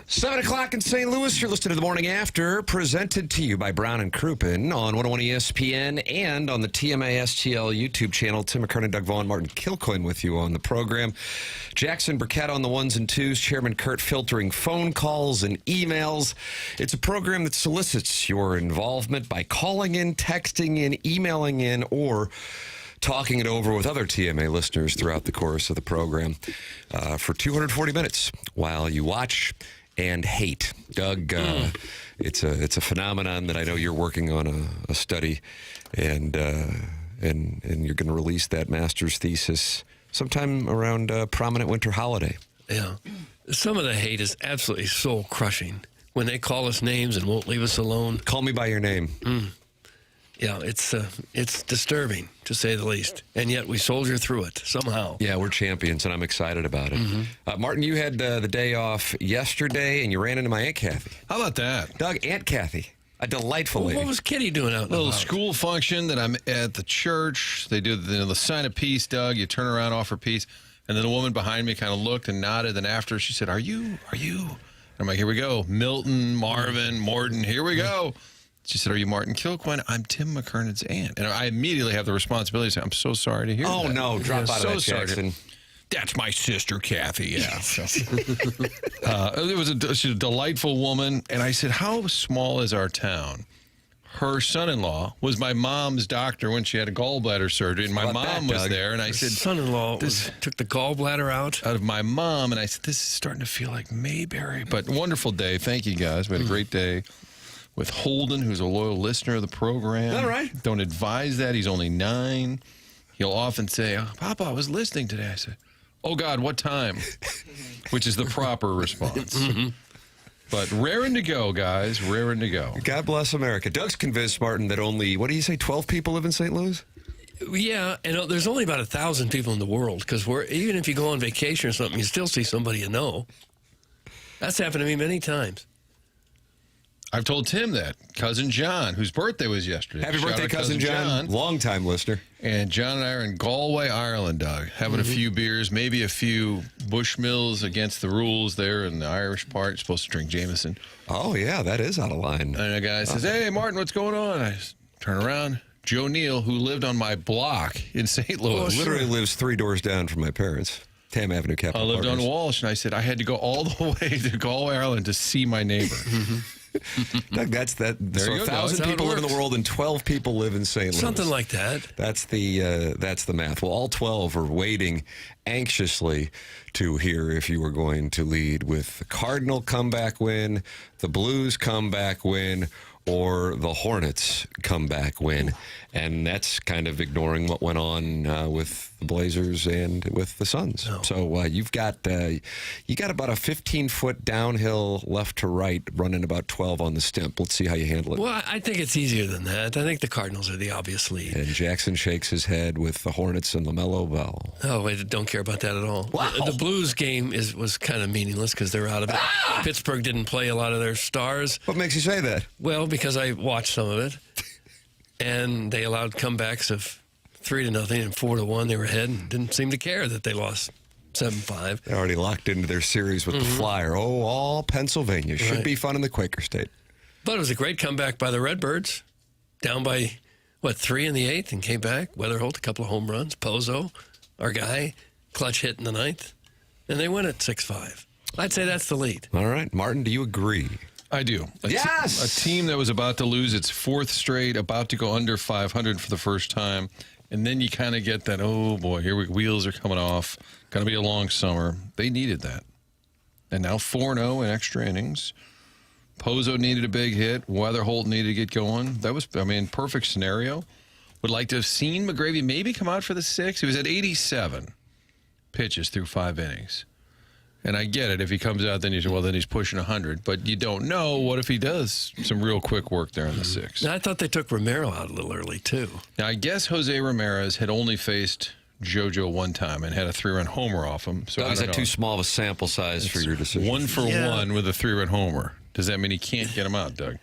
7 o'clock in St. Louis. You're listening to The Morning After, presented to you by Brown and Crouppen on 101 ESPN and on the TMA STL YouTube channel. Tim McKernan, Doug Vaughn, Martin Kilcoyne with you on the program. Jackson Burkett on the ones and twos. Chairman Kurt filtering phone calls and emails. It's a program that solicits your involvement by calling in, texting in, emailing in, or talking it over with other TMA listeners throughout the course of the program for 240 minutes while you watch and hate. Doug, it's a phenomenon that I know you're working on a study, and you're going to release that master's thesis sometime around prominent winter holiday. Yeah. Some of the hate is absolutely soul-crushing. When they call us names and won't leave us alone. Call me by your name. Yeah, it's disturbing, to say the least. And yet we soldier through it somehow. Yeah, we're champions, and I'm excited about it. Martin, you had the day off yesterday, and you ran into my Aunt Kathy. How about that? Doug, Aunt Kathy, a delightful lady. What was Kitty doing out in the Little house? school function that I'm at the church. They do the sign of peace, Doug. You turn around, offer peace. And then the woman behind me kind of looked and nodded. Then after, she said, Are you? And I'm like, here we go. Milton, Marvin, Morton, here we go. She said, are you Martin Kilcoyne? I'm Tim McKernan's aunt. And I immediately have the responsibility to say, I'm so sorry to hear that. Oh, no. Drop out of that, Jackson. That's my sister, Kathy. Yeah. She's a delightful woman. And I said, how small is our town? Her son-in-law was my mom's doctor when she had a gallbladder surgery. And my mom was there. And I said, son-in-law took the gallbladder out of my mom. And I said, this is starting to feel like Mayberry. But wonderful day. Thank you, guys. We had a great day with Holden, who's a loyal listener of the program. All right. Don't advise that. He's only 9. He'll often say, Papa, I was listening today. I said, oh, God, what time? Which is the proper response. But raring to go, guys. Raring to go. God bless America. Doug's convinced, Martin, that only, what do you say, 12 people live in St. Louis? Yeah, and there's only about 1,000 people in the world, because even if you go on vacation or something, you still see somebody you know. That's happened to me many times. I've told Tim that. Cousin John, whose birthday was yesterday. Happy birthday, Cousin John. Long-time listener. And John and I are in Galway, Ireland, Doug, having a few beers, maybe a few Bushmills against the rules there in the Irish part. You're supposed to drink Jameson. Oh, yeah, that is out of line. And a guy says, hey, Martin, what's going on? I turn around. Joe Neal, who lived on my block in St. Louis. Literally lives 3 doors down from my parents. Tam Avenue, Capital I lived Partners. on Walsh, and I said, I had to go all the way to Galway, Ireland to see my neighbor. Doug, that's that. There So you go, 1,000 that's how people it live in the works. world, and 12 people live in St. Louis. Something like that. That's the math. Well, all 12 are waiting anxiously to hear if you were going to lead with the Cardinal comeback win, the Blues comeback win, or the Hornets comeback win. And that's kind of ignoring what went on with the Blazers and with the Suns. Oh. So you've got about a 15-foot downhill left to right, running about 12 on the stimp. Let's see how you handle it. Well, I think it's easier than that. I think the Cardinals are the obvious lead. And Jackson shakes his head with the Hornets and LaMelo Ball. Oh, wait, don't care about that at all. Wow. The Blues game was kind of meaningless because they're out of it. Pittsburgh didn't play a lot of their stars. What makes you say that? Well, because I watched some of it, and they allowed comebacks of 3-0 and 4-1. They were ahead and didn't seem to care that they lost 7-5. They're already locked into their series with the Flyer. Oh, all Pennsylvania. Should be fun in the Quaker State. But it was a great comeback by the Redbirds, down by, 3 in the 8th, and came back. Weatherholt, a couple of home runs. Pozo, our guy, clutch hit in the 9th. And they win at 6-5. I'd say that's the lead. All right. Martin, do you agree? I do. Yes! A team that was about to lose its 4th straight, about to go under 500 for the first time. And then you kind of get that, oh, boy, wheels are coming off. Going to be a long summer. They needed that. And now 4-0 in extra innings. Pozo needed a big hit. Wetherholt needed to get going. That was, perfect scenario. Would like to have seen McGreevy maybe come out for the 6th. He was at 87 pitches through 5 innings. And I get it. If he comes out, then you say, well, then he's pushing 100. But you don't know. What if he does some real quick work there in the 6th? I thought they took Romero out a little early, too. Now, I guess Jose Ramirez had only faced JoJo one time and had a 3-run homer off him. So Is that too small of a sample size for your decision? 1 for 1 with a 3-run homer. Does that mean he can't get him out, Doug?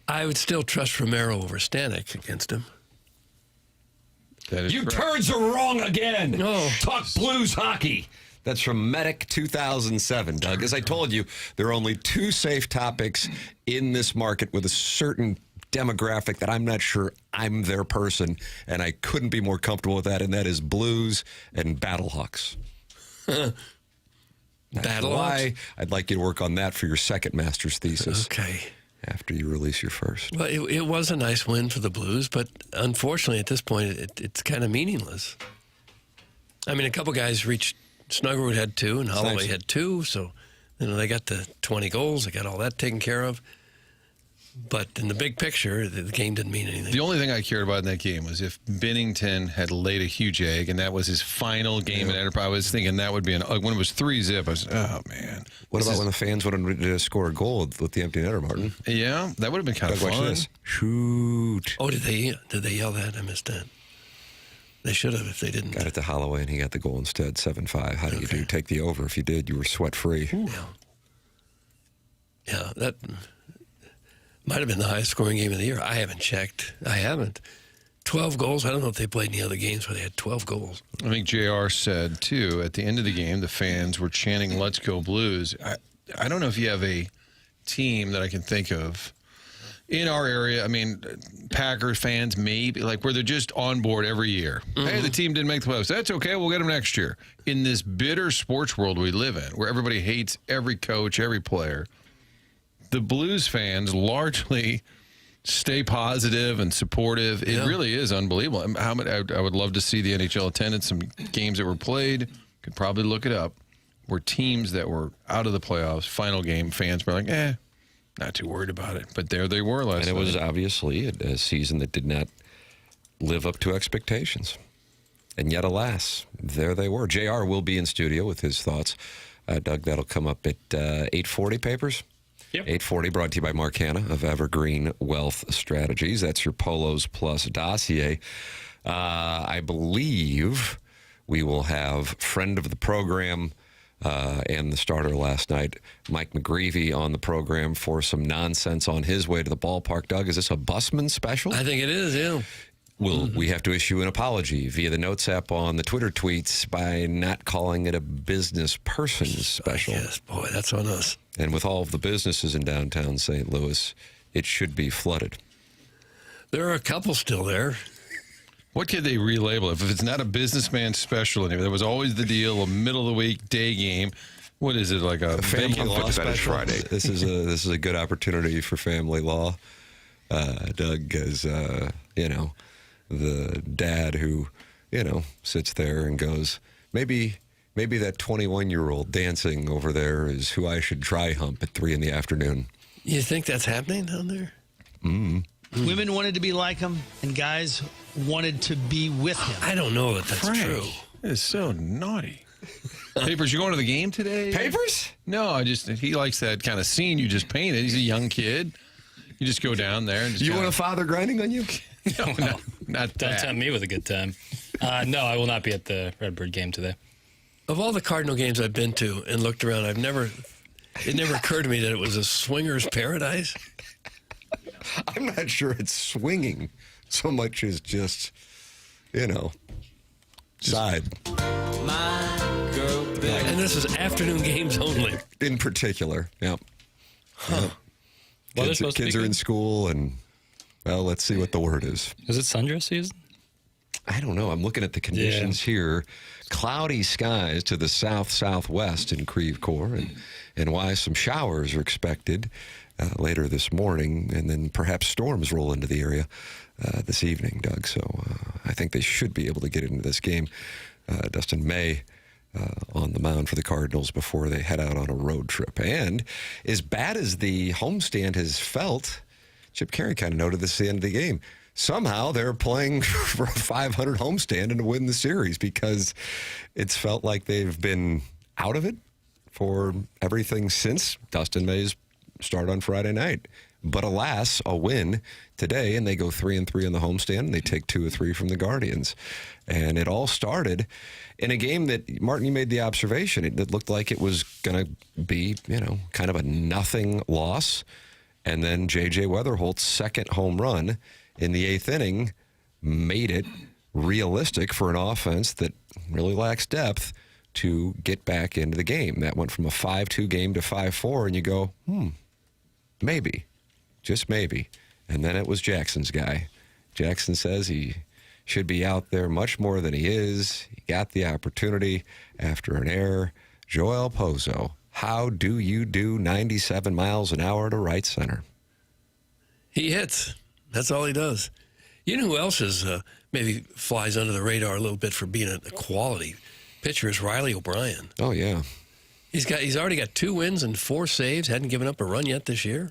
I would still trust Romero over Stanek against him. That is You correct. turds are wrong again. No. Talk Blues hockey. That's from Medic 2007, Doug. As I told you, there are only 2 safe topics in this market with a certain demographic that I'm not sure I'm their person, and I couldn't be more comfortable with that, and that is Blues and Battlehawks. That's why I'd like you to work on that for your second master's thesis. Okay. After you release your first. Well, it was a nice win for the Blues, but unfortunately at this point it's kind of meaningless. I mean, a couple guys reached. Snuggerwood had 2, and Holloway had 2, so they got the 20 goals. They got all that taken care of. But in the big picture, the game didn't mean anything. The only thing I cared about in that game was if Bennington had laid a huge egg, and that was his final game at Enterprise. I was thinking that would be when it was 3-0. I was, oh man. What about when the fans wanted to score a goal with the empty netter, Martin? Yeah, that would have been kind of fun. Watch this. Shoot! Oh, did they yell that? I missed that. They should have if they didn't. Got it to Holloway, and he got the goal instead, 7-5. How do you do? Take the over. If you did, you were sweat-free. Yeah, that might have been the highest scoring game of the year. I haven't checked. I haven't. 12 goals. I don't know if they played any other games where they had 12 goals. I think JR said, too, at the end of the game, the fans were chanting, "Let's go Blues." I don't know if you have a team that I can think of in our area. I mean, Packers fans, maybe, like where they're just on board every year. Hey, the team didn't make the playoffs. That's okay. We'll get them next year. In this bitter sports world we live in, where everybody hates every coach, every player, the Blues fans largely stay positive and supportive. It really is unbelievable. I would love to see the NHL attendance, some games that were played. Could probably look it up. Where teams that were out of the playoffs, final game, fans were like, not too worried about it. But there they were last night. And it was obviously a season that did not live up to expectations. And yet, alas, there they were. JR will be in studio with his thoughts. Doug, that'll come up at 8:40 papers. Yep. 8:40, brought to you by Mark Hanna of Evergreen Wealth Strategies. That's your Polos Plus dossier. I believe we will have friend of the program and the starter last night, Mike McGreevy, on the program for some nonsense on his way to the ballpark. Doug, is this a busman special? I think it is, yeah. Will we have to issue an apology via the Notes app on the Twitter tweets by not calling it a business person special? Yes, boy, that's on us. And with all of the businesses in downtown St. Louis, it should be flooded. There are a couple still there. What could they relabel it? If it's not a businessman special anymore, there was always the deal, a middle of the week day game. What is it, like a family law special? Friday. This is a good opportunity for family law. Doug, as the dad who sits there and goes, maybe that 21-year-old dancing over there is who I should dry hump at 3 p.m. You think that's happening down there? Women wanted to be like him, and guys wanted to be with him. I don't know that that's true. That is so naughty. Papers, you going to the game today? Papers? No, he likes that kind of scene you just painted. He's a young kid. You just go down there and just You want a father grinding on you? No, not Don't that. tempt me with a good time. No, I will not be at the Redbird game today. Of all the Cardinal games I've been to and looked around, it never occurred to me that it was a swinger's paradise. I'm not sure it's swinging so much as just, side. And this is afternoon games only. In particular, yep. Yep. Weather's supposed to be Kids are in good? school, and, well, let's see what the word is. Is it sundress season? I don't know. I'm looking at the conditions here. Cloudy skies to the south-southwest in Creve Coeur, and why some showers are expected later this morning, and then perhaps storms roll into the area this evening, Doug. So I think they should be able to get into this game. Dustin May on the mound for the Cardinals before they head out on a road trip. And as bad as the homestand has felt, Chip Carey kind of noted this at the end of the game. Somehow they're playing for a 500 homestand and to win the series, because it's felt like they've been out of it for everything since Dustin May's start on Friday night. But alas, a win today, and they go 3-3 in the homestand, and they take 2 of 3 from the Guardians. And it all started in a game that, Martin, you made the observation, it looked like it was going to be, kind of a nothing loss. And then J.J. Wetherholt's second home run in the 8th inning made it realistic for an offense that really lacks depth to get back into the game. That went from a 5-2 game to 5-4, and you go, maybe, just maybe. And then it was Jackson's guy. Jackson says he should be out there much more than he is. He got the opportunity after an error. Joel Pozo, how do you do 97 miles an hour to right center? He hits. That's all he does. You know who else is maybe flies under the radar a little bit for being a quality pitcher is Riley O'Brien. Oh, yeah. He's already got 2 wins and 4 saves. Hadn't given up a run yet this year.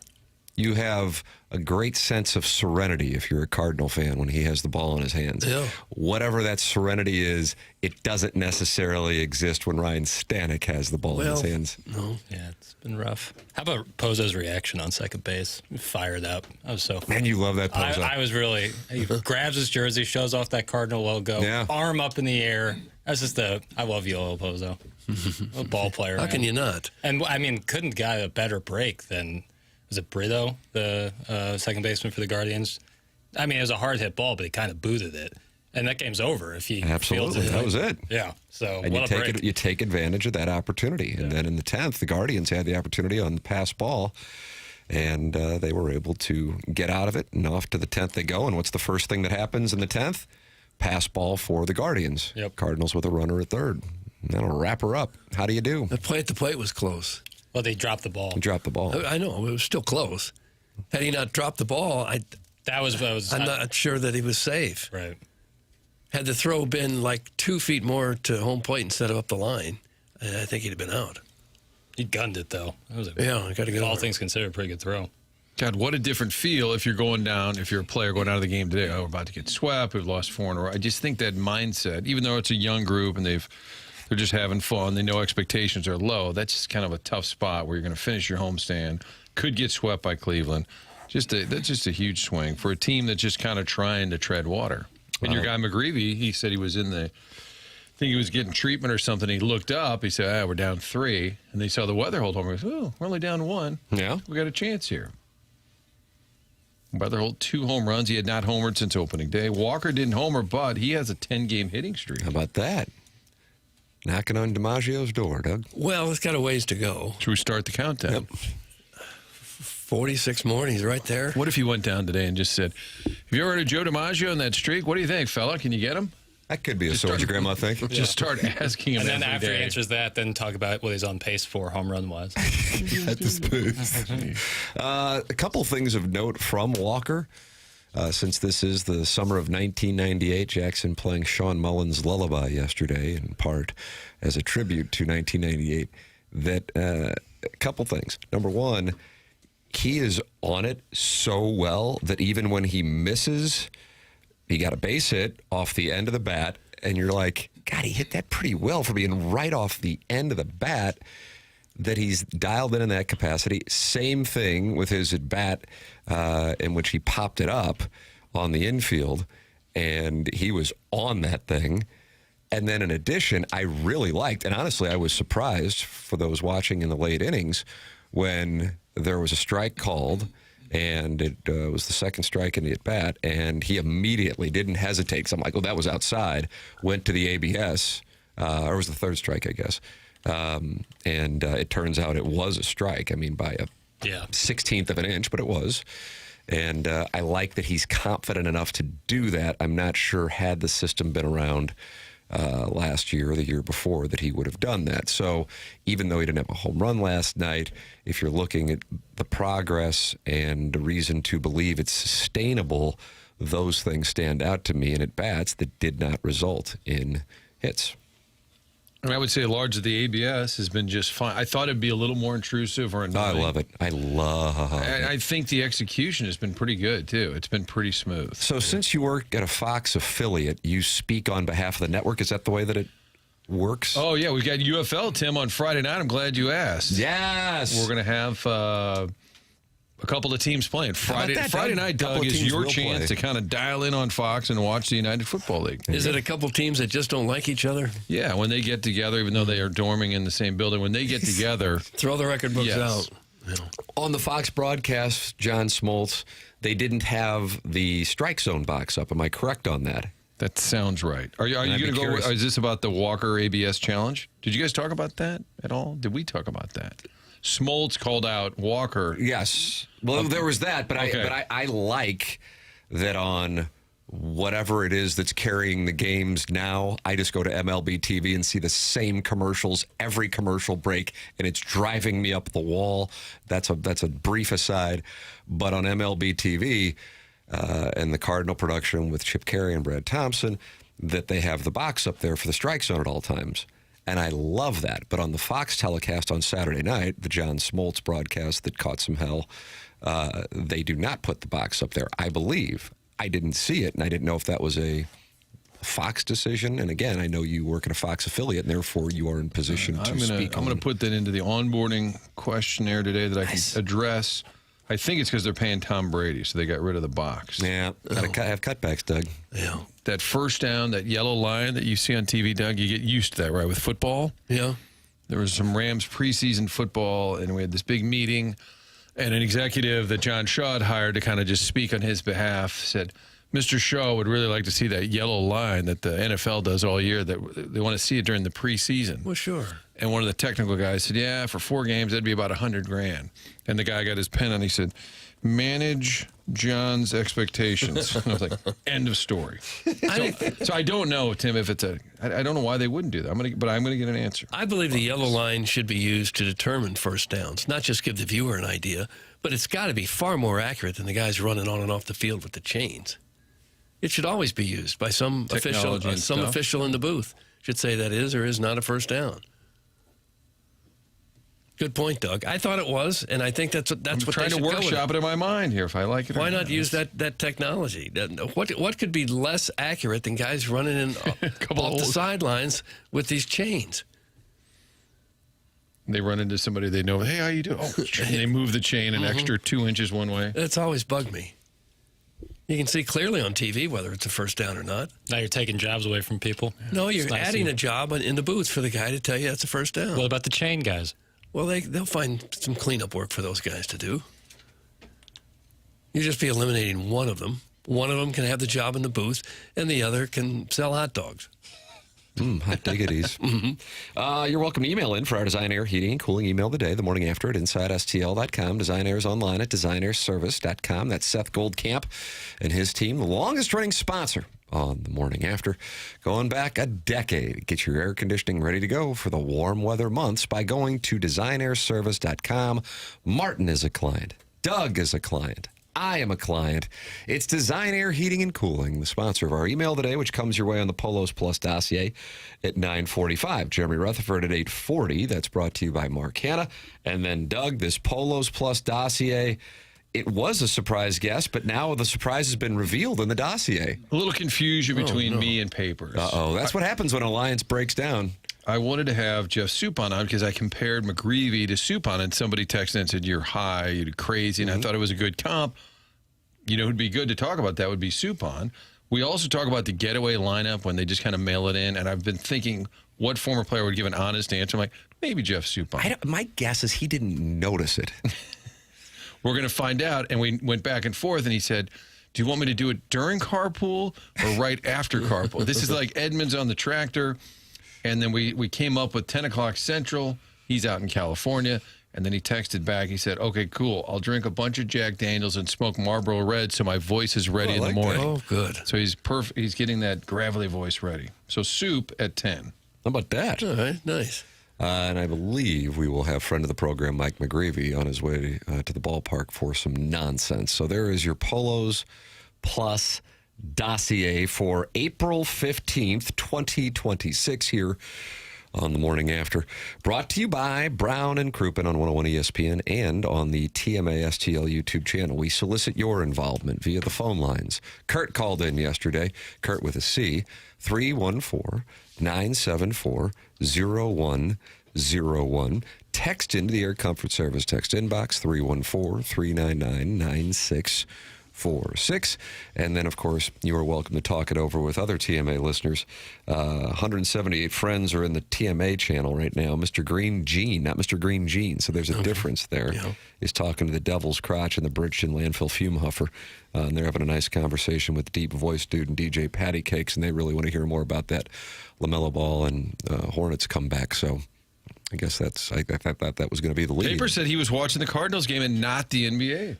You have a great sense of serenity if you're a Cardinal fan when he has the ball in his hands. Yeah. Whatever that serenity is, it doesn't necessarily exist when Ryan Stanek has the ball in his hands. No. Yeah, it's been rough. How about Pozo's reaction on second base? Fired up. I was so Man, you love that Pozo. I was really. He grabs his jersey, shows off that Cardinal logo, arm up in the air. That's just I love you, old Pozo. A ball player. How can you not? And I mean, couldn't get a better break than. Was it Brito, the second baseman for the Guardians? I mean, it was a hard hit ball, but he kind of booted it, and that game's over if he Absolutely, fields it. that was it. Yeah. So And what a break. you take advantage of that opportunity. And then in the 10th, the Guardians had the opportunity on the pass ball, and they were able to get out of it, and off to the 10th they go. And what's the first thing that happens in the 10th? Pass ball for the Guardians. Yep. Cardinals with a runner at third. And that'll wrap her up. How do you do? The play at the plate was close. Well, they dropped the ball. You drop the ball. I know. It was still close. Had he not dropped the ball, I'm not sure that he was safe. Right. Had the throw been like 2 feet more to home plate instead of up the line, I think he'd have been out. He gunned it, though. That was I got to get all over it. things considered, a pretty good throw. God, what a different feel if you're going down, if you're a player going out of the game today. Oh, we're about to get swept. We've lost 4 in a row. I just think that mindset, even though it's a young group and they're just having fun, they know expectations are low, that's just kind of a tough spot where you're going to finish your homestand, could get swept by Cleveland. That's just a huge swing for a team that's just kind of trying to tread water. And your guy McGreevy, he said he was I think he was getting treatment or something. He looked up. He said, we're down 3. And they saw the Wetherholt homer. He goes, oh, we're only down 1. Yeah. We got a chance here. Wetherholt, 2 home runs. He had not homered since opening day. Walker didn't homer, but he has a 10-game hitting streak. How about that? Knocking on DiMaggio's door, Doug. Well, it's got a ways to go. Should we start the countdown? Yep. 46 more, and he's right there. What if he went down today and just said, have you ever heard of Joe DiMaggio and that streak? What do you think, fella? Can you get him? That could be a sojourn, I think. Just start asking him And then every after day. he answers that, then talk about what he's on pace for home run-wise. At this boost. A couple things of note from Walker. Since this is the summer of 1998, Jackson playing Sean Mullen's Lullaby yesterday, in part as a tribute to 1998. That a couple things. Number one, he is on it so well that even when he misses, he got a base hit off the end of the bat, and you're like, God, he hit that pretty well for being right off the end of the bat, that he's dialed in that capacity. Same thing with his at-bat in which he popped it up on the infield, and he was on that thing. And then in addition, I really liked, and honestly, I was surprised for those watching in the late innings when there was a strike called, and it was the second strike in the at-bat, and he immediately didn't hesitate. Because I'm like, oh, that was outside. Went to the ABS, or it was the third strike, I guess. And it turns out it was a strike. I mean, by a 16th of an inch, but it was. And I like that he's confident enough to do that. I'm not sure, had the system been around last year or the year before, that he would have done that. So even though he didn't have a home run last night, if you're looking at the progress and the reason to believe it's sustainable, those things stand out to me in at-bats that did not result in hits. And I would say large of the ABS has been just fine. I thought it'd be a little more intrusive or annoying. I love it. I love it. I think the execution has been pretty good, too. It's been pretty smooth. So since you work at a Fox affiliate, you speak on behalf of the network. Is that the way that it works? Oh, yeah. We got UFL, Tim, on Friday night. I'm glad you asked. Yes. We're going to have a couple of teams playing. Friday night, Doug, is your chance to kind of dial in on Fox and watch the United Football League. Is it a couple teams that just don't like each other? Yeah, when they get together, even though they are dorming in the same building, when they get together. Throw the record books Yes. out. Yeah. On the Fox broadcast, John Smoltz, they didn't have the strike zone box up. Am I correct on that? That sounds right. Are you going to go? Is this about the Walker ABS challenge? Did you guys talk about that at all? Did we talk about that? Smoltz called out Walker. Yes. Well, there was that, but I like that on whatever it is that's carrying the games now. I just go to MLB TV and see the same commercials every commercial break, and it's driving me up the wall. That's a brief aside, but on MLB TV and the Cardinal production with Chip Carey and Brad Thompson, that they have the box up there for the strike zone at all times. And I love that. But on the Fox telecast on Saturday night, the John Smoltz broadcast that caught some hell, they do not put the box up there, I believe. I didn't see it, and I didn't know if that was a Fox decision. And again, I know you work at a Fox affiliate, and therefore you are in position to speak. I'm going to put that into the onboarding questionnaire today that I can address. I think it's because they're paying Tom Brady, so they got rid of the box. Yeah, got to have cutbacks, Doug. Yeah. That first down, that yellow line that you see on TV, Doug, you get used to that, right, with football? Yeah. There was some Rams preseason football, and we had this big meeting, and an executive that John Shaw had hired to kind of just speak on his behalf said, Mr. Shaw would really like to see that yellow line that the NFL does all year, that they want to see it during the preseason. Well, sure. And one of the technical guys said, yeah, for 4 games, that'd be about $100,000. And the guy got his pen and he said, manage John's expectations. And I was like, end of story. So I don't know, Tim, if it's I don't know why they wouldn't do that. But I'm going to get an answer. I believe the yellow line should be used to determine first downs, not just give the viewer an idea, but it's got to be far more accurate than the guys running on and off the field with the chains. It should always be used by some official in the booth. Should say that is or is not a first down. Good point, Doug. I thought it was, and I think that's what I'm they trying should to workshop it in my mind here if I like it. Why not use that technology? What could be less accurate than guys running in off the sidelines with these chains? They run into somebody they know. Hey, how you doing? Oh, they move the chain an extra 2 inches one way. It's always bugged me. You can see clearly on TV whether it's a first down or not. Now you're taking jobs away from people. No, you're adding a job in the booth for the guy to tell you that's a first down. What about the chain guys? Well, they'll find some cleanup work for those guys to do. You just be eliminating one of them. One of them can have the job in the booth, and the other can sell hot dogs. Hot diggities. You're welcome to email in for our Design Air Heating and Cooling email of the day, the morning after at InsideSTL.com. Design Air's online at DesignAirService.com. That's Seth Goldcamp and his team, the longest-running sponsor on the morning after. Going back a decade. Get your air conditioning ready to go for the warm weather months by going to DesignAirService.com. Martin is a client. Doug is a client. I am a client. It's Design Air Heating and Cooling, the sponsor of our email today, which comes your way on the Polos Plus dossier at 9:45. Jeremy Rutherford at 8:40. That's brought to you by Mark Hanna. And then, Doug, this Polos Plus dossier, it was a surprise guest, but now the surprise has been revealed in the dossier. A little confusion between me and papers. Uh-oh. That's what happens when alliance breaks down. I wanted to have Jeff Suppan on because I compared McGreevy to Suppan, and somebody texted and said, you're high, you're crazy, and I thought it was a good comp. You know who'd be good to talk about that would be Suppan. We also talk about the getaway lineup when they just kind of mail it in, and I've been thinking what former player would give an honest answer. I'm like, maybe Jeff Suppan. My guess is he didn't notice it. We're going to find out, and we went back and forth, and he said, do you want me to do it during carpool or right after carpool? This is like Edmonds on the tractor. And then we came up with 10 o'clock Central. He's out in California. And then he texted back. He said, okay, cool. I'll drink a bunch of Jack Daniels and smoke Marlboro Red so my voice is ready in the morning. Oh, good. So he's perfect. He's getting that gravelly voice ready. So soup at 10. How about that? All right, nice. And I believe we will have friend of the program, Mike McGreevy, on his way to the ballpark for some nonsense. So there is your Polos Plus dossier for April 15th, 2026 here on the morning after. Brought to you by Brown and Crouppen on 101 ESPN and on the TMA-STL YouTube channel. We solicit your involvement via the phone lines. Kurt called in yesterday, Kurt with a C, 314-974-0101. Text into the Air Comfort Service text inbox, 314-399-9645. 888-203-1046. And then, of course, you are welcome to talk it over with other TMA listeners. 178 friends are in the TMA channel right now. Mr. Green Gene, not Mr. Green Gene. So there's a difference there. Yeah. He's talking to the Devil's Crotch and the Bridgeton Landfill Fume Huffer. And they're having a nice conversation with deep voice dude and DJ Patty Cakes. And they really want to hear more about that LaMelo Ball and Hornets comeback. So I guess I thought that was going to be the lead. Paper said he was watching the Cardinals game and not the NBA.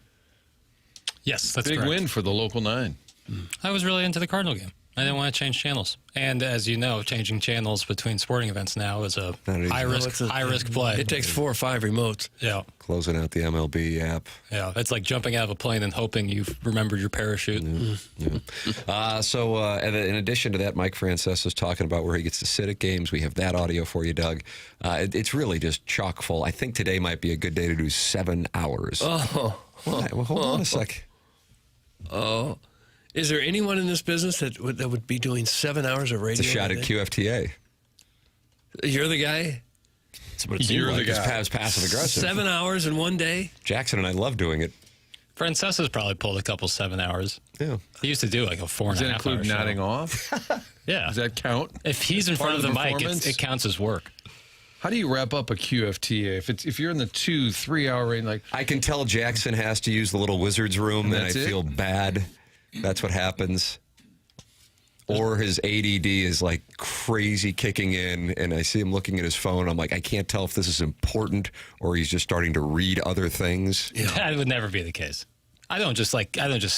Yes, that's Big correct. win for the local 9. I was really into the Cardinal game. I didn't want to change channels. And as you know, changing channels between sporting events now is a Not easy. high risk play. It takes 4 or 5 remotes. Yeah. Closing out the MLB app. Yeah. It's like jumping out of a plane and hoping you've remembered your parachute. So in addition to that, Mike Francesa is talking about where he gets to sit at games. We have that audio for you, Doug. It's really just chock full. I think today might be a good day to do 7 hours. Oh. Well, hold on a sec. Oh. Is there anyone in this business that would be doing 7 hours of radio? It's a shot at QFTA. You're the guy? That's what it seems You're like. the It's guy. passive aggressive. 7 hours in one day? Jackson and I love doing it. Francesa's probably pulled a couple 7 hours. Yeah. He used to do like a 4.5 Does that hour include show. nodding off? Yeah. Does that count? If he's in Part front of of the the mic, performance? it counts as work. How do you wrap up a QFTA? If you're in the 2-3 hour range, like I can tell Jackson has to use the little wizard's room, and I That's it? feel bad. That's what happens. Or his ADD is like crazy kicking in, and I see him looking at his phone. I'm like, I can't tell if this is important or he's just starting to read other things. That would never be the case. I don't just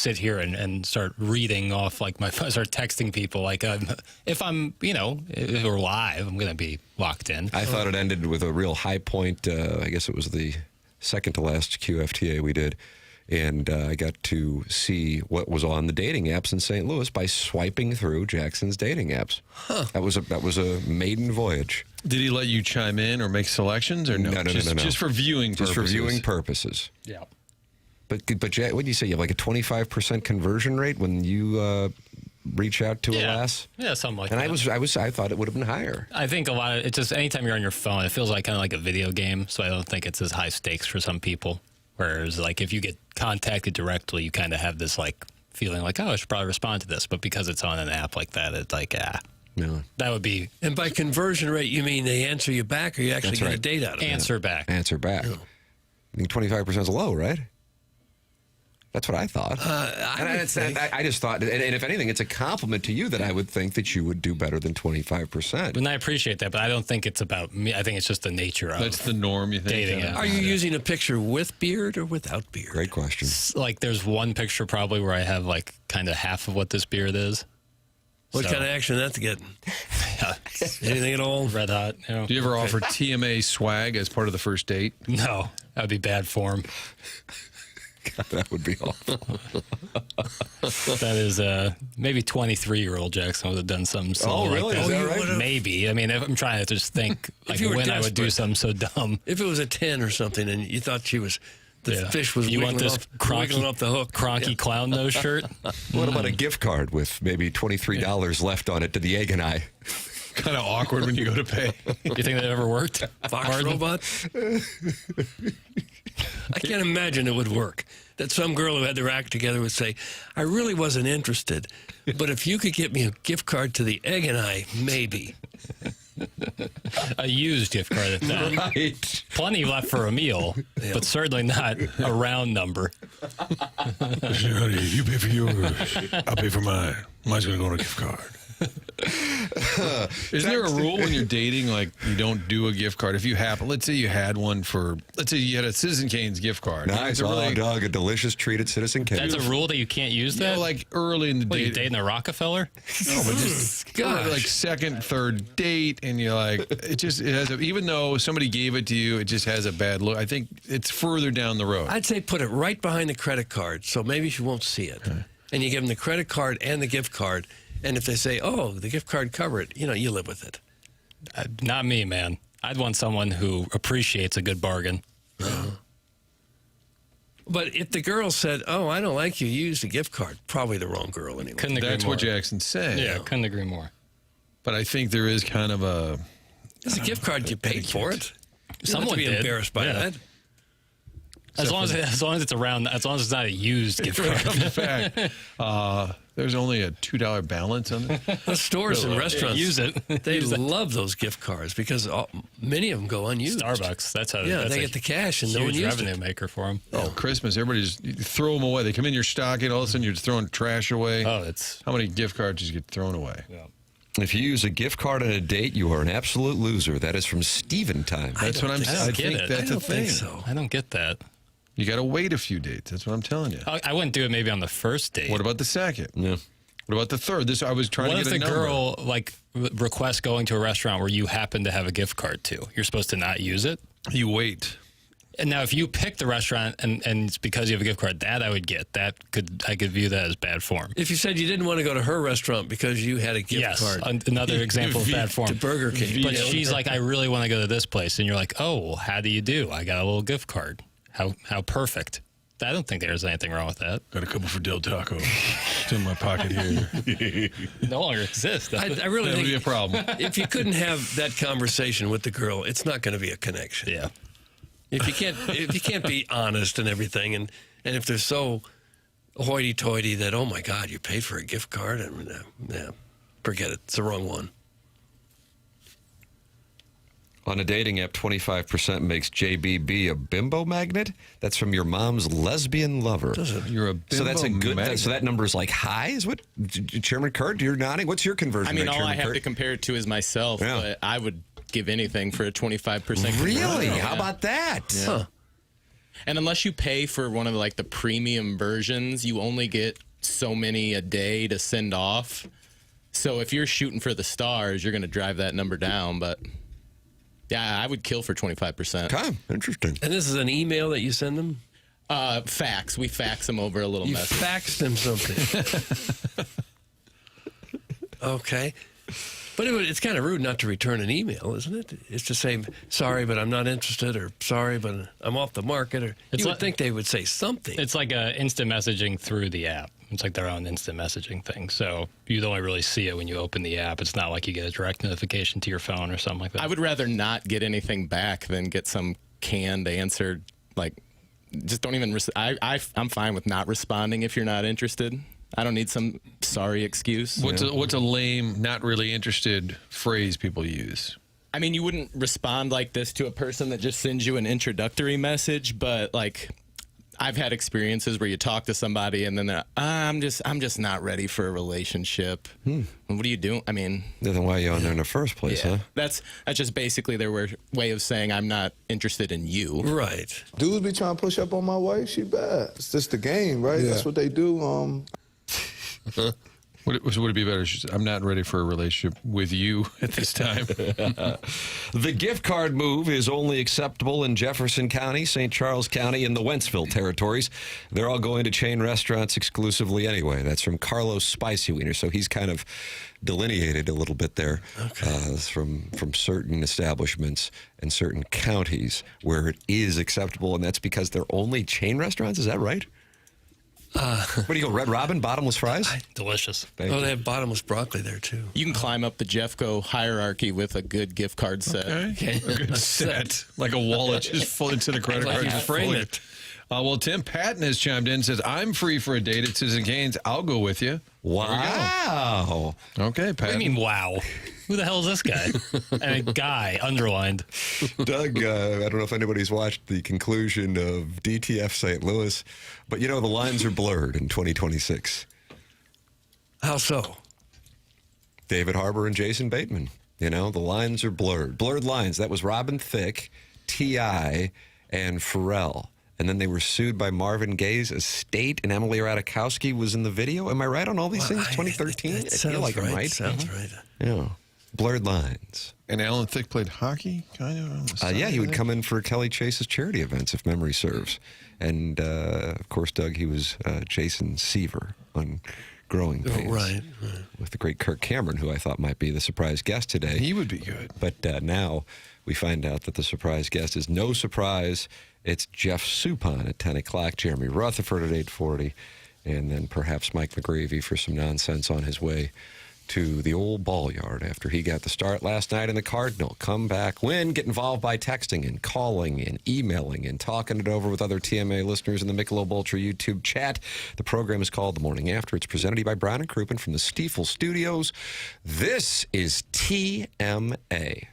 sit here and start reading off like my phone, start texting people. Like if we're live, I'm going to be locked in. I thought it ended with a real high point. I guess it was the second to last QFTA we did. And I got to see what was on the dating apps in St. Louis by swiping through Jackson's dating apps. Huh. That was a maiden voyage. did he let you chime in or make selections or no? No. Just for viewing purposes. Just for viewing purposes. Yeah. But Jack, what do you say? You have like a 25% conversion rate when you reach out to a lass? Yeah, something like And that. I thought it would have been higher. I think a lot of it's just anytime you're on your phone, it feels like kind of like a video game. So I don't think it's as high stakes for some people. Whereas like if you get contacted directly, you kind of have this like feeling like, oh, I should probably respond to this. But because it's on an app like that, it's like, No. that would be And by conversion rate, you mean they answer you back or you actually That's get a right. date out of it? answer back. Answer back. I think 25% is low, right? That's what I thought. I just thought, and if anything, it's a compliment to you that I would think that you would do better than 25%. And I appreciate that, but I don't think it's about me. I think it's just the nature of That's the norm, you think? dating. Yeah. Are you using a picture with beard or without beard? Great question. Like there's one picture probably where I have like kind of half of what this beard is. What So- kind of action that's getting? Yeah. Anything at all? Red hot. Do you ever offer TMA swag as part of the first date? No, that would be bad form. God, that would be awful. That is maybe 23-year-old Jackson would have done something silly Oh, really? like that. Is that you right? would've- Maybe. I mean, if I'm trying to just think like you were when I would do desperate. something so dumb. If it was a 10 or something and you thought the Yeah. fish was You want wiggling this wiggling off the hook. cronky clown nose shirt? What about a gift card with maybe $23 left on it to the Egg and I? Kind of awkward when you go to pay. You think that ever worked? Fox Pardon? robot? I can't imagine it would work. That some girl who had their act together would say, I really wasn't interested, but if you could get me a gift card to the Egg and I, maybe. A used gift card at that. Right. Plenty left for a meal, but certainly not a round number. You pay for yours. I'll pay for mine. Mine's going to go on a gift card. Isn't there a rule when you're dating, like you don't do a gift card? If you happen, let's say you had one let's say you had a Citizen Kane's gift card. Nice. It's a Oh, Doug, a delicious treat at Citizen Kane. That's a rule that you can't use you know, that? like early in the What, you date. dating a Rockefeller? No, but just Gosh. like second, third date, and you're like, it has even though somebody gave it to you, it just has a bad look. I think it's further down the road. I'd say put it right behind the credit card, so maybe she won't see it. And you give them the credit card and the gift card. And if they say, oh, the gift card cover it, you live with it. Not me, man. I'd want someone who appreciates a good bargain. But if the girl said, oh, I don't like you, use the gift card, probably the wrong girl anyway. Couldn't agree That's more. what Jackson said. Yeah, couldn't agree more. But I think there is kind of a. It's a gift card, you paid for it. You don't have Someone to be did. embarrassed by Yeah. that. As long as it's around, as long as it's not a used gift card. Comes back. There's only a $2 balance on it. The stores and restaurants Use it. They love those gift cards because many of them go unused. Starbucks. That's how. Yeah, that's they a get the cash and no one huge used revenue it. maker for them. Oh, Christmas. Everybody just you throw them away. They come in your stocking. All of a sudden, you're just throwing trash away. Oh, it's. How many gift cards just get thrown away? Yeah. If you use a gift card on a date, you are an absolute loser. That is from Steven Time. That's what I'm saying. I get think it. that's I a don't thing. think so. I don't get that. You got to wait a few dates. That's what I'm telling you. I wouldn't do it maybe on the first date. What about the second? Yeah. What about the third? This I was trying What to if get a the number. girl requests going to a restaurant where you happen to have a gift card to? You're supposed to not use it. You wait. And now, if you pick the restaurant and it's because you have a gift card, that I would get. I could view that as bad form. If you said you didn't want to go to her restaurant because you had a gift Yes, card another example of bad form. to Burger King. But she's like, I really want to go to this place, and you're like, oh, well, how do you do? I got a little gift card. How perfect. I don't think there's anything wrong with that. Got a couple for Del Taco. It's in my pocket here. No longer exists. I really That would think be a problem. if you couldn't have that conversation with the girl, it's not going to be a connection. Yeah. If you can't be honest and everything, and if they're so hoity-toity that, oh my God, you paid for a gift card, forget it. It's the wrong one. On a dating app, 25% makes JBB a bimbo magnet. That's from your mom's lesbian lover. You're a bimbo So that's a good. magnet. So that number is like high. Is what Chairman Kurt? You're nodding. What's your conversion? I mean, rate, all Chairman I have Kurt? to compare it to is myself, Yeah. but I would give anything for a 25% conversion. Really? Yeah. How about that? Huh. And unless you pay for one of the premium versions, you only get so many a day to send off. So if you're shooting for the stars, you're going to drive that number down. But yeah, I would kill for 25%. Okay, interesting. And this is an email that you send them? Fax. We fax them over a little You message. faxed them something. Okay. But it's kind of rude not to return an email, isn't it? It's to say, sorry, but I'm not interested, or sorry, but I'm off the market. Or It's you would like- think they would say something. It's like instant messaging through the app. It's like their own instant messaging thing. So you'd only really see it when you open the app. It's not like you get a direct notification to your phone or something like that. I would rather not get anything back than get some canned answer. Just don't even. I'm fine with not responding if you're not interested. I don't need some sorry excuse. What's a lame, not really interested phrase people use? I mean, you wouldn't respond like this to a person that just sends you an introductory message, but I've had experiences where you talk to somebody and then they're, I'm just not ready for a relationship. What are you doing? I mean, Then why are you on there in the first place, huh? that's just basically their way of saying I'm not interested in you. Right. Dudes be trying to push up on my wife. She bad. It's just the game, right? That's what they do. Would it be better? I'm not ready for a relationship with you at this time. The gift card move is only acceptable in Jefferson County, St. Charles County, and the Wentzville territories. They're all going to chain restaurants exclusively anyway. That's from Carlos Spicy Wiener. So he's kind of delineated a little bit there from certain establishments and certain counties where it is acceptable, and that's because they're only chain restaurants. Is that right? What do you go, Red Robin, bottomless fries? Delicious. Thank Oh, you. they have bottomless broccoli there, too. You can climb up the Jeffco hierarchy with a good gift card set. Okay. A good set. Like a wallet just full instead of credit Like card. you just frame fully- it. Well, Tim Patton has chimed in and says, I'm free for a date at Citizen Kane's. I'll go with you. Wow. Okay, What do Patton. you mean, wow? Who the hell is this guy? And a guy underlined. Doug, I don't know if anybody's watched the conclusion of DTF St. Louis, but the lines are blurred in 2026. How so? David Harbour and Jason Bateman. The lines are blurred. Blurred lines. That was Robin Thicke, T.I., and Pharrell. And then they were sued by Marvin Gaye's estate, and Emily Ratajkowski was in the video. Am I right on all these things? 2013? I feel like I'm right. Sounds right. Yeah. Blurred lines. And Alan Thicke played hockey, kind of? On the side Yeah, he of would that? come in for Kelly Chase's charity events, if memory serves. And, of course, Doug, he was Jason Seaver on Growing Pains. Right. With the great Kirk Cameron, who I thought might be the surprise guest today. He would be good. But now we find out that the surprise guest is no surprise. It's Jeff Suppan at 10 o'clock, Jeremy Rutherford at 8:40, and then perhaps Mike McGreevy for some nonsense on his way to the old ball yard after he got the start last night in the Cardinal comeback win. Get involved by texting and calling and emailing and talking it over with other TMA listeners in the Michelob Ultra YouTube chat. The program is called The Morning After. It's presented to you by Brown and Crouppen from the Stiefel Studios. This is TMA.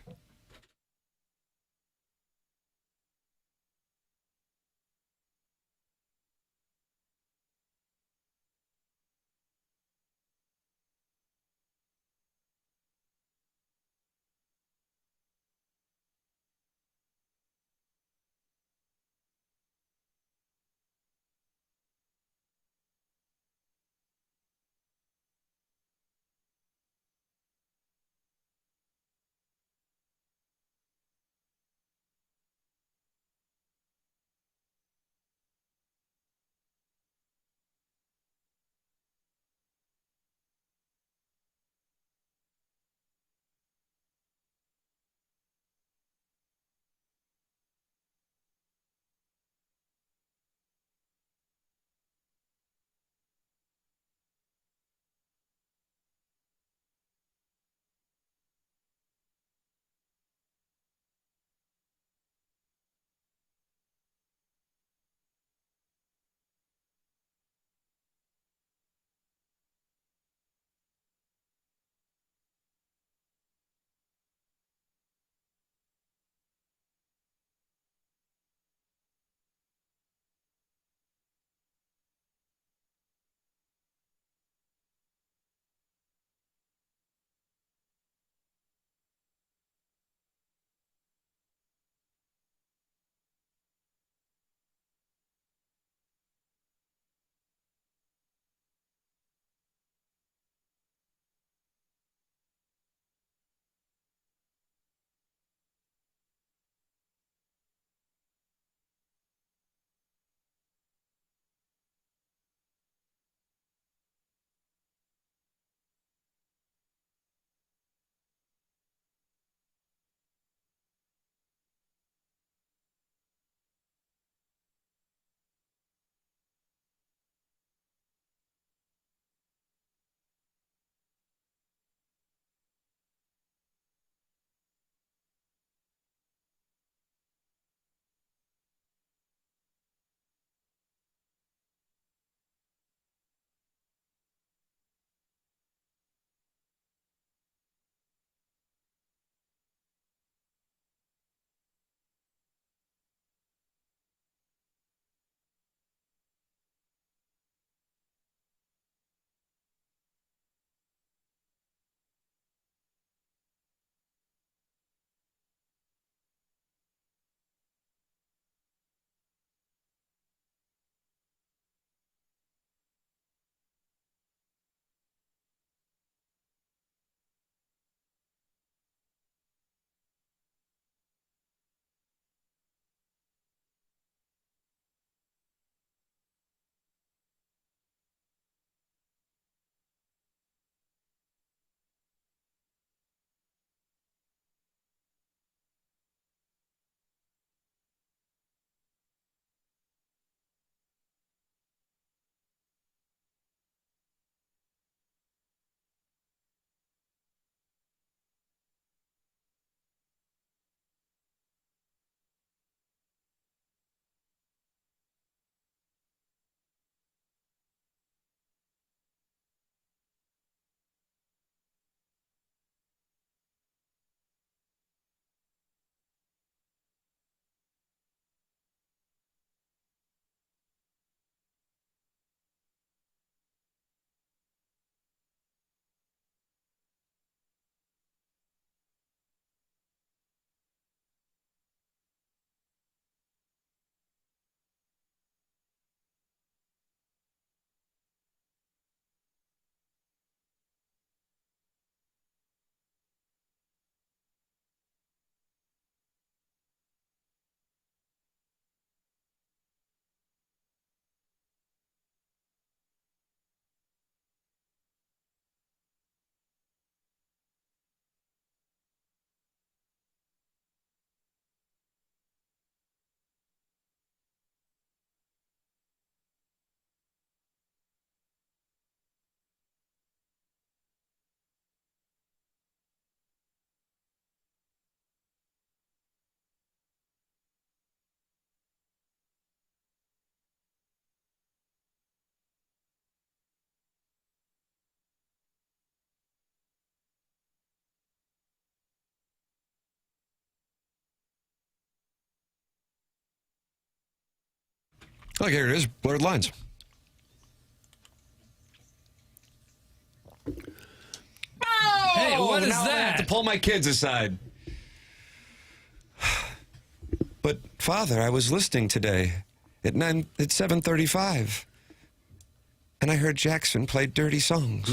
Oh, here it is. Blurred Lines. Hey, what is now I have that? to pull my kids aside. But, Father, I was listening today at 7:35, and I heard Jackson play dirty songs.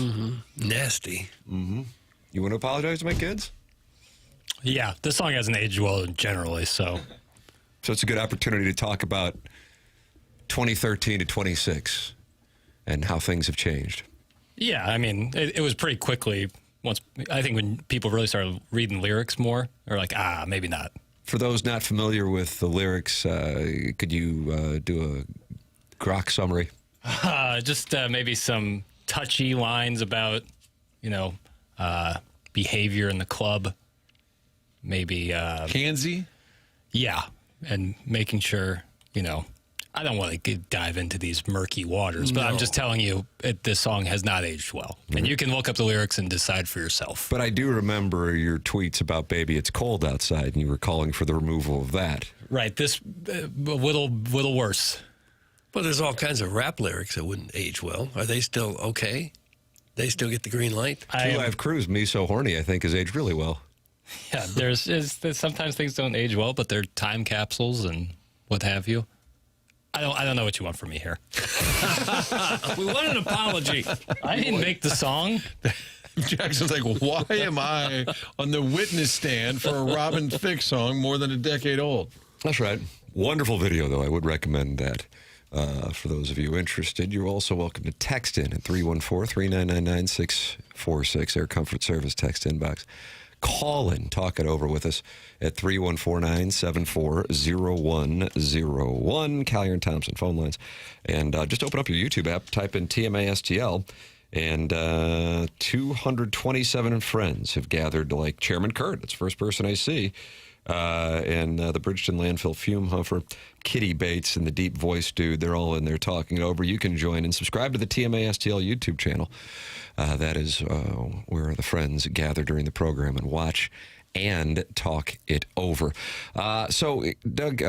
Nasty. You want to apologize to my kids? Yeah, this song hasn't aged well generally, so. So it's a good opportunity to talk about 2013 to 26 and how things have changed. Yeah, I mean, it was pretty quickly. Once I think when people really started reading lyrics more, they're like, maybe not. For those not familiar with the lyrics, could you do a grok summary? Just maybe some touchy lines about, behavior in the club. Maybe, Kansy? yeah, and making sure, I don't want to dive into these murky waters, but I'm just telling you, this song has not aged well. And you can look up the lyrics and decide for yourself. But I do remember your tweets about Baby It's Cold Outside, and you were calling for the removal of that. Right, this a little worse. Well, there's all kinds of rap lyrics that wouldn't age well. Are they still okay? They still get the green light? Two Live Crew's Me So Horny, I think, has aged really well. Yeah, there's sometimes things don't age well, but they're time capsules and what have you. I don't know what you want from me here. We want an apology. I didn't make the song. Jackson's like, why am I on the witness stand for a Robin Thicke song more than a decade old? That's right. Wonderful video, though. I would recommend that. For those of you interested, you're also welcome to text in at 314-399-9646, Air Comfort Service text inbox. Call in, talk it over with us at 314-974-0101, Callier and Thompson phone lines. And just open up your YouTube app, type in TMASTL, and 227 friends have gathered, like Chairman Kurt. That's the first person I see. And the Bridgeton Landfill Fume Huffer, Kitty Bates, and the Deep Voice Dude, they're all in there talking it over. You can join and subscribe to the TMASTL YouTube channel. That is where the friends gather during the program and watch and talk it over. So, Doug,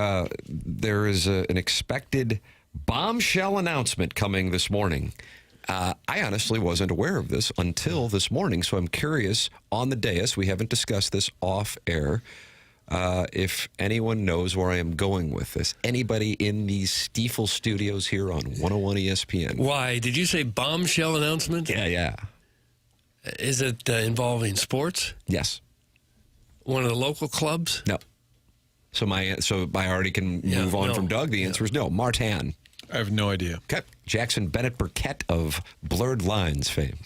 there is an expected bombshell announcement coming this morning. I honestly wasn't aware of this until this morning, so I'm curious on the dais. We haven't discussed this off air. If anyone knows where I am going with this, anybody in these Stiefel studios here on 101 ESPN. Why? Did you say bombshell announcement? Yeah. Is it involving sports? Yes. One of the local clubs? No. So I already can move on from Doug. The answer is no. Martin. I have no idea. Okay. Jackson Burkett of Blurred Lines fame.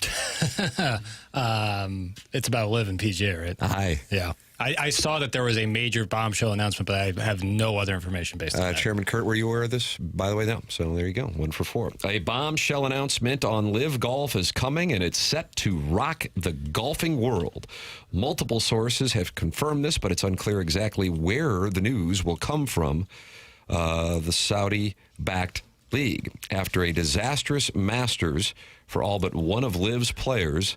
It's about Liv and PGA, right? Hi. Yeah. I saw that there was a major bombshell announcement, but I have no other information based on that. Chairman Kurt, were you aware of this? By the way, no. So there you go. 1 for 4. A bombshell announcement on Liv Golf is coming, and it's set to rock the golfing world. Multiple sources have confirmed this, but it's unclear exactly where the news will come from. The Saudi-backed league. After a disastrous Masters for all but one of Liv's players,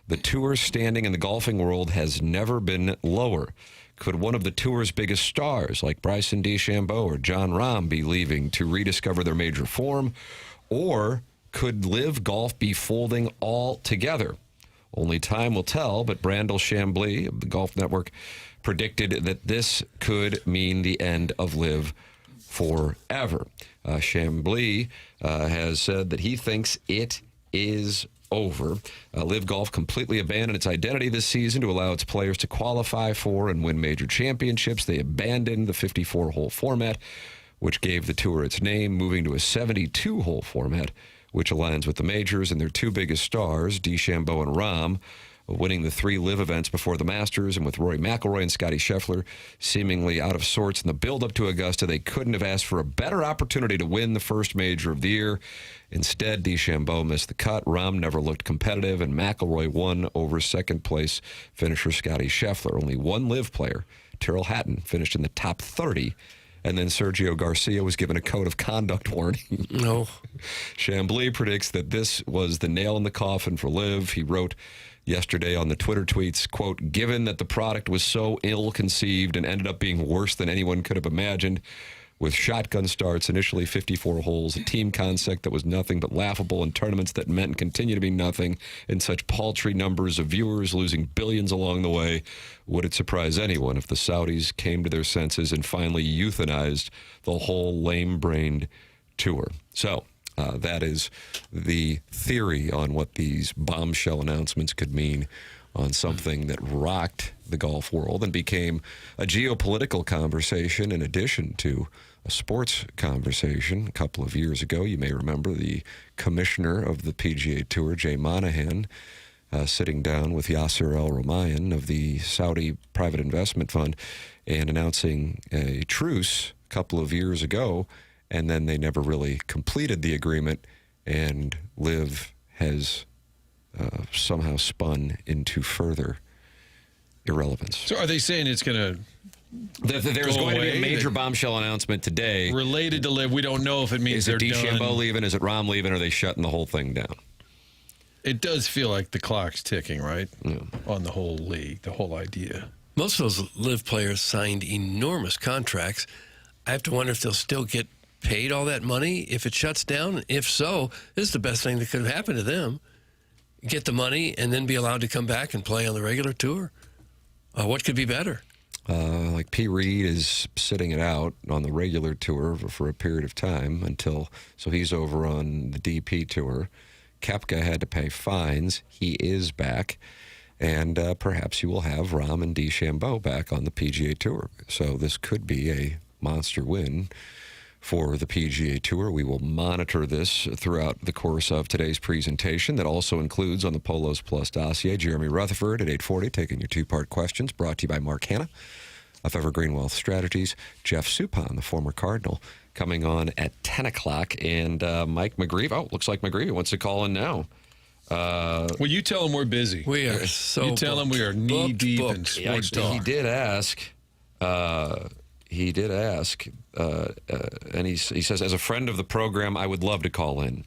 the tour's standing in the golfing world has never been lower. Could one of the tour's biggest stars, like Bryson DeChambeau or Jon Rahm, be leaving to rediscover their major form? Or could Liv Golf be folding altogether? Only time will tell, but Brandel Chambly of the Golf Network predicted that this could mean the end of Liv forever. Chambly has said that he thinks it is over. Liv Golf completely abandoned its identity this season to allow its players to qualify for and win major championships. They abandoned the 54-hole format, which gave the tour its name, moving to a 72-hole format, which aligns with the majors and their two biggest stars, DeChambeau and Rahm, winning the 3 Liv events before the Masters, and with Rory McIlroy and Scotty Scheffler seemingly out of sorts in the build-up to Augusta, they couldn't have asked for a better opportunity to win the first major of the year. Instead, DeChambeau missed the cut. Rahm never looked competitive, and McIlroy won over second-place finisher Scotty Scheffler. Only one Liv player, Tyrrell Hatton, finished in the top 30, and then Sergio Garcia was given a code of conduct warning. No. Chambly predicts that this was the nail in the coffin for Liv. He wrote yesterday on the Twitter tweets, quote, "Given that the product was so ill-conceived and ended up being worse than anyone could have imagined, with shotgun starts, initially 54 holes, a team concept that was nothing but laughable, and tournaments that meant and continue to be nothing, and such paltry numbers of viewers losing billions along the way. Would it surprise anyone if the Saudis came to their senses and finally euthanized the whole lame-brained tour? So that is the theory on what these bombshell announcements could mean on something that rocked the golf world and became a geopolitical conversation in addition to a sports conversation. A couple of years ago, you may remember the commissioner of the PGA Tour, Jay Monahan, sitting down with Yasser Al-Rumayyan of the Saudi Private Investment Fund and announcing a truce a couple of years ago, and then they never really completed the agreement, and LIV has somehow spun into further irrelevance. So are they saying it's going to There's going to be a major bombshell announcement today. related to LIV? We don't know if it means Is it they're DeChambeau done. leaving? Is it Rahm leaving? Or are they shutting the whole thing down? It does feel like the clock's ticking, right? On the whole league, the whole idea. Most of those LIV players signed enormous contracts. I have to wonder if they'll still get paid all that money if it shuts down. If so, this is the best thing that could have happened to them. Get the money and then be allowed to come back and play on the regular tour. What could be better? Like P. Reed is sitting it out on the regular tour for a period of time so he's over on the DP tour. Koepka had to pay fines. He is back. And perhaps you will have Rahm and DeChambeau back on the PGA Tour. So this could be a monster win for the PGA Tour. We will monitor this throughout the course of today's presentation. That also includes on the Polos Plus dossier, Jeremy Rutherford at 8:40, taking your two-part questions, brought to you by Mark Hanna of Evergreen Wealth Strategies. Jeff Suppan, the former Cardinal, coming on at 10 o'clock. And Mike McGreevy, looks like McGreevy wants to call in now. Well, you tell them we're busy. We are so You tell them we are knee-deep in sports talk. He did ask... and he says, as a friend of the program, I would love to call in.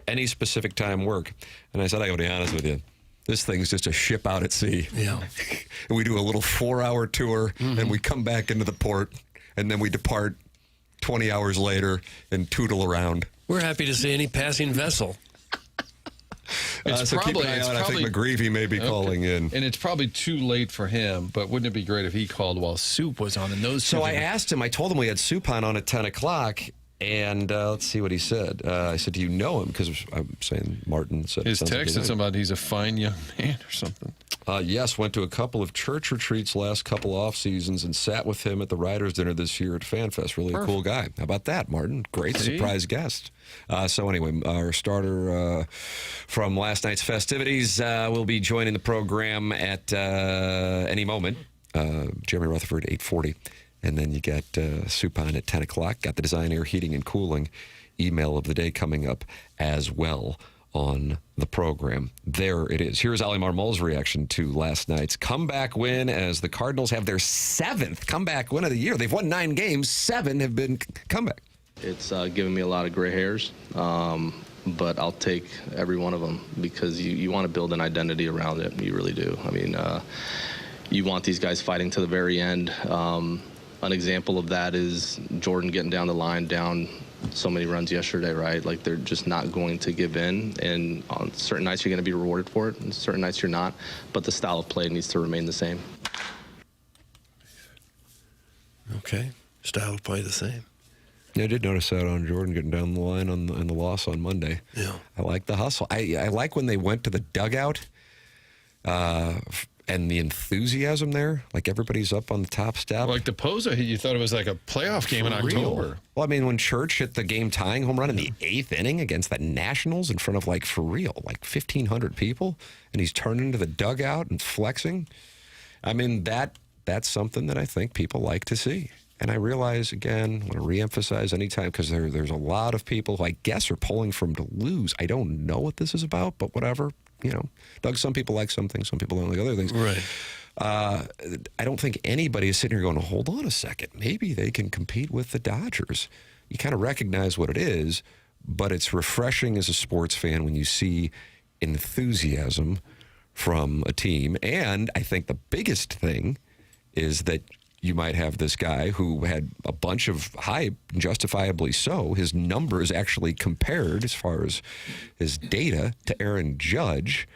Any specific time work? And I said, I got to be honest with you. This thing's just a ship out at sea. Yeah. And we do a little 4-hour tour, and we come back into the port, and then we depart 20 hours later and tootle around. We're happy to see any passing vessel. So keep an eye out. I think McGreevy may be calling in. And it's probably too late for him, but wouldn't it be great if he called while Soup was on? And those So I asked him, I told him we had Suppan on at 10 o'clock, and let's see what he said. I said, do you know him? Because I'm saying Martin said... his text said something about he's a fine young man or something. Yes, went to a couple of church retreats last couple off seasons and sat with him at the Writers' Dinner this year at FanFest. Really a cool guy. How about that, Martin? Great surprise guest. So anyway, our starter from last night's festivities will be joining the program at any moment. Jeremy Rutherford, 8:40. And then you got Suppan at 10 o'clock. Got the Design, Air, Heating, and Cooling email of the day coming up as well on the program. There it is. Here's Ali Marmol's reaction to last night's comeback win as the Cardinals have their 7th comeback win of the year. They've won 9 games. 7 have been comeback. It's given me a lot of gray hairs, but I'll take every one of them because you want to build an identity around it. You really do. I mean, you want these guys fighting to the very end. An example of that is Jordan getting down the line, down so many runs yesterday, right? Like, they're just not going to give in, and on certain nights you're going to be rewarded for it, and certain nights you're not, but the style of play needs to remain the same. Okay. Style of play the same. Yeah, I did notice that on Jordan getting down the line on the loss on Monday. Yeah. I like the hustle. I like when they went to the dugout and the enthusiasm there. Like, everybody's up on the top step. Like the Pozo hit, you thought it was like a playoff game in October. Well, I mean, when Church hit the game-tying home run in the 8th inning against the Nationals in front of, like, for real, like 1,500 people, and he's turning to the dugout and flexing. I mean, that's something that I think people like to see. And I realize, again, I want to reemphasize anytime, because there's a lot of people who I guess are pulling for him to lose. I don't know what this is about, but whatever. You know, Doug, some people like some things, some people don't like other things. Right. I don't think anybody is sitting here going, hold on a second. Maybe they can compete with the Dodgers. You kind of recognize what it is, but it's refreshing as a sports fan when you see enthusiasm from a team. And I think the biggest thing is that you might have this guy who had a bunch of hype, justifiably so. His numbers actually compared as far as his data to Aaron Judge,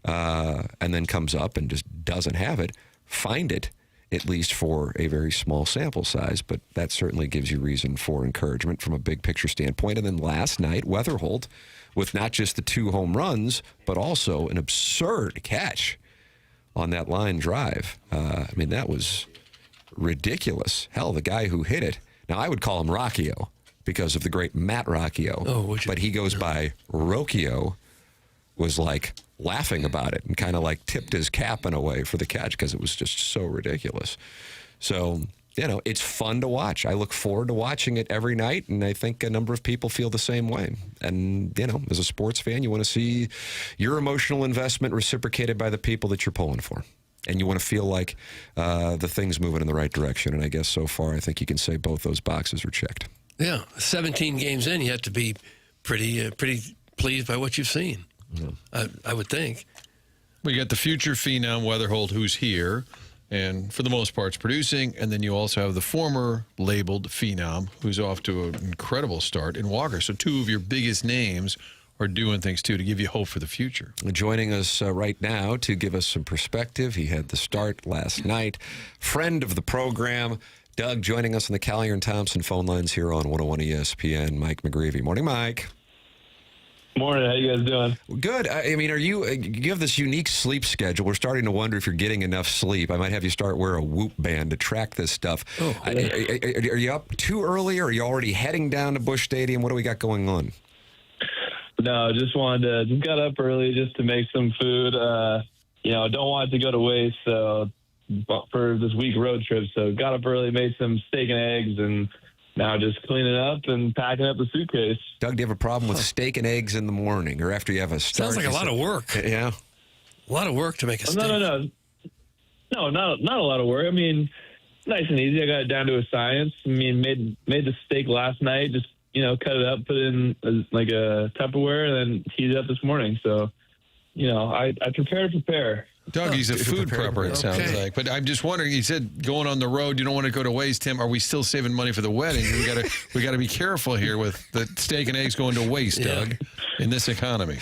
and then comes up and just doesn't have it. Find it, at least for a very small sample size, but that certainly gives you reason for encouragement from a big picture standpoint. And then last night, Wetherholt, with not just the 2 home runs, but also an absurd catch on that line drive. I mean, that was ridiculous. Hell, the guy who hit it, now I would call him Rocchio because of the great Matt Rocchio, but he goes by Rocchio, was like laughing about it and kind of like tipped his cap in a way for the catch because it was just so ridiculous. So, you know, it's fun to watch. I look forward to watching it every night, and I think a number of people feel the same way. And, you know, as a sports fan, you want to see your emotional investment reciprocated by the people that you're pulling for. And you want to feel like the thing's moving in the right direction. And I guess so far, I think you can say both those boxes are checked. Yeah, 17 games in, you have to be pretty pleased by what you've seen. Yeah. I would think. We got the future phenom Wetherholt, who's here, and for the most part, is producing. And then you also have the former labeled phenom, who's off to an incredible start in Walker. So 2 of your biggest names are doing things, too, to give you hope for the future. Joining us right now to give us some perspective. He had the start last night. Friend of the program, Doug, joining us on the Callier and Thompson phone lines here on 101 ESPN, Mike McGreevy. Morning, Mike. Morning. How you guys doing? Good. I mean, you have this unique sleep schedule. We're starting to wonder if you're getting enough sleep. I might have you start wear a Whoop band to track this stuff. Oh, cool. Are you up too early, or are you already heading down to Busch Stadium? What do we got going on? No, just got up early just to make some food. You know, don't want it to go to waste. So for this week road trip, so got up early, made some steak and eggs, and now just cleaning up and packing up the suitcase. Doug, do you have a problem with steak and eggs in the morning or after you have a start? Sounds like a lot of work. Yeah. A lot of work to make a steak. No, not a lot of work. I mean, nice and easy. I got it down to a science. I mean, made the steak last night, just, you know, cut it up, put it in like a Tupperware, and then heat it up this morning. So, you know, I prepare. Doug, he's a food prepper, it sounds like. But I'm just wondering, he said going on the road, you don't want to go to waste, Tim. Are we still saving money for the wedding? We got to be careful here with the steak and eggs going to waste, Doug, in this economy.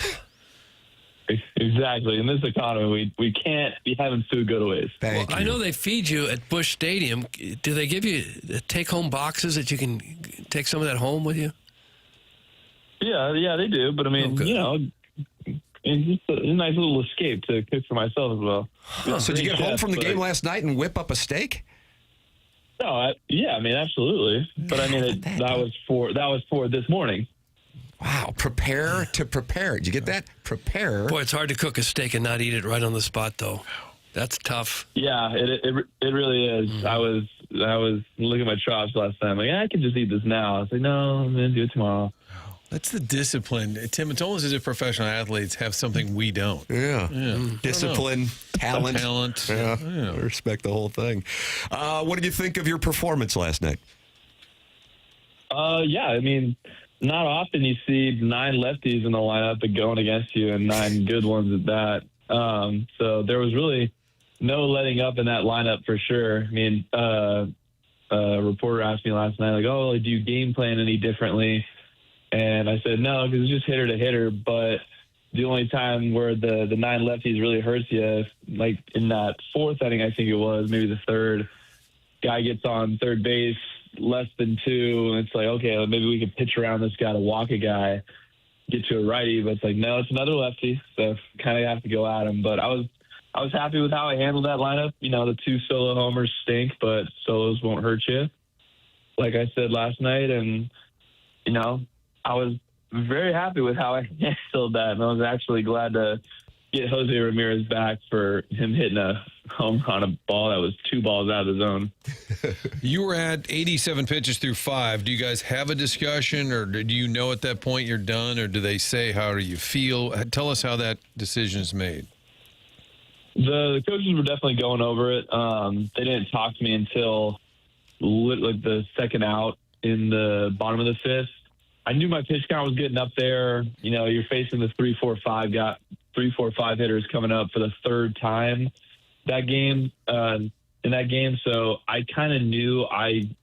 Exactly. In this economy, we can't be having food go to waste. Well, I know they feed you at Busch Stadium. Do they give you take-home boxes that you can take some of that home with you? Yeah, they do. But, I mean, you know, it's just a nice little escape to cook for myself as well. Huh. So did you get home from the game last night and whip up a steak? No, I mean, absolutely. But, I mean, that was for this morning. Wow, prepare to prepare. Did you get that? Prepare. Boy, it's hard to cook a steak and not eat it right on the spot, though. That's tough. Yeah, it really is. Mm-hmm. I was looking at my chops last night. I'm like, I can just eat this now. I was like, no, I'm going to do it tomorrow. That's the discipline. Tim, it's almost as if professional athletes have something we don't. Yeah. Discipline, talent. Yeah. I respect the whole thing. What did you think of your performance last night? Yeah, I mean, not often you see 9 lefties in the lineup going against you and 9 good ones at that. So there was really no letting up in that lineup for sure. I mean, a reporter asked me last night, like, oh, do you game plan any differently? And I said, no, because it's just hitter to hitter. But the only time where the 9 lefties really hurts you, like in that 4th inning, I think it was, maybe the 3rd, guy gets on third base, less than 2, and it's like, okay, maybe we can pitch around this guy to walk a guy, get to a righty, but it's like, no, it's another lefty, so kind of have to go at him. But I was happy with how I handled that lineup. You know, the 2 solo homers stink, but solos won't hurt you, like I said last night. And, you know, I was very happy with how I handled that, and I was actually glad to get Jose Ramirez back for him hitting a home run, a ball that was 2 balls out of the zone. You were at 87 pitches through 5. Do you guys have a discussion, or do you know at that point you're done, or do they say, how do you feel? Tell us how that decision is made. The coaches were definitely going over it. They didn't talk to me until like the 2nd out in the bottom of the 5th. I knew my pitch count was getting up there. You know, you're facing the 3-4-5 hitters coming up for the 3rd time that game. And in that game. So I kind of knew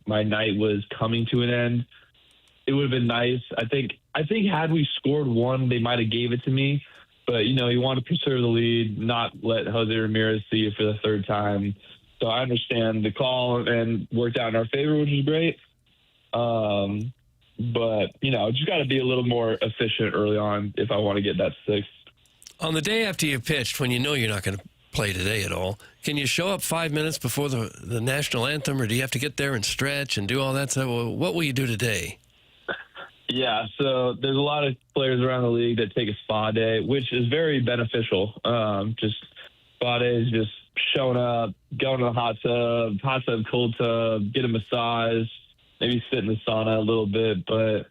my night was coming to an end. It would have been nice. I think had we scored one, they might have gave it to me. But, you want to preserve the lead, not let Jose Ramirez see it for the third time. So I understand the call and worked out in our favor, which is great. But, just got to be a little more efficient early on if I want to get that sixth. On the day after you pitched, when you know you're not going to play today at all, can you show up 5 minutes before the national anthem, or do you have to get there and stretch and do all that stuff? Well, what will you do today? Yeah, so there's a lot of players around the league that take a spa day, which is very beneficial. Just spa day is just showing up, going to the hot tub, cold tub, get a massage, maybe sit in the sauna a little bit. But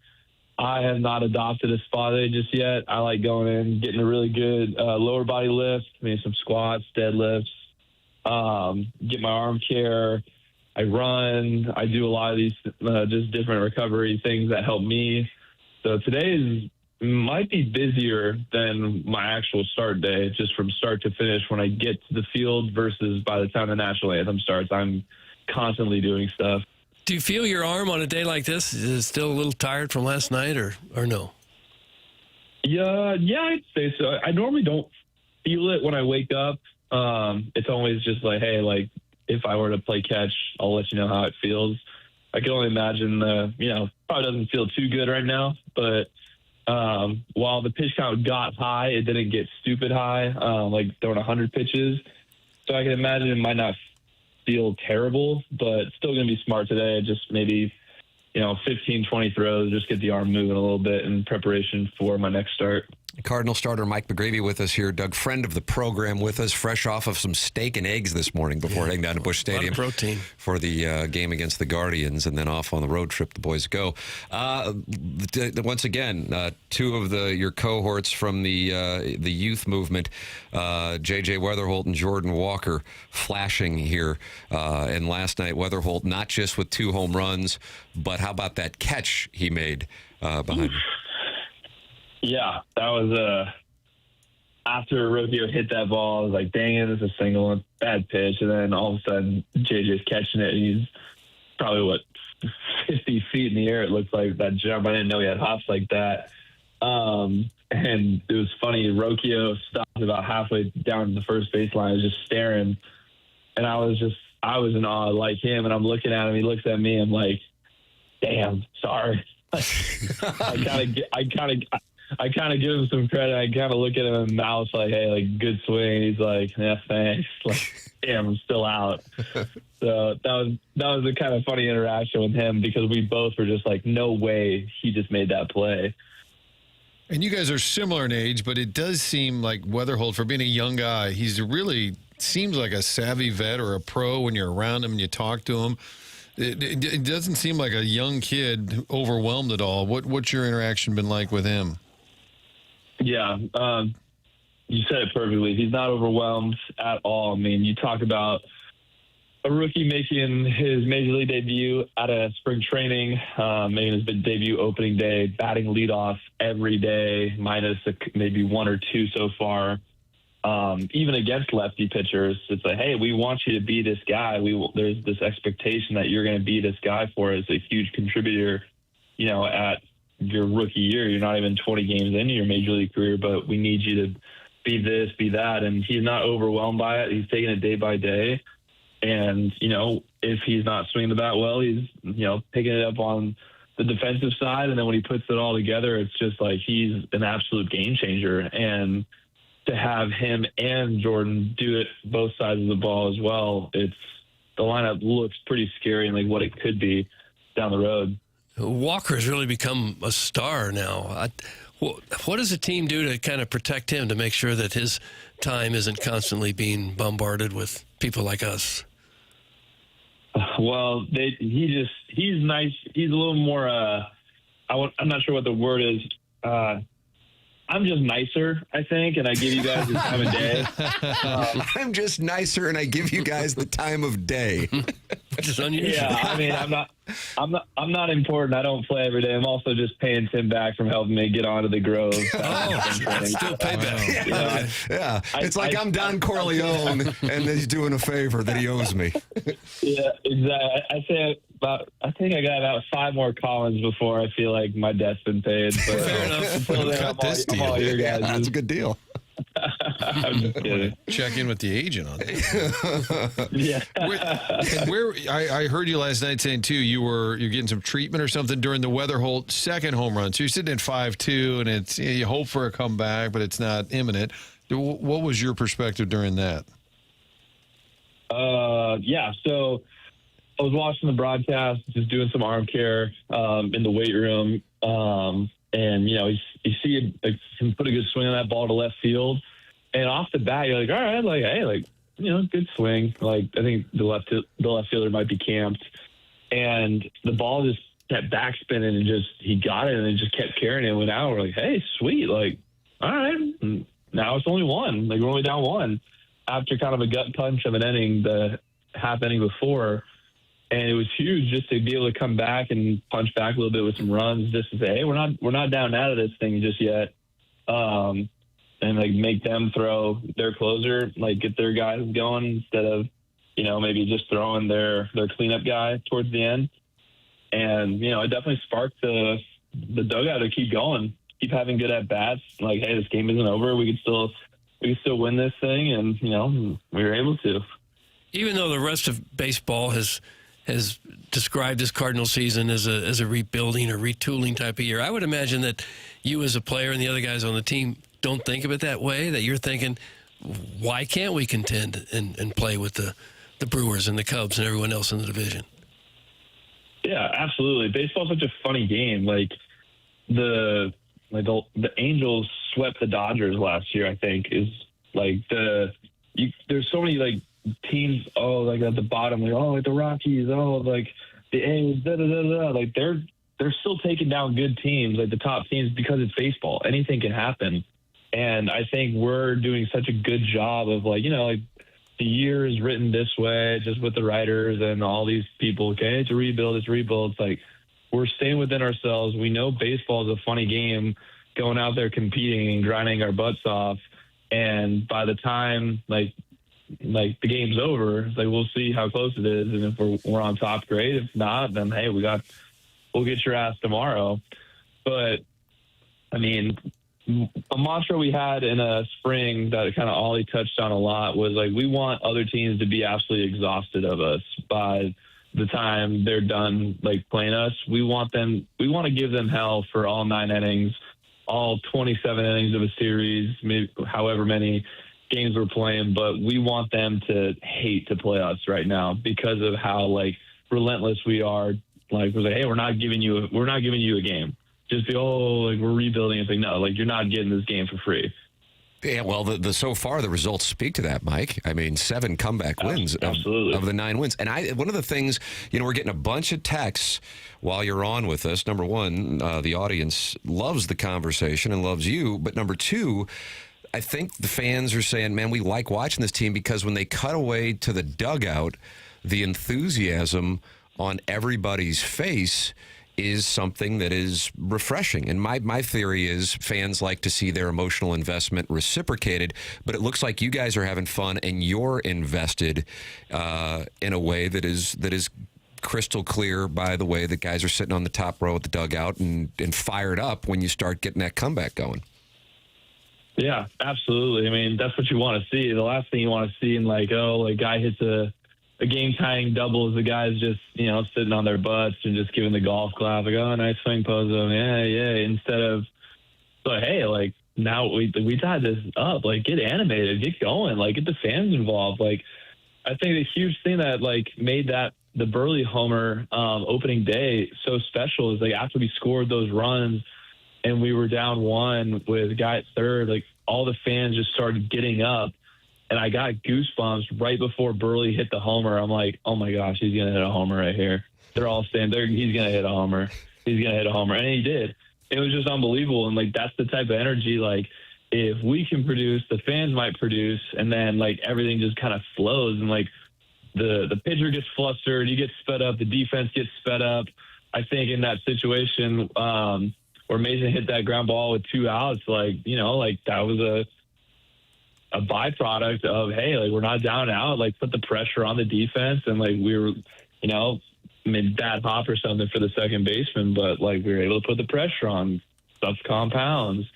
I have not adopted a spa day just yet. I like going in, getting a really good lower body lift, maybe some squats, deadlifts, get my arm care. I run. I do a lot of these just different recovery things that help me. So today might be busier than my actual start day, just from start to finish when I get to the field versus by the time the national anthem starts. I'm constantly doing stuff. Do you feel your arm on a day like this is still a little tired from last night, or no? Yeah, I'd say so. I normally don't feel it when I wake up. It's always just like, hey, like, if I were to play catch, I'll let you know how it feels. I can only imagine, probably doesn't feel too good right now. But while the pitch count got high, it didn't get stupid high, like throwing 100 pitches. So I can imagine it might not feel terrible, but still going to be smart today. Just maybe, 15, 20 throws, just get the arm moving a little bit in preparation for my next start. Cardinal starter Mike McGreevy with us here. Doug, friend of the program, with us, fresh off of some steak and eggs this morning before heading down to Busch Stadium a lot of protein for the game against the Guardians, and then off on the road trip the boys go. Once again, two of your cohorts from the youth movement, J.J. Wetherholt and Jordan Walker, flashing here. And last night, Wetherholt not just with 2 home runs, but how about that catch he made behind him? Yeah, that was after Rocchio hit that ball, I was like, dang it, it's a single, bad pitch. And then all of a sudden, JJ's catching it, and he's probably, 50 feet in the air, it looks like, that jump. I didn't know he had hops like that. And it was funny, Rocchio stopped about halfway down the first baseline, was just staring. And I was in awe like him, and I'm looking at him, he looks at me, I'm like, damn, sorry. I kind of give him some credit. I kind of look at him in the mouth like, hey, like, good swing. He's like, yeah, thanks. Like, damn, I'm still out. So that was a kind of funny interaction with him, because we both were just like, no way he just made that play. And you guys are similar in age, but it does seem like Wetherholt, for being a young guy, he's really seems like a savvy vet or a pro when you're around him and you talk to him. It doesn't seem like a young kid overwhelmed at all. What's your interaction been like with him? Yeah, you said it perfectly. He's not overwhelmed at all. I mean, you talk about a rookie making his major league debut at a spring training, making his debut opening day, batting leadoff every day, minus maybe 1 or 2 so far. Even against lefty pitchers, it's like, hey, we want you to be this guy. There's this expectation that you're going to be this guy for us, a huge contributor, at your rookie year. You're not even 20 games into your major league career, but we need you to be this, be that. And he's not overwhelmed by it. He's taking it day by day. And, if he's not swinging the bat well, he's, picking it up on the defensive side. And then when he puts it all together, it's just like he's an absolute game changer. And to have him and Jordan do it both sides of the ball as well, the lineup looks pretty scary and like what it could be down the road. Walker's really become a star now. What does the team do to kind of protect him, to make sure that his time isn't constantly being bombarded with people like us? Well, he's nice. He's a little more, I'm not sure what the word is. I'm just nicer, I think, and I give you guys the time of day. I'm just nicer, and I give you guys the time of day. Which is unusual. Yeah, I mean, I'm not important. I don't play every day. I'm also just paying Tim back from helping me get onto the Grove. Still payback. Yeah. It's like I'm Don Corleone, and he's doing a favor that he owes me. Yeah, exactly. I think I got about 5 more Collins before I feel like my debt's been paid. But Fair enough. until then, I'm all your guys'. That's a good deal. I'm just kidding. Check in with the agent on that. Yeah. I heard you last night saying too you're getting some treatment or something during the Wetherholt second home run. So you're sitting at 5-2, and it's you hope for a comeback, but it's not imminent. What was your perspective during that? Yeah. So I was watching the broadcast, just doing some arm care in the weight room, and you see him put a good swing on that ball to left field, and off the bat you're like, all right, like hey, like good swing. Like I think the left fielder might be camped, and the ball just kept backspinning and he got it and it just kept carrying it and went out. We're like, hey, sweet, like all right, and now it's only 1. Like we're only down 1 after kind of a gut punch of an inning, the half inning before. And it was huge just to be able to come back and punch back a little bit with some runs, just to say, hey, we're not down out of this thing just yet, and like make them throw their closer, like get their guys going instead of maybe just throwing their cleanup guy towards the end. And it definitely sparked the dugout to keep going, keep having good at bats. Like, hey, this game isn't over. We could still win this thing, and we were able to. Even though the rest of baseball has described this Cardinal season as a rebuilding or retooling type of year, I would imagine that you as a player and the other guys on the team don't think of it that way, that you're thinking, why can't we contend and play with the Brewers and the Cubs and everyone else in the division? Yeah, absolutely. Baseball's such a funny game. Like the Angels swept the Dodgers last year, I think, is like there's so many like teams, like at the bottom, like the Rockies, like the A's, like they're still taking down good teams, like the top teams, because it's baseball. Anything can happen. And I think we're doing such a good job of like the year is written this way, just with the writers and all these people. Okay, it's a rebuild. It's like we're staying within ourselves. We know baseball is a funny game, going out there competing and grinding our butts off. And by the time like the game's over, it's like we'll see how close it is, and if we're on top, great. If not, then hey, we'll get your ass tomorrow. But I mean, a mantra we had in a spring that kind of Ollie touched on a lot was like, we want other teams to be absolutely exhausted of us by the time they're done like playing us. We want to give them hell for all 9 innings, all 27 innings of a series, maybe however many games we're playing, but we want them to hate to play us right now because of how like relentless we are. Like we're like, hey, we're not giving you a game. Just be like we're rebuilding. It's like, no, like you're not getting this game for free. Yeah, well, so far the results speak to that, Mike. I mean, 7 comeback wins of the 9 wins. And one of the things, we're getting a bunch of texts while you're on with us. Number one, the audience loves the conversation and loves you. But number 2, I think the fans are saying, man, we like watching this team because when they cut away to the dugout, the enthusiasm on everybody's face is something that is refreshing. And my theory is fans like to see their emotional investment reciprocated, but it looks like you guys are having fun and you're invested in a way that is crystal clear by the way that guys are sitting on the top row at the dugout and fired up when you start getting that comeback going. Yeah, absolutely. I mean, that's what you want to see. The last thing you want to see in guy hits a game-tying double is the guys just, sitting on their butts and just giving the golf clap, like, oh, nice swing, Pozo, yeah, instead of, like, hey, like, now we tied this up, like, get animated, get going, like, get the fans involved. Like, I think the huge thing that, like, made the Burley homer opening day so special is, like, after we scored those runs and we were down 1 with a guy at third, like, all the fans just started getting up. And I got goosebumps right before Burley hit the homer. I'm like, oh, my gosh, he's going to hit a homer right here. They're all saying he's going to hit a homer. He's going to hit a homer. And he did. It was just unbelievable. And, like, that's the type of energy, like, if we can produce, the fans might produce, and then, like, everything just kind of flows. And, like, the pitcher gets flustered, he gets sped up, the defense gets sped up. I think in that situation where Mason hit that ground ball with 2 outs, like, you know, like that was a byproduct of, hey, like we're not down and out, like put the pressure on the defense. And like we were, you know, I mean, bad hop or something for the second baseman, but like we were able to put the pressure on stuff compounds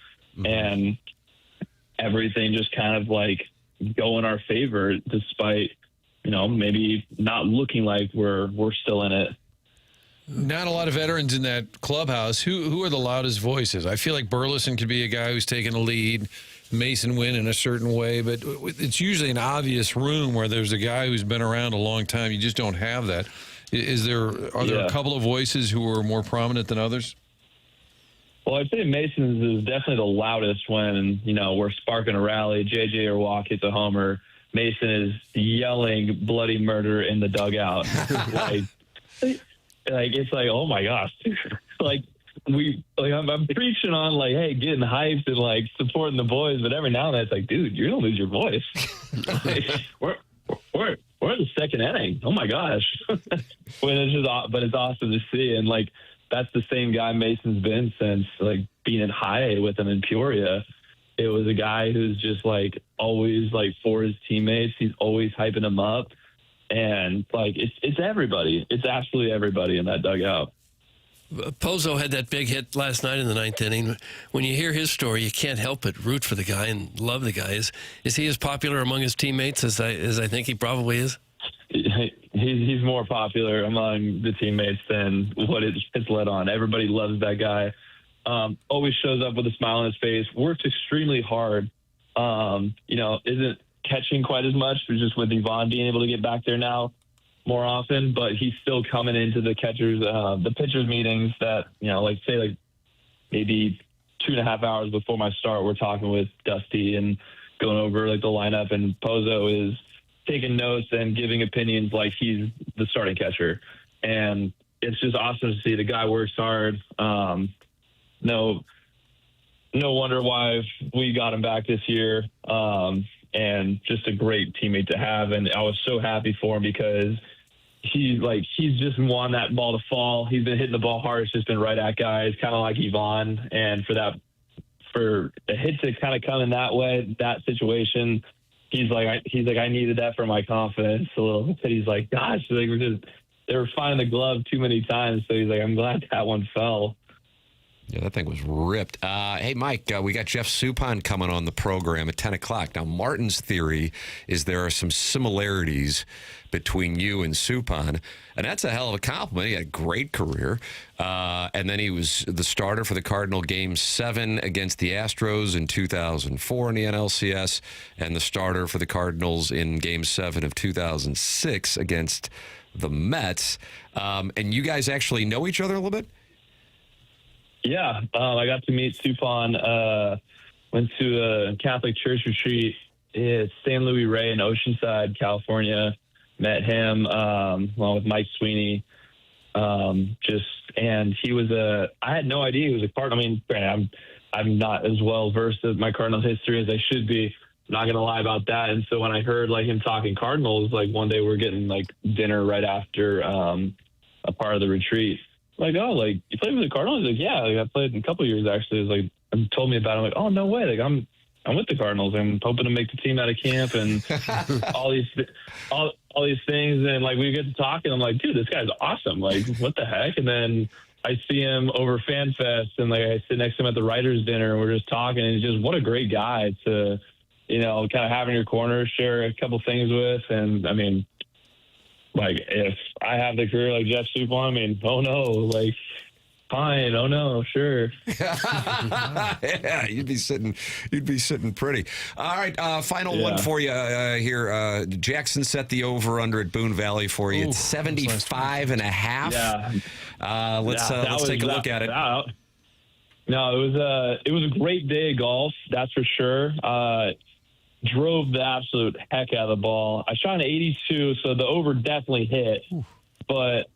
and everything just kind of like go in our favor despite, you know, maybe not looking like we're still in it. Not a lot of veterans in that clubhouse. Who are the loudest voices? I feel like Burleson could be a guy who's taking a lead, Mason win in a certain way, but it's usually an obvious room where there's a guy who's been around a long time. You just don't have that. Are there a couple of voices who are more prominent than others? Well, I'd say Mason's is definitely the loudest when, you know, we're sparking a rally, JJ or Walk hits a homer. Mason is yelling bloody murder in the dugout. Like it's like, oh my gosh, like I'm preaching on like, hey, getting hyped and like supporting the boys, but every now and then it's like, dude, you're gonna lose your voice. Like, we're in the second inning. Oh my gosh, but it's awesome to see, and like that's the same guy Mason's been since like being in high A with him in Peoria. It was a guy who's just like always like for his teammates. He's always hyping them up. And like it's everybody. It's absolutely everybody in that dugout. Pozo had that big hit last night in the 9th inning. When you hear his story, you can't help but root for the guy and love the guy. Is he as popular among his teammates as I think he probably is? He's more popular among the teammates than what it's led on. Everybody loves that guy. Always shows up with a smile on his face. Works extremely hard. You know, isn't catching quite as much, just with Vaughn being able to get back there now more often, but he's still coming into the pitchers meetings that, you know, like say like maybe 2.5 hours before my start, we're talking with Dusty and going over like the lineup, and Pozo is taking notes and giving opinions like he's the starting catcher. And it's just awesome to see. The guy works hard. No wonder why we got him back this year. And just a great teammate to have. And I was so happy for him because he's just wanted that ball to fall. He's been hitting the ball hard. It's just been right at guys, kind of like Yvonne. And for a hit to kind of come in that way, that situation, he's like, I needed that for my confidence a little bit. He's like, gosh, like they were finding the glove too many times. So he's like, I'm glad that one fell. Yeah, that thing was ripped. Hey, Mike, we got Jeff Suppan coming on the program at 10 o'clock. Now, Martin's theory is there are some similarities between you and Suppan, and that's a hell of a compliment. He had a great career. And then he was the starter for the Cardinal Game 7 against the Astros in 2004 in the NLCS, and the starter for the Cardinals in Game 7 of 2006 against the Mets. And you guys actually know each other a little bit? Yeah, I got to meet Suppan. Went to a Catholic church retreat at San Luis Rey in Oceanside, California. Met him along with Mike Sweeney. And he was I had no idea he was a Cardinal. I mean, granted, I'm not as well versed in my Cardinals history as I should be. I'm not gonna lie about that. And so when I heard like him talking Cardinals, like one day we're getting like dinner right after a part of the retreat. Like, oh, like you played with the Cardinals? Like, yeah, like, I played in a couple of years actually. It was like, told me about it. I'm like, oh no way! Like I'm with the Cardinals. I'm hoping to make the team out of camp and all these things. And like we get to talk, and I'm like, dude, this guy's awesome. Like, what the heck? And then I see him over Fan Fest, and like I sit next to him at the writers' dinner, and we're just talking. And he's just what a great guy to, you know, kind of have in your corner, share a couple things with. And I mean, like, if I have the career like Jeff Suppan, I mean, oh no, like, fine, oh no, sure. Yeah, you'd be sitting pretty. All right, final one for you here. Jackson set the over/under at Boone Valley for you. It's 75.5. Yeah. Let's take a look at it. No, it was a great day of golf, that's for sure. Drove the absolute heck out of the ball. I shot an 82, so the over definitely hit. But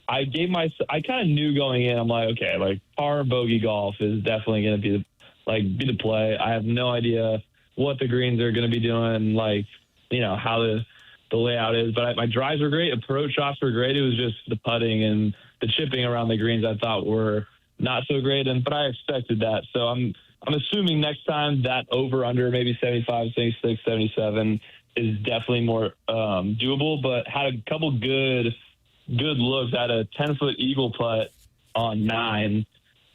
I kind of knew going in, I'm like, okay, like par bogey golf is definitely going to be the play. I have no idea what the greens are going to be doing, like, you know, how the layout is. But my drives were great. Approach shots were great. It was just the putting and the chipping around the greens I thought were not so great. But I expected that. So I'm assuming next time that over-under, maybe 75, 76, 77 is definitely more doable. But had a couple good looks at a 10-foot eagle putt on 9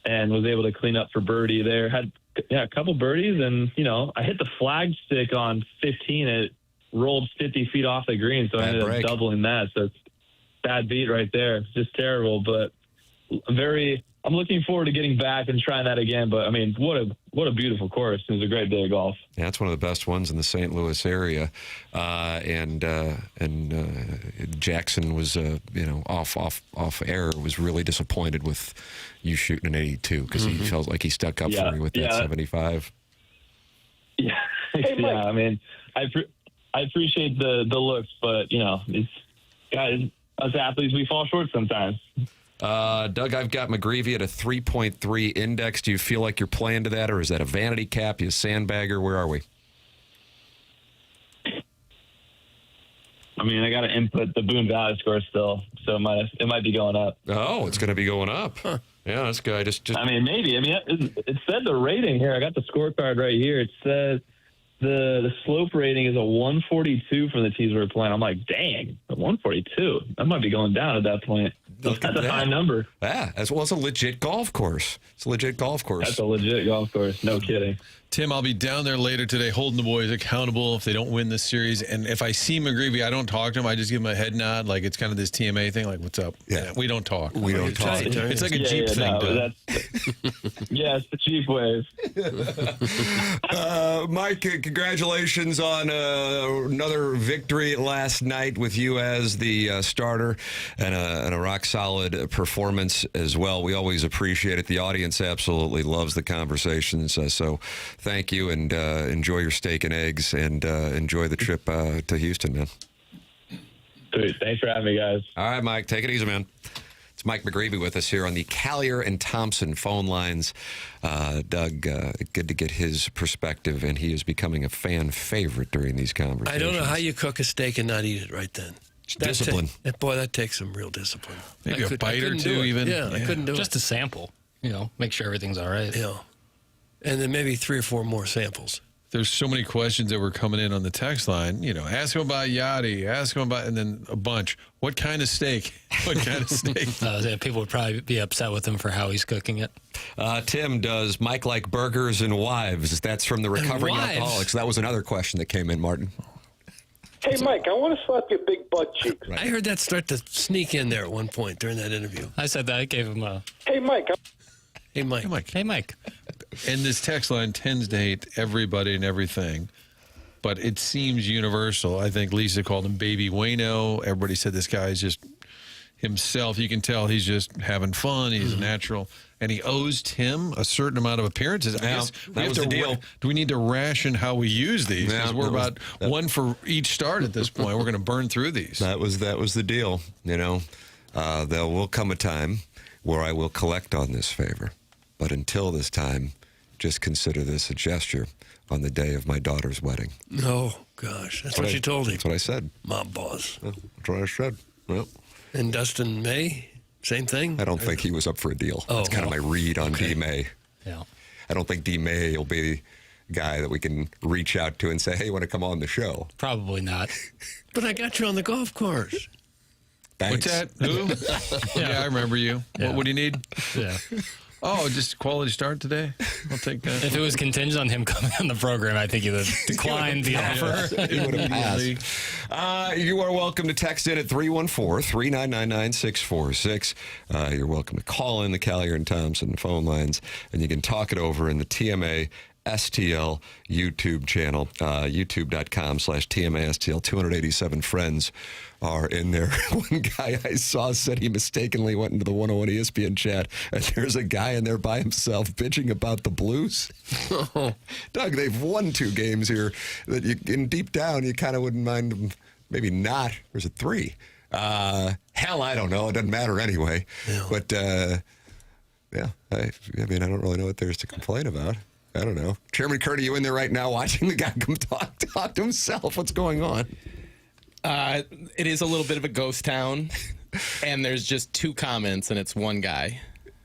and was able to clean up for birdie there. Had a couple birdies, and, I hit the flag stick on 15. It rolled 50 feet off the green, so I ended up doubling that. So it's bad beat right there. It's just terrible, but I'm looking forward to getting back and trying that again. But, I mean, what a beautiful course. It was a great day of golf. Yeah, it's one of the best ones in the St. Louis area. And Jackson was, off air, was really disappointed with you shooting an 82 because he felt like he stuck up for you with that 75. Yeah, I mean, I appreciate the looks, but, it's guys, us athletes, we fall short sometimes. Doug, I've got McGreevy at a 3.3 index. Do you feel like you're playing to that, or is that a vanity cap? You a sandbagger? Where are we? I mean, I got to input the Boone Valley score still, so it might be going up. Oh, it's going to be going up. Huh. Yeah, this guy just. I mean, maybe. I mean, it said the rating here. I got the scorecard right here. It says the slope rating is a 142 from the tees we're playing. I'm like, dang, a 142. That might be going down at that point. That's a high number. Yeah, as well as a legit golf course. It's a legit golf course. That's a legit golf course. No kidding. Tim, I'll be down there later today holding the boys accountable if they don't win this series. And if I see McGreevy, I don't talk to him. I just give him a head nod. Like, it's kind of this TMA thing. Like, what's up? Yeah. We don't talk. We don't talk. It's like a Jeep thing. No, yeah, it's the Jeep wave. Mike, congratulations on another victory last night with you as the starter and a rock-solid performance as well. We always appreciate it. The audience absolutely loves the conversations. So thank you, and enjoy your steak and eggs, and enjoy the trip to Houston, man. Sweet. Thanks for having me, guys. All right, Mike, take it easy, man. It's Mike McGreevy with us here on the Callier and Thompson phone lines. Doug, good to get his perspective, and he is becoming a fan favorite during these conversations. I don't know how you cook a steak and not eat it right then. Discipline. That takes some real discipline. Maybe a bite or two, even. Yeah, I couldn't do it. Just a sample, make sure everything's all right. Yeah. And then maybe 3 or 4 more samples. There's so many questions that were coming in on the text line. Ask him about Yachty, ask him about, and then a bunch. What kind of steak? What kind of steak? People would probably be upset with him for how he's cooking it. Tim, does Mike like burgers and wives? That's from the recovering alcoholics. That was another question that came in, Martin. Hey, Mike, I want to slap your big butt cheeks. Right. I heard that start to sneak in there at one point during that interview. I said that. I gave him a... Hey, Mike. Hey, Mike. Hey, Mike. Hey, Mike. And this text line tends to hate everybody and everything, but it seems universal. I think Lisa called him Baby Wayno. Everybody said this guy is just himself. You can tell he's just having fun. He's a natural. And he owes Tim a certain amount of appearances. I guess that was the deal. Do we need to ration how we use these? Because we're about one for each start at this point. We're going to burn through these. That was the deal. There will come a time where I will collect on this favor. But until this time, just consider this a gesture on the day of my daughter's wedding. Oh, gosh. That's what you told him. That's what I said. Mob boss. That's what I said. Well. And Dustin May, same thing? I don't think he was up for a deal. That's kind of my read on D. May. Yeah. I don't think D. May will be the guy that we can reach out to and say, hey, you want to come on the show? Probably not. But I got you on the golf course. Thanks. What's that? Who? Yeah, I remember you. Yeah. What do you need? Yeah. Oh, just quality start today? I'll take that. If it was contingent on him coming on the program, I think he would have declined the offer. He would have passed. You are welcome to text in at 314-399-9646. You're welcome to call in the Callier and Thompson phone lines, and you can talk it over in the TMA STL YouTube channel, youtube.com/TMASTL. 287 friends are in there. One guy I saw said he mistakenly went into the 101 ESPN chat, and there's a guy in there by himself bitching about the Blues. Doug, they've won 2 games here that in deep down you kind of wouldn't mind them, maybe not. Or is it 3? Hell, I don't know. It doesn't matter anyway. Yeah. But, yeah, I mean, I don't really know what there's to complain about. I don't know. Chairman Kurt, are you in there right now watching the guy come talk to himself? What's going on? It is a little bit of a ghost town, and there's just 2 comments, and it's one guy.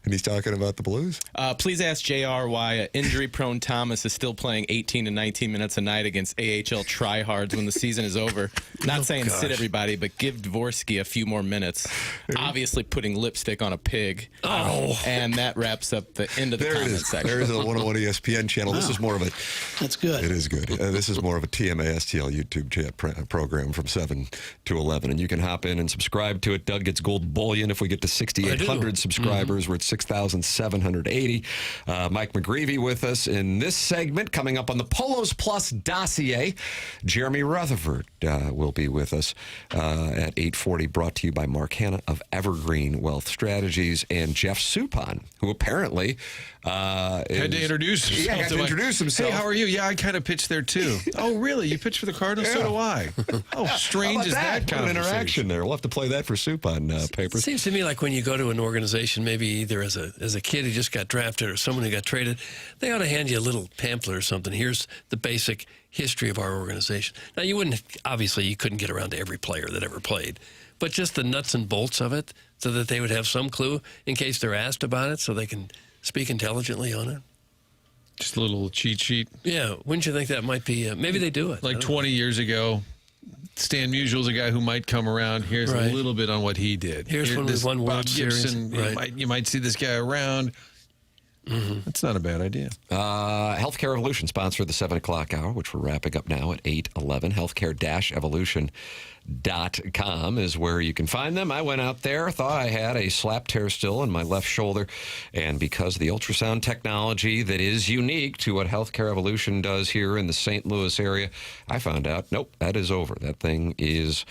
And he's talking about the Blues? Please ask JR why injury-prone Thomas is still playing 18 to 19 minutes a night against AHL tryhards when the season is over. Not saying sit everybody, but give Dvorsky a few more minutes. Obviously putting lipstick on a pig. Oh. And that wraps up the end of the comment section. There is a 101 ESPN channel. This is more of a... That's good. It is good. This is more of a TMA STL YouTube chat program from 7 to 11. And you can hop in and subscribe to it. Doug gets gold bullion if we get to 6,800 subscribers. We're at 6,780. Mike McGreevy with us in this segment. Coming up on the Polos Plus dossier, Jeremy Rutherford will be with us at 8:40, brought to you by Mark Hanna of Evergreen Wealth Strategies, and Jeff Suppan, who apparently had to introduce himself. Yeah, had to introduce himself. Hey, how are you? Yeah, I kind of pitched there too. Oh, really? You pitched for the Cardinals? So do I. How strange is that kind of of interaction there? We'll have to play that for Suppan papers. It seems to me like when you go to an organization, maybe either as a kid who just got drafted or someone who got traded, they ought to hand you a little pamphlet or something. Here's the basic history of our organization. Now, obviously, you couldn't get around to every player that ever played, but just the nuts and bolts of it so that they would have some clue in case they're asked about it so they can speak intelligently on it. Just a little cheat sheet. Yeah, wouldn't you think that might be, maybe they do it. Like 20 years ago, Stan Musial's a guy who might come around. Here's a little bit on what he did. Here's when we won World Gibson, Series. You might see this guy around. That's not a bad idea. Healthcare Evolution sponsored the 7 o'clock hour, which we're wrapping up now at 8:11. Healthcare-evolution.com is where you can find them. I went out there, thought I had a slap tear still in my left shoulder, and because of the ultrasound technology that is unique to what Healthcare Evolution does here in the St. Louis area, I found out, nope, that is over. That thing is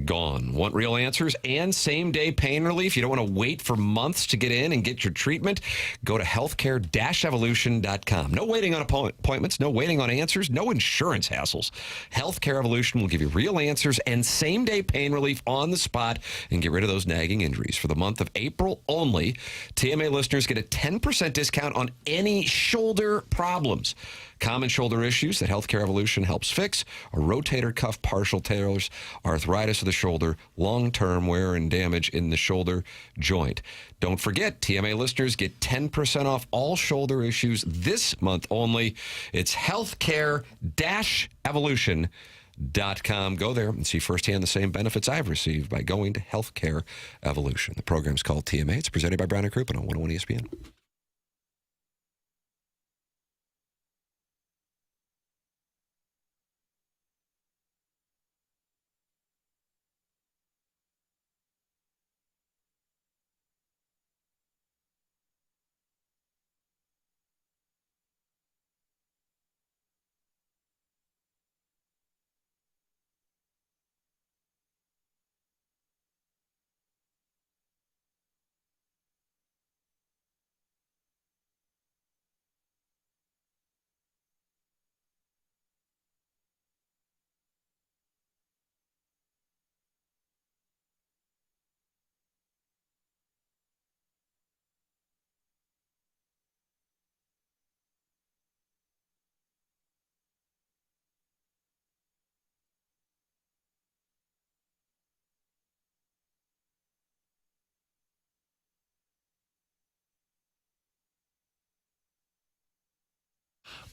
gone. Want real answers and same-day pain relief? You don't want to wait for months to get in and get your treatment? Go to healthcare-evolution.com. No waiting on appointments, no waiting on answers, no insurance hassles. Healthcare Evolution will give you real answers and same-day pain relief on the spot and get rid of those nagging injuries. For the month of April only, TMA listeners get a 10% discount on any shoulder problems. Common shoulder issues that Healthcare Evolution helps fix are rotator cuff partial tears, arthritis of the shoulder, long-term wear and damage in the shoulder joint. Don't forget, TMA listeners get 10% off all shoulder issues this month only. It's healthcare-evolution.com. Go there and see firsthand the same benefits I've received by going to Healthcare Evolution. The program's called TMA. It's presented by Brown and Crouppen on 101 ESPN.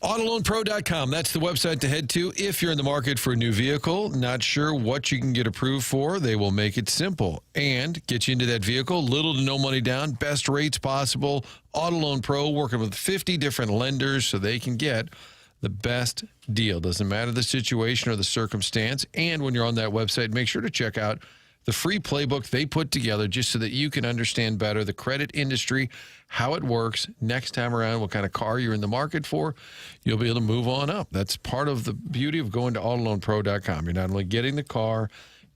AutoLoanPro.com. That's the website to head to if you're in the market for a new vehicle. Not sure what you can get approved for? They will make it simple and get you into that vehicle. Little to no money down. Best rates possible. Auto Loan Pro working with 50 different lenders so they can get the best deal. Doesn't matter the situation or the circumstance. And when you're on that website, make sure to check out the free playbook they put together just so that you can understand better the credit industry, how it works. Next time around, what kind of car you're in the market for, you'll be able to move on up. That's part of the beauty of going to AutoLoanPro.com. You're not only getting the car,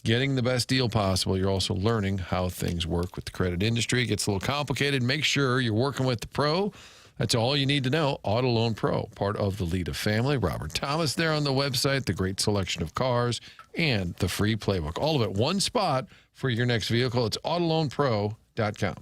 getting the best deal possible, you're also learning how things work with the credit industry. It gets a little complicated. Make sure you're working with the pro. That's all you need to know. Auto Loan Pro, part of the Lita family. Robert Thomas there on the website, the great selection of cars, and the free playbook. All of it, one spot for your next vehicle. It's AutoLoanPro.com.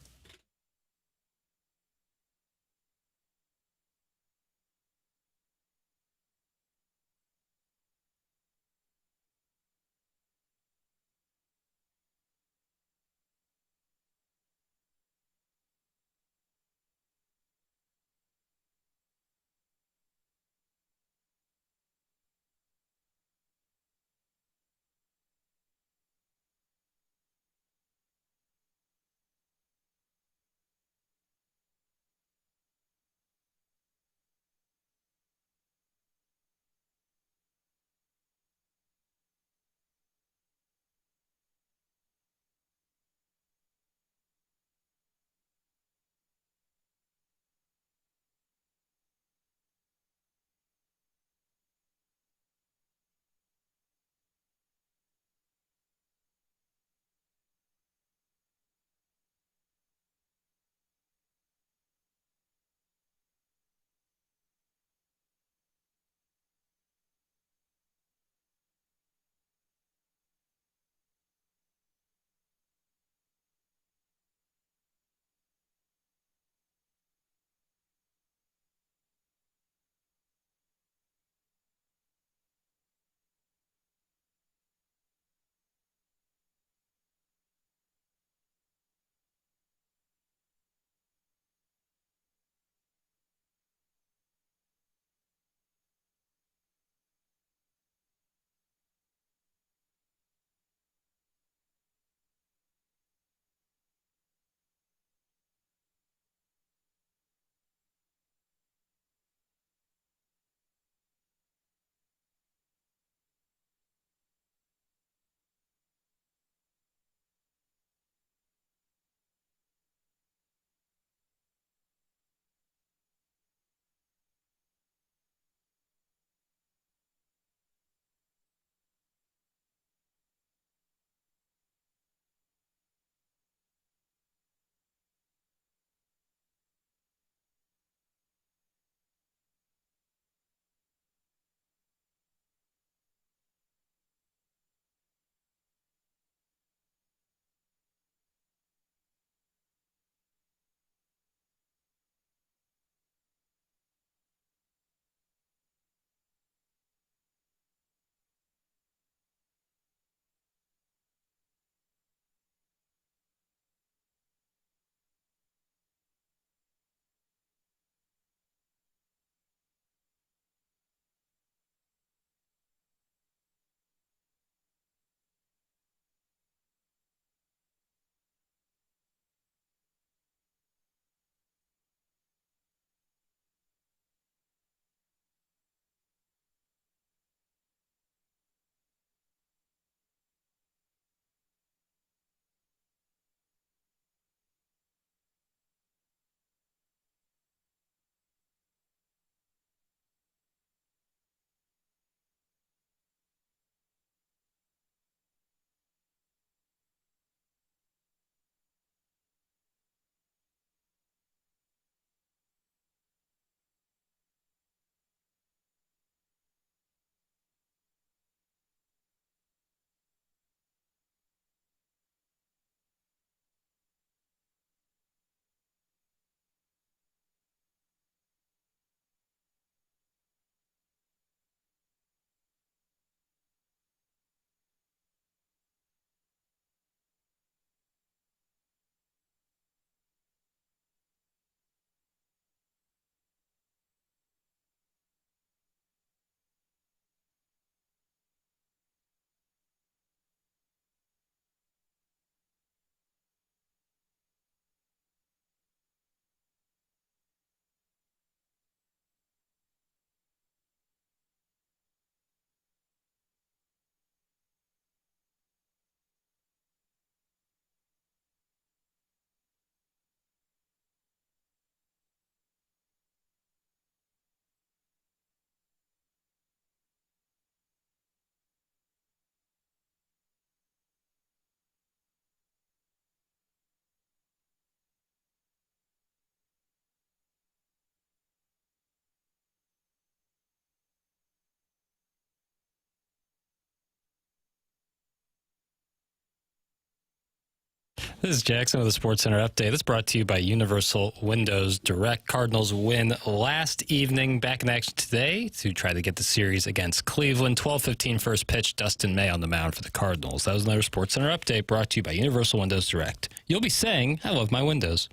This is Jackson with the Sports Center update. It's brought to you by Universal Windows Direct. Cardinals win last evening. Back in action today to try to get the series against Cleveland. 12:15 first pitch. Dustin May on the mound for the Cardinals. That was another Sports Center update brought to you by Universal Windows Direct. You'll be saying, I love my windows.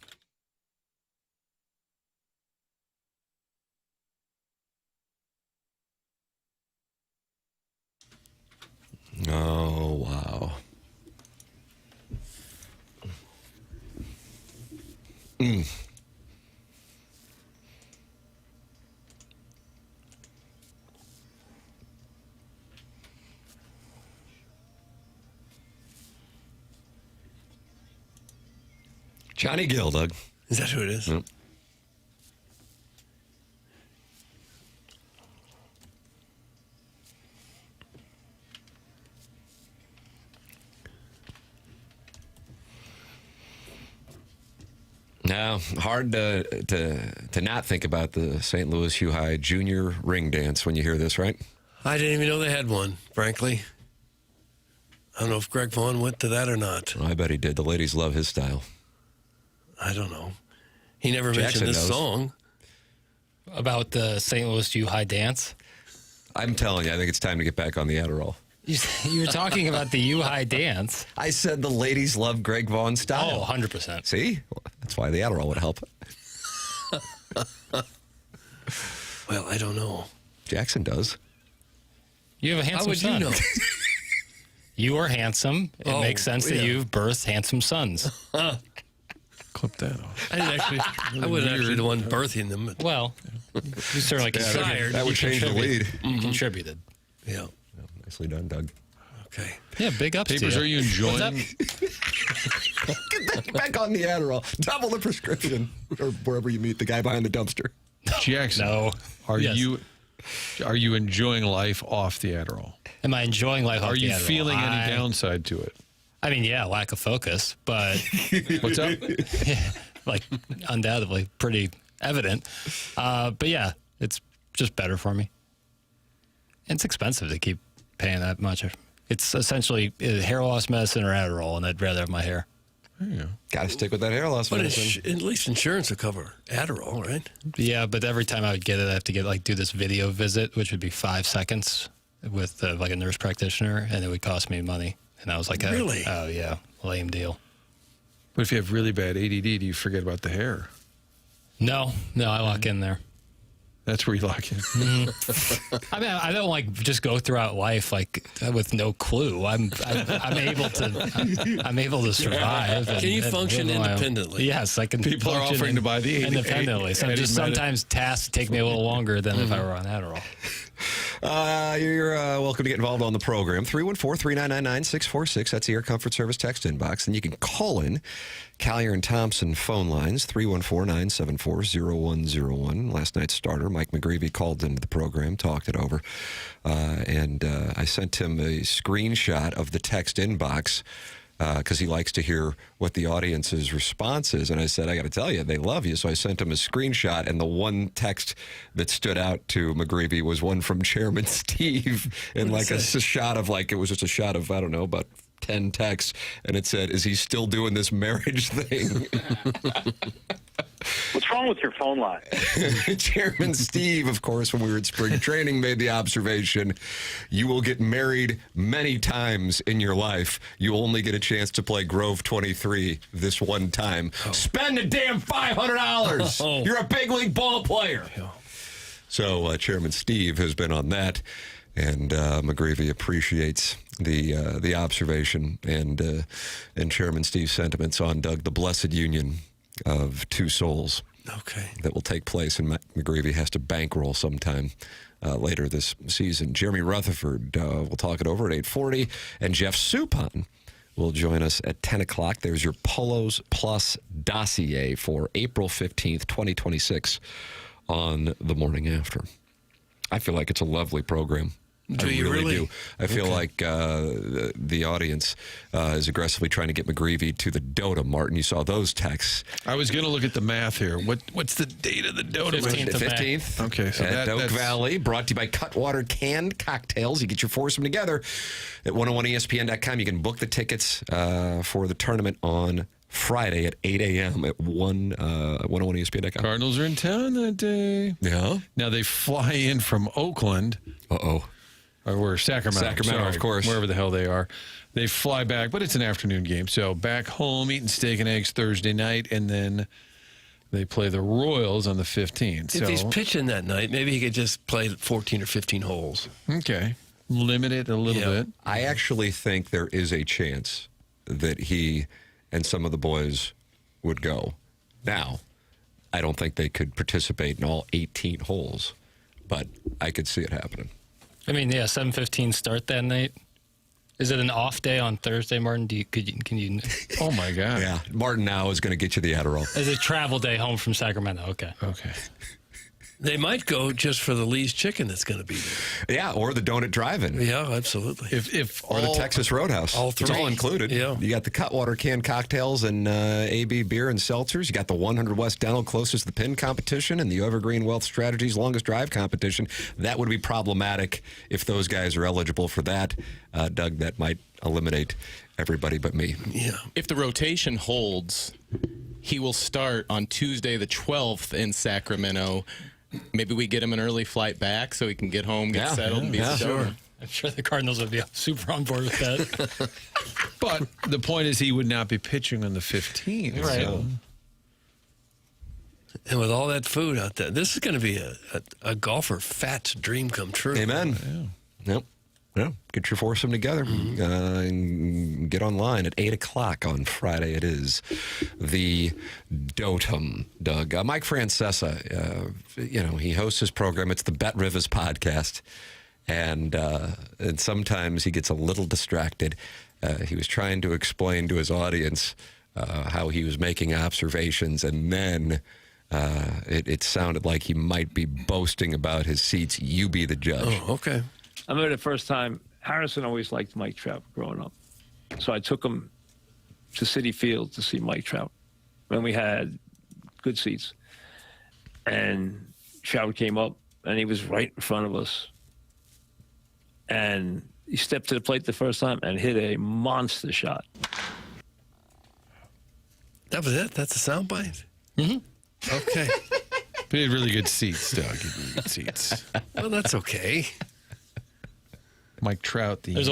Oh, wow. Johnny Gill, Doug. Is that who it is? Yep. Now, hard to not think about the St. Louis Hugh High Junior ring dance when you hear this, right? I didn't even know they had one, frankly. I don't know if Greg Vaughn went to that or not. I bet he did. The ladies love his style. I don't know. He never Jackson mentioned this knows. song. About the St. Louis U High dance. I'm telling you, I think it's time to get back on the Adderall. You were talking about the U High dance. I said the ladies love Greg Vaughn's style. Oh, 100%. See? That's why the Adderall would help. Well, I don't know. Jackson does. You have a How handsome would son. you know? You are handsome. It Oh, makes sense that yeah. you've birthed handsome sons. Clip that off. I didn't actually. I wasn't actually the one birthing them. But Well, you certainly contributed. That would change the lead. You contributed. yeah. Nicely done, Doug. Okay. Yeah, big ups Papers, to are you enjoying? Get back on the Adderall. Double the prescription. Or wherever you meet the guy behind the dumpster. Jackson, No. are Yes. you enjoying life off the Adderall? Am I enjoying life? Are off the you Adderall? feeling any downside to it? I mean, yeah, lack of focus, but What's up? like undoubtedly pretty evident. But yeah, it's just better for me. It's expensive to keep paying that much. It's essentially hair loss medicine or Adderall, and I'd rather have my hair. There you go. Got to stick with that hair loss But medicine. at least insurance will cover Adderall, right? Yeah, but every time I would get it, I have to do this video visit, which would be 5 seconds with like a nurse practitioner, and it would cost me money. And I was like, Really? Oh yeah, lame deal. But if you have really bad ADD, do you forget about the hair? No, I lock in there. That's where you lock in. I mean, I don't like just go throughout life like with no clue. I'm able to survive. Can you function independently? Yes, I can. People are function offering to buy the independently. So just sometimes tasks take me a little longer than if I were on Adderall. You're welcome to get involved on the program. 314-399-9646. That's the Air Comfort Service text inbox. And you can call in Collier and Thompson phone lines, 314-974-0101. Last night's starter, Mike McGreevy, called into the program, talked it over. And I sent him a screenshot of the text inbox because he likes to hear what the audience's response is. And I said, I got to tell you, they love you. So I sent him a screenshot, and the one text that stood out to McGreevy was one from Chairman Steve, and like a shot of it was just a shot of, I don't know, about 10 texts, and it said, is he still doing this marriage thing? What's wrong with your phone line? Chairman Steve, of course, when we were at spring training, made the observation, you will get married many times in your life. You only get a chance to play Grove 23 this one time. Spend a damn $500. You're a big league ball player. So Chairman Steve has been on that, and McGreevy appreciates the observation and Chairman Steve's sentiments on Doug, the blessed union of two souls. Okay. That will take place, and McGreevy has to bankroll sometime later this season. Jeremy Rutherford will talk it over at 8:40, and Jeff Suppan will join us at 10 o'clock. There's your Polos Plus dossier for April 15th, 2026 on the morning after. I feel like it's a lovely program. Do I you really? do. I feel like the audience is aggressively trying to get McGreevy to the Dota. Martin, you saw those texts. I was going to look at the math here. What's the date of the Dota? 15th of May. 15th. Okay, so at Oak that's Valley, brought to you by Cutwater Canned Cocktails. You get your foursome together at 101ESPN.com. You can book the tickets for the tournament on Friday at 8 a.m. at 101ESPN.com. Cardinals are in town that day. Yeah. Now they fly in from Oakland. Uh-oh. Or we're Sacramento, Sacramento, of course. Wherever the hell they are. They fly back, but it's an afternoon game. So back home, eating steak and eggs Thursday night, and then they play the Royals on the 15th. If he's pitching that night, maybe he could just play 14 or 15 holes. Okay. Limit it a little bit. I actually think there is a chance that he and some of the boys would go. Now, I don't think they could participate in all 18 holes, but I could see it happening. I mean, yeah, 7:15 start that night. Is it an off day on Thursday, Martin? Can you? Oh my God! Yeah, Martin now is going to get you the Adderall. Is it travel day home from Sacramento? Okay. They might go just for the Lee's Chicken that's going to be there. Yeah, or the Donut Drive-In. Yeah, absolutely. Or the Texas Roadhouse. all It's three. all included. Yeah. You got the Cutwater canned cocktails and AB beer and seltzers. You got the 100 West Dental closest to the pin competition and the Evergreen Wealth Strategies longest drive competition. That would be problematic if those guys are eligible for that. Doug, that might eliminate everybody but me. Yeah. If the rotation holds, he will start on Tuesday the 12th in Sacramento. Maybe we get him an early flight back so he can get home, get settled, and be sure. I'm sure the Cardinals would be super on board with that. But the point is, he would not be pitching on the 15th. Right. So. And with all that food out there, this is going to be a golfer fat's dream come true. Amen. Yep. Yeah, get your foursome together and get online at 8 o'clock on Friday. It is the Dotum, Doug. Mike Francesa, he hosts his program. It's the Bet Rivers podcast. And sometimes he gets a little distracted. He was trying to explain to his audience how he was making observations, and then it sounded like he might be boasting about his seats. You be the judge. Oh, okay. I remember the first time, Harrison always liked Mike Trout growing up. So I took him to Citi Field to see Mike Trout. And we had good seats. And Trout came up, and he was right in front of us. And he stepped to the plate the first time and hit a monster shot. That was it? That's a soundbite? Mm-hmm. Okay. But he had really good seats, Doug. He had really good seats. Well, that's okay. Mike Trout, There's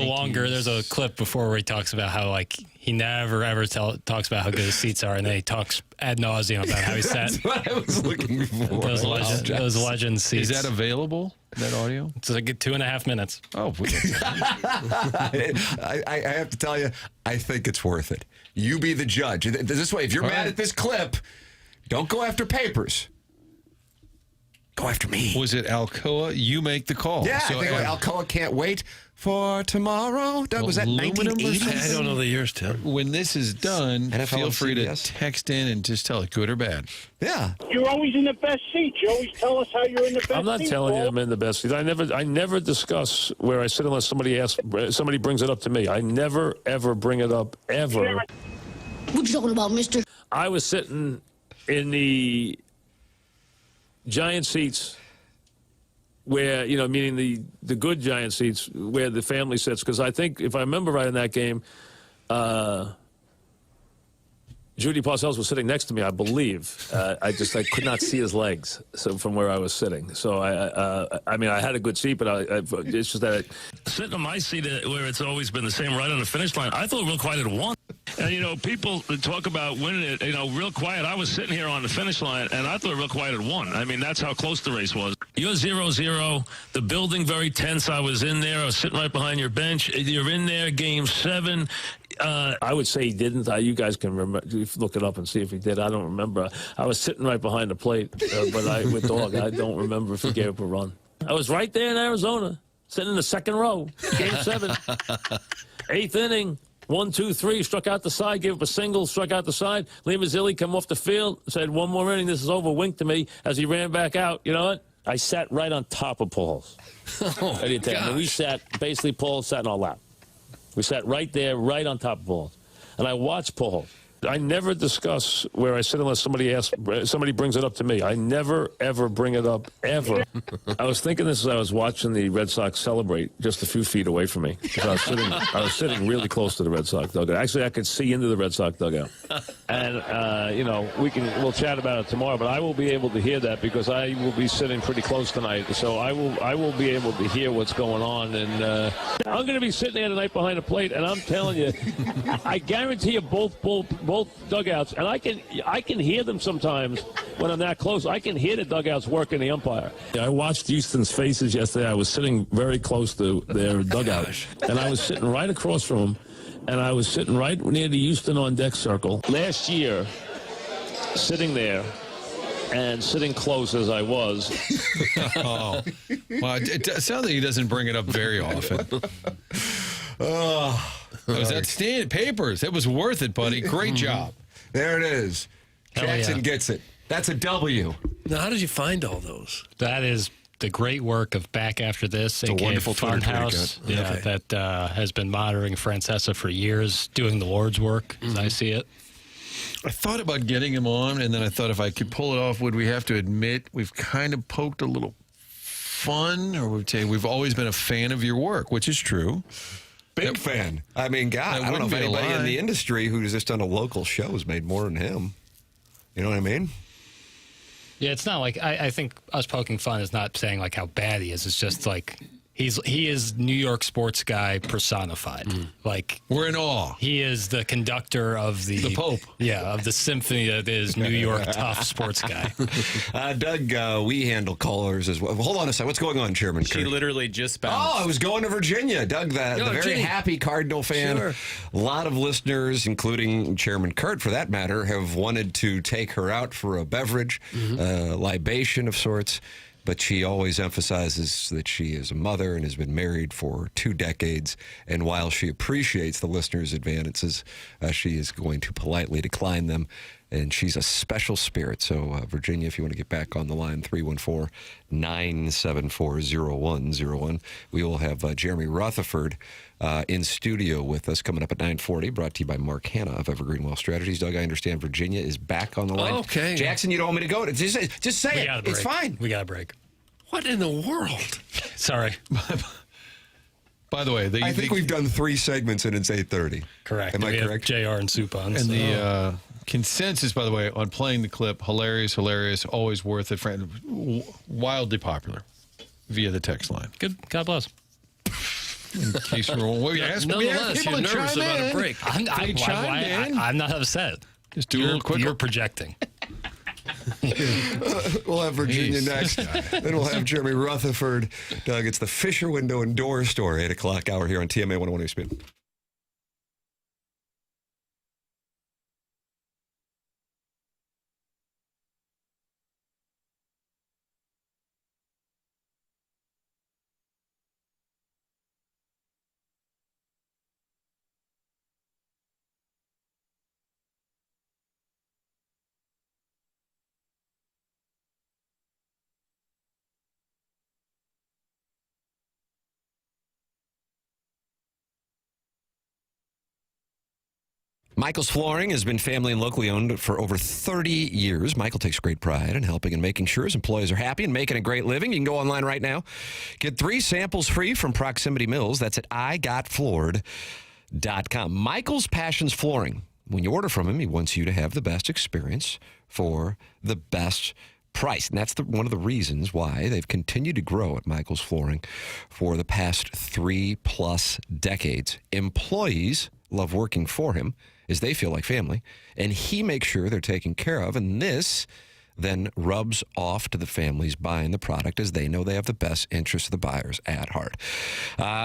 a clip before where he talks about how he never ever talks about how good his seats are, and then he talks ad nauseum about how he sat. That's what I was looking for. Those legend seats. Is that available? That audio? It's like 2.5 minutes. Oh, I have to tell you, I think it's worth it. You be the judge. This way, if you're mad at this clip, don't go after papers. Go after me. Was it Alcoa? You make the call. Yeah, I think Alcoa can't wait for tomorrow. Doug, was that Aluminum 1980? I don't know the years, Tim. When this is done, NFL feel and free to CBS. text in and just tell it good or bad. Yeah. You're always in the best seat. You always tell us how you're in the best seat. I'm not telling you I'm in the best seat. I never discuss where I sit unless somebody brings it up to me. I never, ever bring it up, ever. What you talking about, mister? I was sitting in the giant seats where, meaning the good giant seats where the family sits. Because I think, if I remember right in that game, Judy Parcells was sitting next to me, I believe. I could not see his legs from where I was sitting. So, I had a good seat, but it's just that sitting in my seat where it's always been the same right on the finish line, I thought Real Quiet had won. And, people talk about winning it, Real Quiet. I was sitting here on the finish line, and I thought Real Quiet had won. I mean, that's how close the race was. You're 0-0. The building very tense. I was in there. I was sitting right behind your bench. You're in there, Game 7. I would say he didn't. You guys can remember, look it up and see if he did. I don't remember. I was sitting right behind the plate, but with Dog, I don't remember if he gave up a run. I was right there in Arizona, sitting in the second row, Game 7, 8th inning. 1, 2, 3, struck out the side, gave up a single, struck out the side. Lee Mazzilli come off the field, said, one more inning, this is over, winked to me as he ran back out. You know what? I sat right on top of Pujols. I didn't tell you. I mean, we sat, basically, Pujols sat in our lap. We sat right there, right on top of Pujols. And I watched Pujols. I never discuss where I sit unless somebody brings it up to me. I never, ever bring it up, ever. I was thinking this as I was watching the Red Sox celebrate just a few feet away from me. Because I was sitting really close to the Red Sox dugout. Actually, I could see into the Red Sox dugout. And, we'll chat about it tomorrow, but I will be able to hear that because I will be sitting pretty close tonight. So I will be able to hear what's going on. And I'm going to be sitting there tonight behind the plate, and I'm telling you, I guarantee you both dugouts, and I can hear them sometimes when I'm that close. I can hear the dugouts working the umpire. I watched Houston's faces yesterday. I was sitting very close to their dugout, and I was sitting right across from them, and I was sitting right near the Houston on deck circle. Last year, sitting there and sitting close as I was. Oh, well, it sounds like he doesn't bring it up very often. Oh, it was outstanding. Papers. It was worth it, buddy. Great job. There it is. Jackson gets it. That's a W. Now, how did you find all those? That is the great work of Back After This, a aka wonderful Twitter Farmhouse. tweet. Yeah, that has been monitoring Francesa for years, doing the Lord's work, as I see it. I thought about getting him on, and then I thought if I could pull it off, would we have to admit we've kind of poked a little fun, or would say we've always been a fan of your work, which is true. Big fan. I mean, God, I don't know if anybody in the industry who's just done a local show has made more than him. You know what I mean? Yeah, it's not like I think us poking fun is not saying like how bad he is. It's just like he is New York sports guy personified. Like we're in awe. He is the conductor of the Pope. Yeah, of the symphony that is New York tough sports guy. Doug, we handle callers as well. Hold on a second. What's going on, Chairman She Kurt? literally just bounced. Oh, I was going to Virginia. Doug, the very Ginny. happy Cardinal fan. Sure. A lot of listeners, including Chairman Kurt, for that matter, have wanted to take her out for a beverage, libation of sorts. But she always emphasizes that she is a mother and has been married for 2 decades. And while she appreciates the listeners' advances, she is going to politely decline them. And she's a special spirit. So, Virginia, if you want to get back on the line, 314-974-0101. We will have Jeremy Rutherford in studio with us coming up at 9:40, brought to you by Mark Hanna of Evergreen Wealth Strategies. Doug, I understand Virginia is back on the line. Okay. Jackson, you don't want me to go? Just say it. It's fine. We got a break. What in the world? Sorry. By the way, I think we've done 3 segments and it's 8:30. Correct. Am I correct? JR and Suppan. And the consensus, by the way, on playing the clip, hilarious, always worth it, wildly popular via the text line. Good. God bless. In case you're Nonetheless, you're nervous about a break. I'm not upset. Just do a little quicker. You're projecting. We'll have Virginia next. Then we'll have Jeremy Rutherford. Doug, it's the Fisher Window and Door Store, 8 o'clock hour here on TMA 101 ESPN. Michael's Flooring has been family and locally owned for over 30 years. Michael takes great pride in helping and making sure his employees are happy and making a great living. You can go online right now. Get 3 samples free from Proximity Mills. That's at igotfloored.com. Michael's Passions Flooring. When you order from him, he wants you to have the best experience for the best price. And that's one of the reasons why they've continued to grow at Michael's Flooring for the past 3+ decades. Employees love working for him as they feel like family, and he makes sure they're taken care of, and this then rubs off to the families buying the product as they know they have the best interest of the buyers at heart.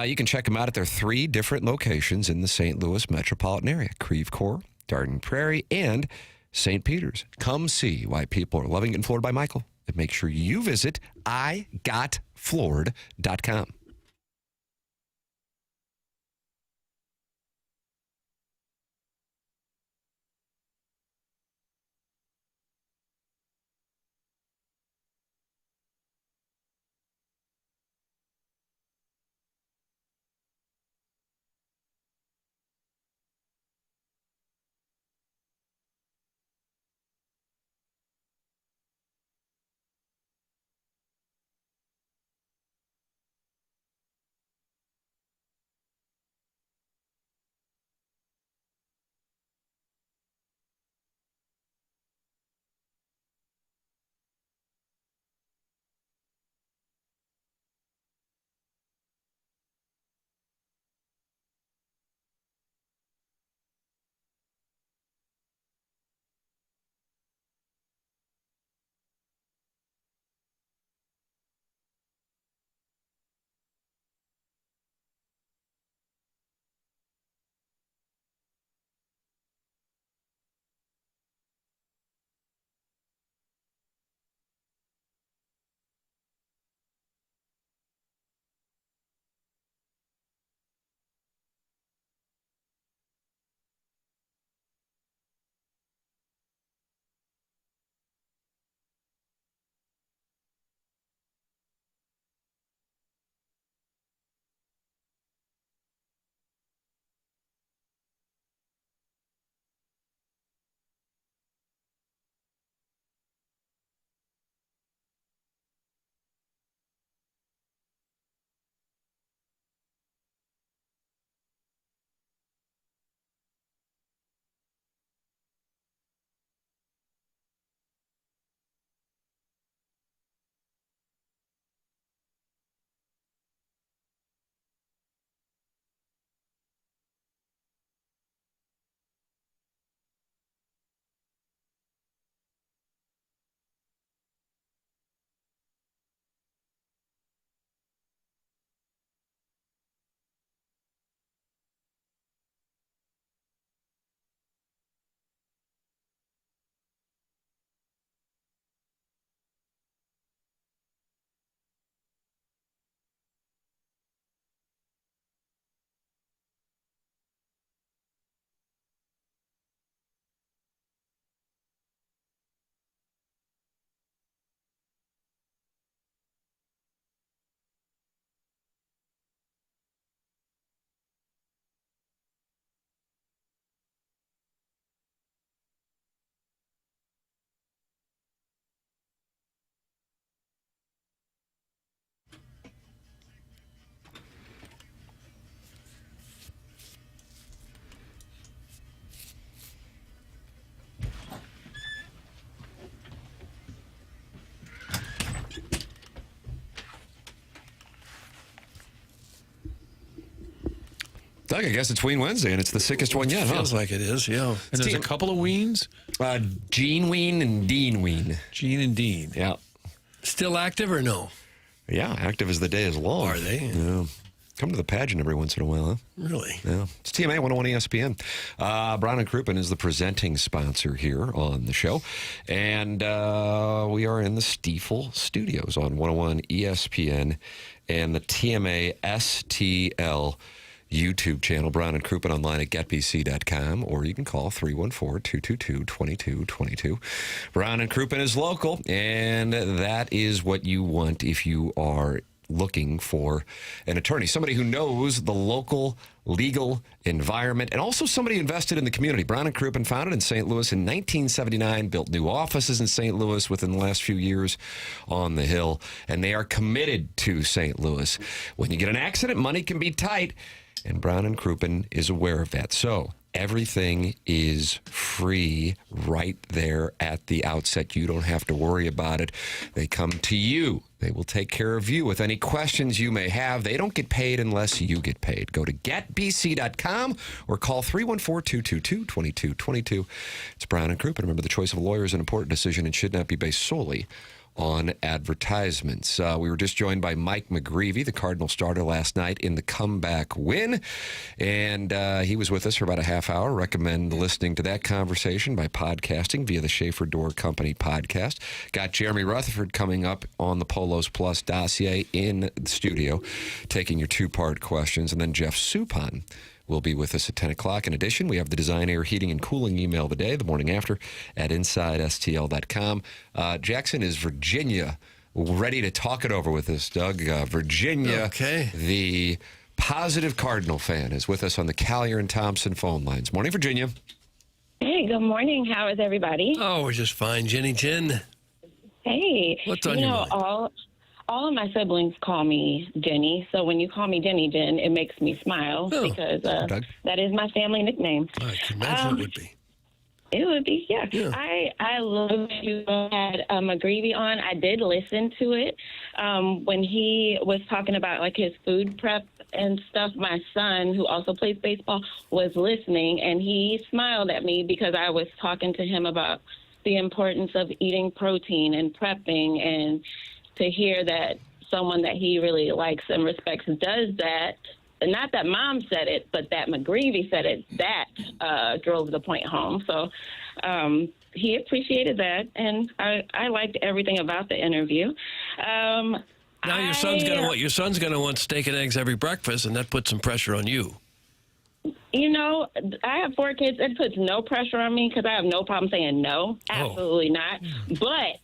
You can check them out at their 3 different locations in the St. Louis metropolitan area: Creve Coeur, Garden Prairie, and St. Peter's. Come see why people are loving getting floored by Michael, and make sure you visit igotfloored.com. I guess it's Ween Wednesday, and it's the sickest one yet, Feels like it is, yeah. And there's a couple of Weens? Gene Ween and Dean Ween. Gene and Dean. Yeah. Still active or no? Yeah, active as the day is long. Are they? Yeah. Come to the pageant every once in a while, huh? Really? Yeah. It's TMA 101 ESPN. Brown and Crouppen is the presenting sponsor here on the show. And we are in the Stiefel Studios on 101 ESPN and the TMA STL YouTube channel. Brown and Crouppen online at getbc.com, or you can call 314-222-2222. Brown and Crouppen is local, and that is what you want if you are looking for an attorney, somebody who knows the local legal environment, and also somebody invested in the community. Brown and Crouppen, founded in St. Louis in 1979, built new offices in St. Louis within the last few years on the Hill, and they are committed to St. Louis. When you get an accident, money can be tight, and Brown and Crouppen is aware of that. So everything is free right there at the outset. You don't have to worry about it. They come to you. They will take care of you with any questions you may have. They don't get paid unless you get paid. Go to getbc.com or call 314-222-2222. It's Brown and Crouppen. Remember, the choice of a lawyer is an important decision and should not be based solely on advertisements. We were just joined by Mike McGreevy, the Cardinal starter last night in the comeback win. And he was with us for about a half hour. Recommend listening to that conversation by podcasting via the Schaefer Door Company podcast. Got Jeremy Rutherford coming up on the Polos Plus dossier in the studio, taking your two-part questions. And then Jeff Suppan will be with us at 10 o'clock. In addition, we have the Design, Air, Heating, and Cooling email of the day, the morning after, at InsideSTL.com. Jackson is Virginia, ready to talk it over with us, Doug. Virginia, okay. The positive Cardinal fan, is with us on the Collier and Thompson phone lines. Morning, Virginia. Hey, good morning. How is everybody? Oh, we're just fine. Jenny Jen. Hey. What's on your mind? All of my siblings call me Jenny, so when you call me Jenny Jen, it makes me smile because that is my family nickname. I can imagine it would be. It would be, yeah. I love that you had McGreevy on. I did listen to it when he was talking about like his food prep and stuff. My son, who also plays baseball, was listening, and he smiled at me because I was talking to him about the importance of eating protein and prepping, and to hear that someone that he really likes and respects does that. And not that Mom said it, but that McGreevy said it, that drove the point home. So he appreciated that, and I liked everything about the interview. Now your son's gonna want steak and eggs every breakfast, and that puts some pressure on you. You know, I have 4 kids. It puts no pressure on me because I have no problem saying no. Absolutely not. But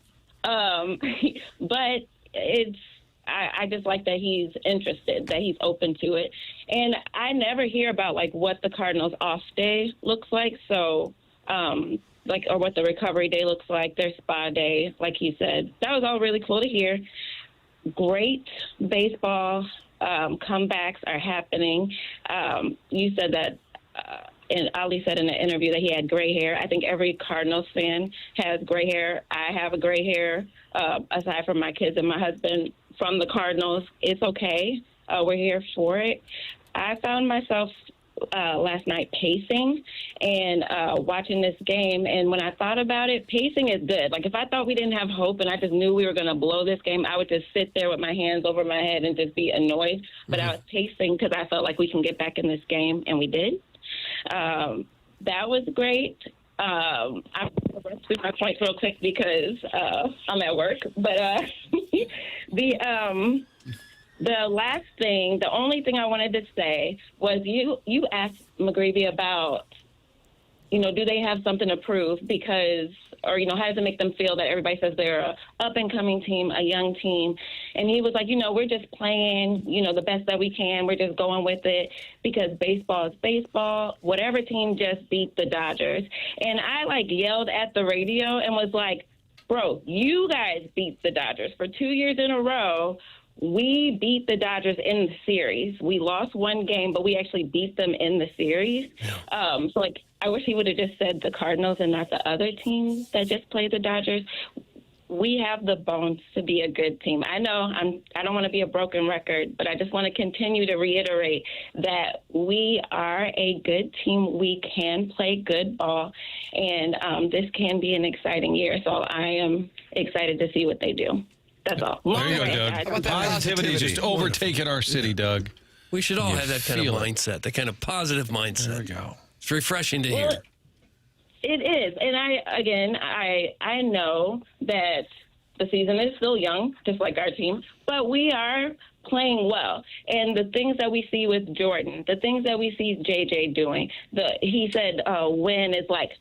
it's. I just like that he's interested, that he's open to it. And I never hear about, like, what the Cardinals' off day looks like. So, or what the recovery day looks like, their spa day, like he said. That was all really cool to hear. Great baseball comebacks are happening. You said that, and Ali said in the interview that he had gray hair. I think every Cardinals fan has gray hair. I have a gray hair, aside from my kids and my husband. From the Cardinals, it's okay. We're here for it. I found myself last night pacing and watching this game, and when I thought about it, pacing is good. Like, if I thought we didn't have hope and I just knew we were going to blow this game, I would just sit there with my hands over my head and just be annoyed. But I was pacing because I felt like we can get back in this game, and we did. That was great. I'm going to run through my points real quick because I'm at work. But the last thing, the only thing I wanted to say was you asked McGreevy about, do they have something to prove? Because, or, how does it make them feel that everybody says they're a up-and-coming team, a young team? And he was like, we're just playing, the best that we can. We're just going with it because baseball is baseball. Whatever team just beat the Dodgers. And I, yelled at the radio and was like, bro, you guys beat the Dodgers. For 2 years in a row, we beat the Dodgers in the series. We lost one game, but we actually beat them in the series. I wish he would have just said the Cardinals and not the other team that just played the Dodgers. we have the bones to be a good team. I know I don't want to be a broken record, but I just want to continue to reiterate that we are a good team. We can play good ball, and this can be an exciting year. So I am excited to see what they do. That's all. There you go, Doug. How about that Positivity is just overtaking our city, Doug. We should all You have that kind of feel it. mindset, that kind of positive mindset. There we go. It's refreshing to hear. It is, and I know that the season is still young, just like our team, but we are playing well. And the things that we see with Jordan, the things that we see JJ doing, he said win is like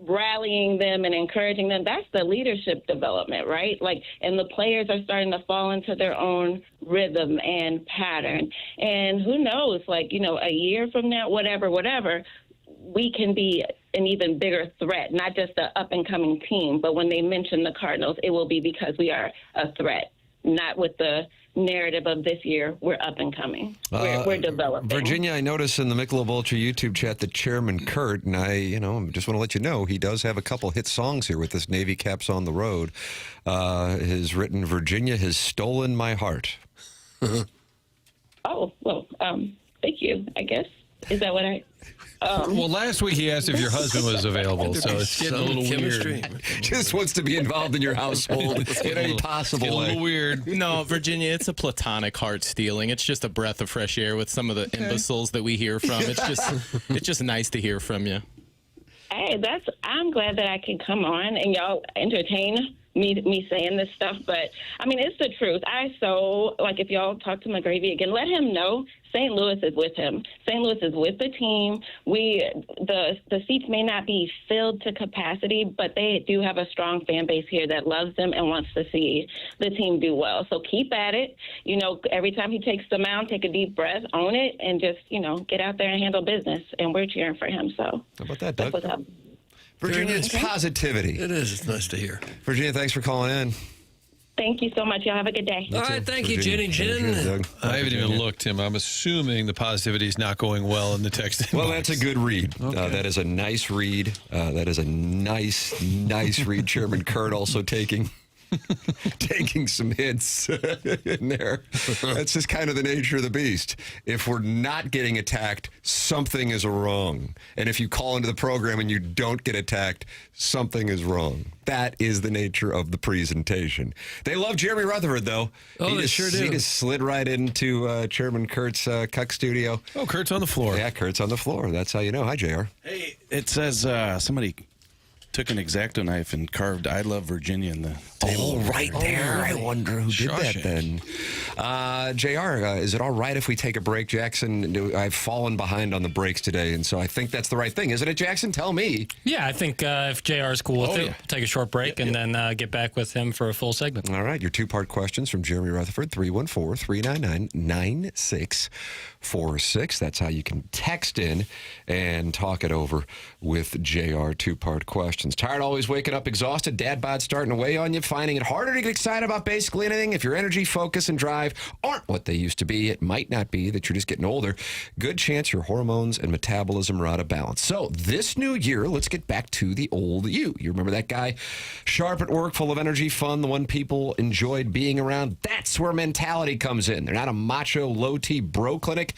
rallying them and encouraging them. That's the leadership development, right? Like, and the players are starting to fall into their own rhythm and pattern. And who knows, like, a year from now, whatever, we can be an even bigger threat, not just an up-and-coming team, but when they mention the Cardinals, it will be because we are a threat, not with the narrative of this year, we're up and coming. We're developing. Virginia, I noticed in the Michelob Ultra YouTube chat that Chairman Kurt, and I just want to let you know, he does have a couple hit songs here with this Navy Caps on the Road. Has written, Virginia has stolen my heart. Oh, well, thank you, I guess. Is that what I... Well, last week he asked if your husband was available, so it's getting a little weird. Just wants to be involved in your household in any possible way. A little weird. No, Virginia, it's a platonic heart stealing. It's just a breath of fresh air with some of the imbeciles that we hear from. It's just nice to hear from you. Hey, I'm glad that I can come on and y'all entertain me saying this stuff, but I mean, it's the truth. If y'all talk to McGreevy again, let him know St. Louis is with him. St. Louis is with the team. The seats may not be filled to capacity, but they do have a strong fan base here that loves them and wants to see the team do well. So keep at it. Every time he takes the mound, take a deep breath, own it, and just, get out there and handle business. And we're cheering for him. So how about that, Doug? That's what's up. Virginia, it's positivity. It is. It's nice to hear. Virginia, thanks for calling in. Thank you so much. Y'all have a good day. All right, thank you, Jenny Jen. I haven't even looked, Tim. I'm assuming the positivity is not going well in the text inbox. Well, that's a good read. Okay. That is a nice read. That is a nice read. Chairman Kurt also taking some hits in there. That's just kind of the nature of the beast. If we're not getting attacked, something is wrong. And if you call into the program and you don't get attacked, something is wrong. That is the nature of the presentation. They love Jeremy Rutherford, though. Oh, they sure do. He just slid right into Chairman Kurt's Cuck studio. Oh, Kurt's on the floor. Yeah, Kurt's on the floor. That's how you know. Hi, JR. Hey, it says somebody took an X-Acto knife and carved "I love Virginia" in the table. Oh, right there. I wonder who did that then. JR, is it all right if we take a break? Jackson, I've fallen behind on the breaks today, and so I think that's the right thing. Isn't it, Jackson? Tell me. Yeah, I think if JR is cool with it, take a short break and then get back with him for a full segment. All right, your two-part questions from Jeremy Rutherford, 314-399-9646. That's how you can text in and talk it over with JR. Two-part questions. Tired always waking up exhausted? Dad bod starting to weigh on you? Finding it harder to get excited about basically anything? If your energy, focus, and drive aren't what they used to be, it might not be that you're just getting older. Good chance your hormones and metabolism are out of balance. So this new year, let's get back to the old you. You remember that guy? Sharp at work, full of energy, fun, the one people enjoyed being around. That's where mentality comes in. They're not a macho, low-T bro clinic.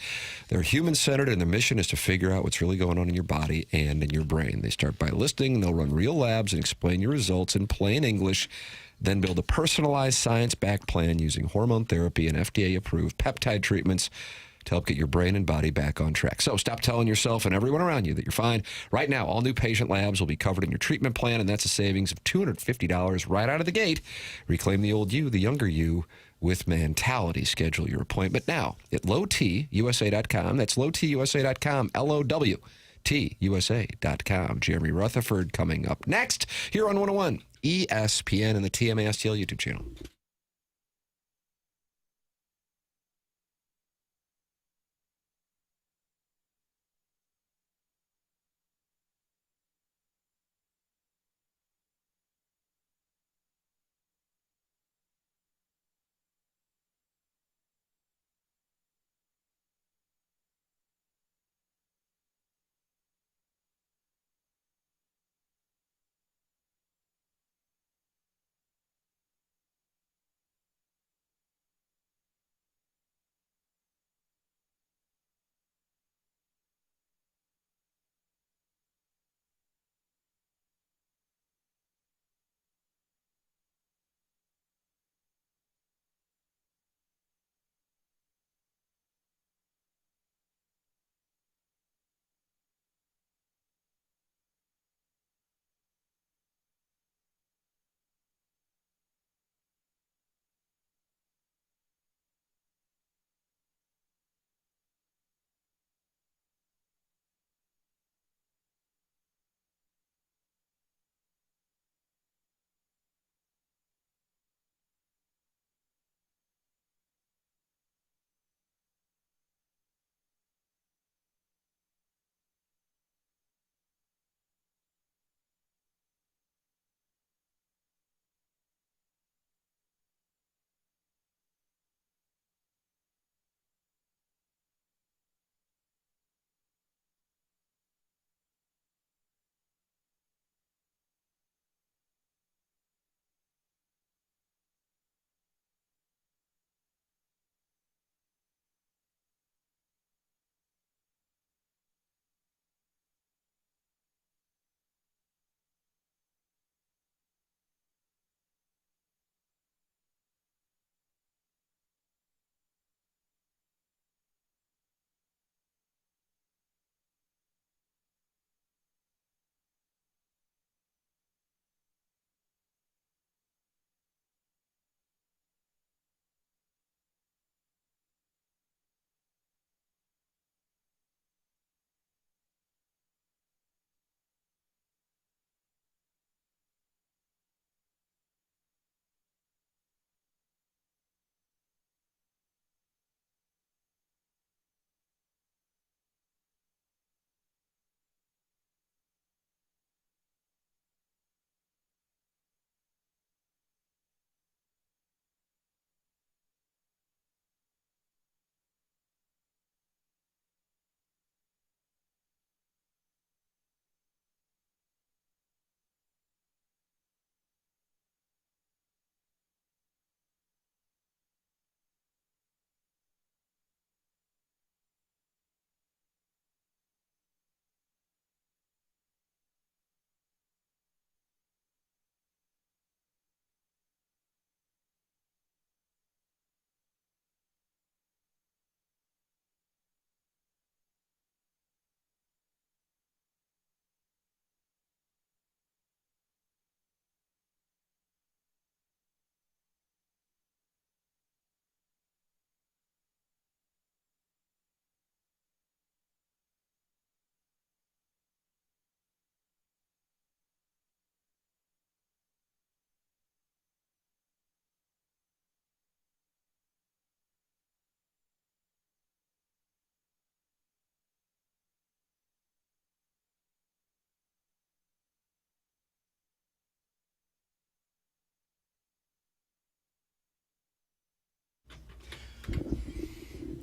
They're human-centered, and their mission is to figure out what's really going on in your body and in your brain. They start by listening. They'll run real labs and explain your results in plain English, then build a personalized science-backed plan using hormone therapy and FDA-approved peptide treatments to help get your brain and body back on track. So stop telling yourself and everyone around you that you're fine. Right now, all new patient labs will be covered in your treatment plan, and that's a savings of $250 right out of the gate. Reclaim the old you, the younger you, with mentality. Schedule your appointment now at lowtusa.com. That's lowtusa.com, LOWTUSA.com. Jeremy Rutherford coming up next here on 101 ESPN and the TMASTL YouTube channel.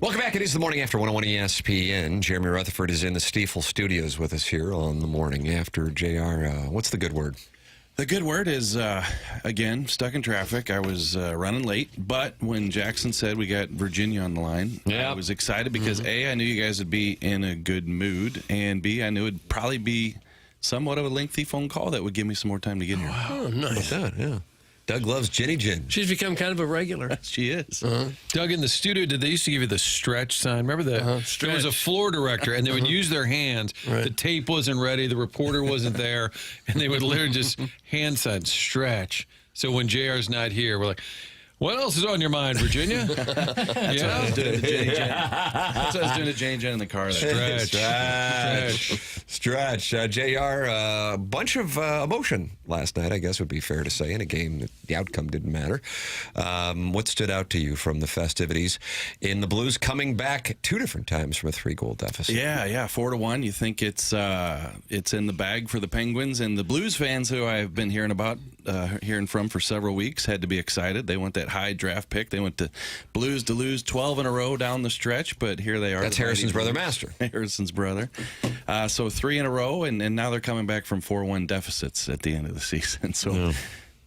Welcome back. It is the morning after 101 ESPN. Jeremy Rutherford is in the Stiefel studios with us here on the morning after. JR, what's the good word? The good word is, again, stuck in traffic. I was running late, but when Jackson said we got Virginia on the line, I was excited because, A, I knew you guys would be in a good mood, and B, I knew it would probably be somewhat of a lengthy phone call that would give me some more time to get here. Oh, nice. Yeah. Doug loves Jenny Gin. She's become kind of a regular. She is. Doug, in the studio, did they used to give you the stretch sign? Remember that? There was a floor director, and they would use their hands. Right. The tape wasn't ready. The reporter wasn't there. And they would literally just hand sign, stretch. So when JR's not here, we're like, what else is on your mind, Virginia? That's what I was doing to Jenny Jen. That's what I was doing to Jenny Jen in the car. Stretch. JR, a bunch of emotion last night, I guess would be fair to say, in a game that the outcome didn't matter. What stood out to you from the festivities in the Blues coming back 2 different times from a 3-goal deficit? Yeah, 4-1. You think it's in the bag for the Penguins, and the Blues fans who I've been hearing from for several weeks had to be excited. They want that high draft pick. They went to Blues to lose 12 in a row down the stretch, but here they are. That's Harrison's brother, Master. Harrison's brother. So 3 in a row, and now they're coming back from 4-1 deficits at the end of the season. So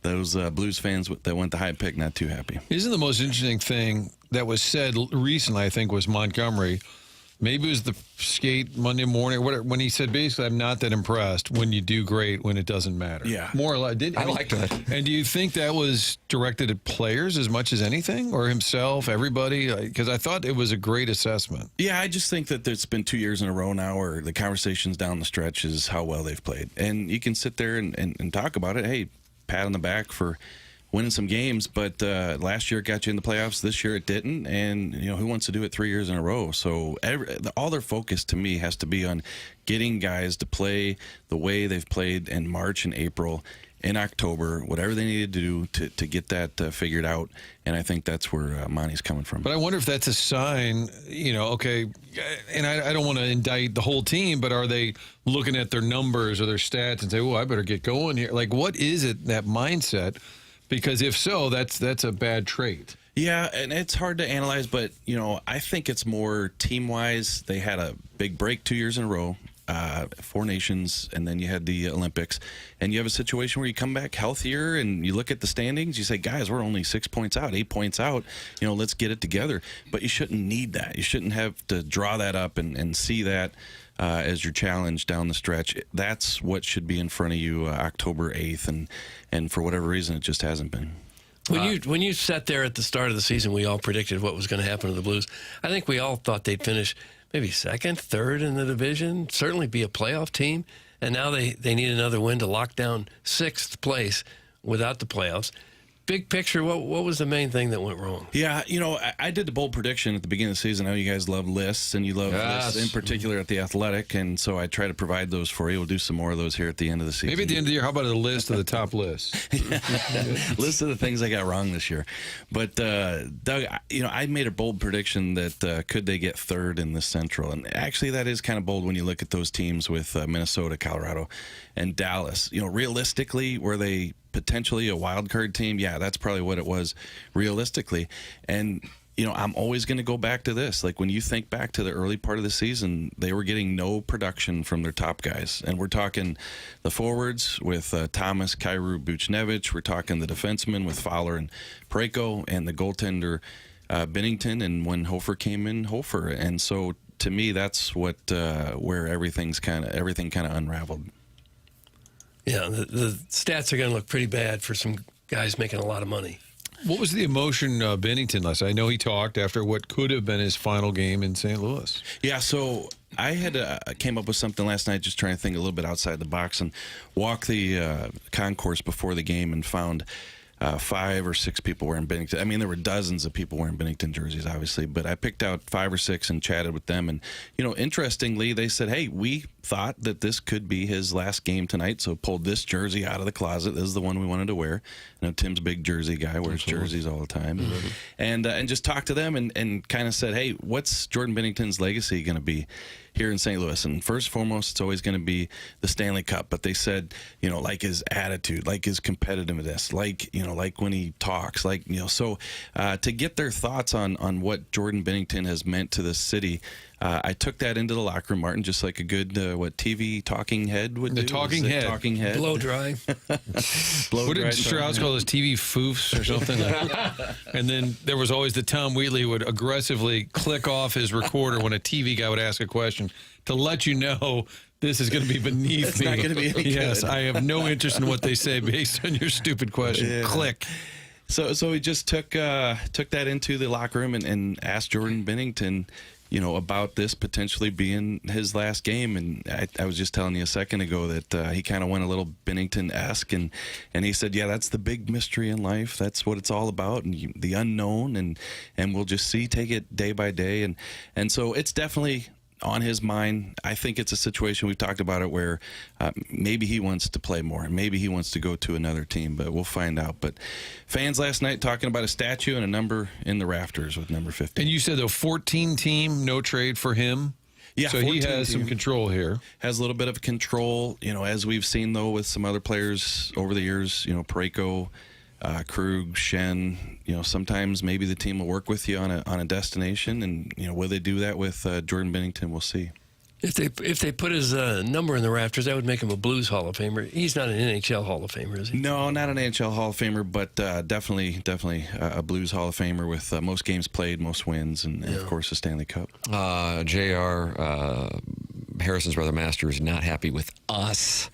those Blues fans that went the high pick, not too happy. Isn't the most interesting thing that was said recently, I think, was Montgomery. Maybe it was the skate Monday morning, when he said, basically, I'm not that impressed when you do great when it doesn't matter. Yeah. More or less. I like that. And do you think that was directed at players as much as anything, or himself, everybody? Because I thought it was a great assessment. Yeah, I just think that it's been 2 years in a row now where the conversations down the stretch is how well they've played. And you can sit there and talk about it. Hey, pat on the back for winning some games, but last year it got you in the playoffs. This year it didn't, and who wants to do it 3 years in a row? So all their focus to me has to be on getting guys to play the way they've played in March and April, in October, whatever they needed to do to get that figured out. And I think that's where Monty's coming from. But I wonder if that's a sign, okay, and I don't want to indict the whole team, but are they looking at their numbers or their stats and say, oh, I better get going here? Like, what is it, that mindset? Because if so, that's a bad trait. Yeah, and it's hard to analyze, but, I think it's more team-wise. They had a big break 2 years in a row, 4 nations, and then you had the Olympics. And you have a situation where you come back healthier, and you look at the standings, you say, guys, we're only 6 points out, 8 points out. Let's get it together. But you shouldn't need that. You shouldn't have to draw that up and see that as your challenge down the stretch. That's what should be in front of you October 8th, and for whatever reason, it just hasn't been. When you sat there at the start of the season, we all predicted what was going to happen to the Blues. I think we all thought they'd finish maybe second, third in the division, certainly be a playoff team. And now they need another win to lock down 6th place without the playoffs. Big picture, what was the main thing that went wrong? Yeah, I did the bold prediction at the beginning of the season. I know you guys love lists, and you love lists in particular at The Athletic, and so I try to provide those for you. We'll do some more of those here at the end of the season. Maybe at the end of the year, how about a list of the top lists? List of the things I got wrong this year. But, Doug, I made a bold prediction that could they get 3rd in the Central, and actually that is kind of bold when you look at those teams with Minnesota, Colorado, and Dallas. Realistically, were they potentially a wild card team? Yeah, that's probably what it was realistically. And I'm always going to go back to this. Like, when you think back to the early part of the season, they were getting no production from their top guys. And we're talking the forwards with Thomas, Kyrou, Buchnevich. We're talking the defensemen with Fowler and Parayko, and the goaltender Binnington. And when Hofer came in, Hofer. And so to me, that's what where everything kind of unraveled. Yeah, the stats are going to look pretty bad for some guys making a lot of money. What was the emotion Binnington last night? I know he talked after what could have been his final game in St. Louis. Yeah, so I came up with something last night, just trying to think a little bit outside the box, and walk the concourse before the game and found 5 or 6 people wearing Binnington. I mean, there were dozens of people wearing Binnington jerseys, obviously, but I picked out 5 or 6 and chatted with them. And, interestingly, they said, hey, we thought that this could be his last game tonight, so pulled this jersey out of the closet. This is the one we wanted to wear. Tim's a big jersey guy, wears jerseys all the time. And just talked to them and kind of said, hey, what's Jordan Binnington's legacy going to be? here in St. Louis. And first and foremost, it's always going to be the Stanley Cup. But they said, like his attitude, like his competitiveness, like when he talks, so to get their thoughts on what Jordan Binnington has meant to the city. I took that into the locker room, Martin, just like a good TV talking head would do. The talking head. Talking head. Blow dry. What did Strauss call those TV foofs or something? And then there was always the Tom Wheatley who would aggressively click off his recorder when a TV guy would ask a question to let you know this is going to be beneath me. Not going to be any Yes, good. I have no interest in what they say based on your stupid question. Yeah. Click. So we just took that into the locker room and asked Jordan Binnington, about this potentially being his last game. And I was just telling you a second ago that he kind of went a little Binnington-esque, and he said, yeah, that's the big mystery in life. That's what it's all about, and the unknown, and we'll just see, take it day by day. And so it's definitely on his mind. I think it's a situation, we've talked about it, where maybe he wants to play more. Maybe he wants to go to another team, but we'll find out. But fans last night talking about a statue and a number in the rafters with number 15. And you said the 14 team, no trade for him? Yeah, so he has some control here. Has a little bit of control, as we've seen, though, with some other players over the years, Parayko, Krug, Shen, sometimes maybe the team will work with you on a destination, and will they do that with Jordan Binnington? We'll see. If they put his number in the rafters, that would make him a Blues Hall of Famer. He's not an NHL Hall of Famer, is he? No, not an NHL Hall of Famer, but definitely a Blues Hall of Famer with most games played, most wins, and of course the Stanley Cup. JR, Harrison's brother Master is not happy with us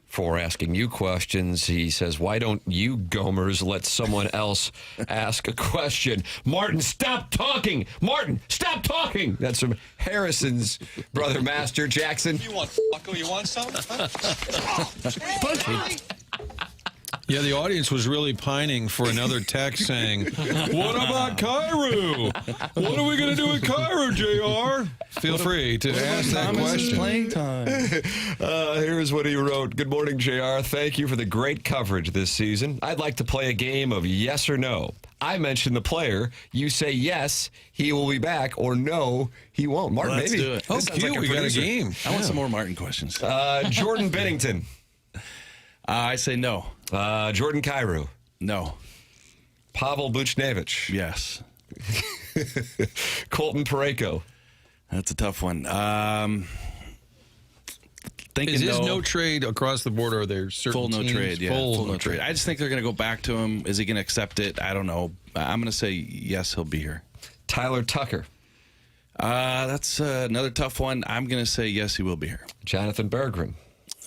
for asking you questions. He says, why don't you Gomers let someone else ask a question? Martin, stop talking! Martin, stop talking! That's from Harrison's brother Master. Jackson. You want you want some? Yeah, the audience was really pining for another text saying, what about Cairo? What are we going to do with Cairo, JR? Feel free to ask that question. Playing time. Here's what he wrote. Good morning, JR. Thank you for the great coverage this season. I'd like to play a game of yes or no. I mention the player. You say yes, he will be back, or no, he won't. Martin, Let's maybe. do it. Oh, cute. Like we got a game. I want some more Martin questions. Jordan Binnington. I say no. Jordan Kyrou. No. Pavel Buchnevich. Yes. Colton Parayko. That's a tough one. Is his no trade across the board, or are there certain full no teams? trade? Yeah, full no trade. I just think they're going to go back to him. Is he going to accept it? I don't know. I'm going to say yes, he'll be here. Tyler Tucker. That's another tough one. I'm going to say yes, he will be here. Jonathan Berggren.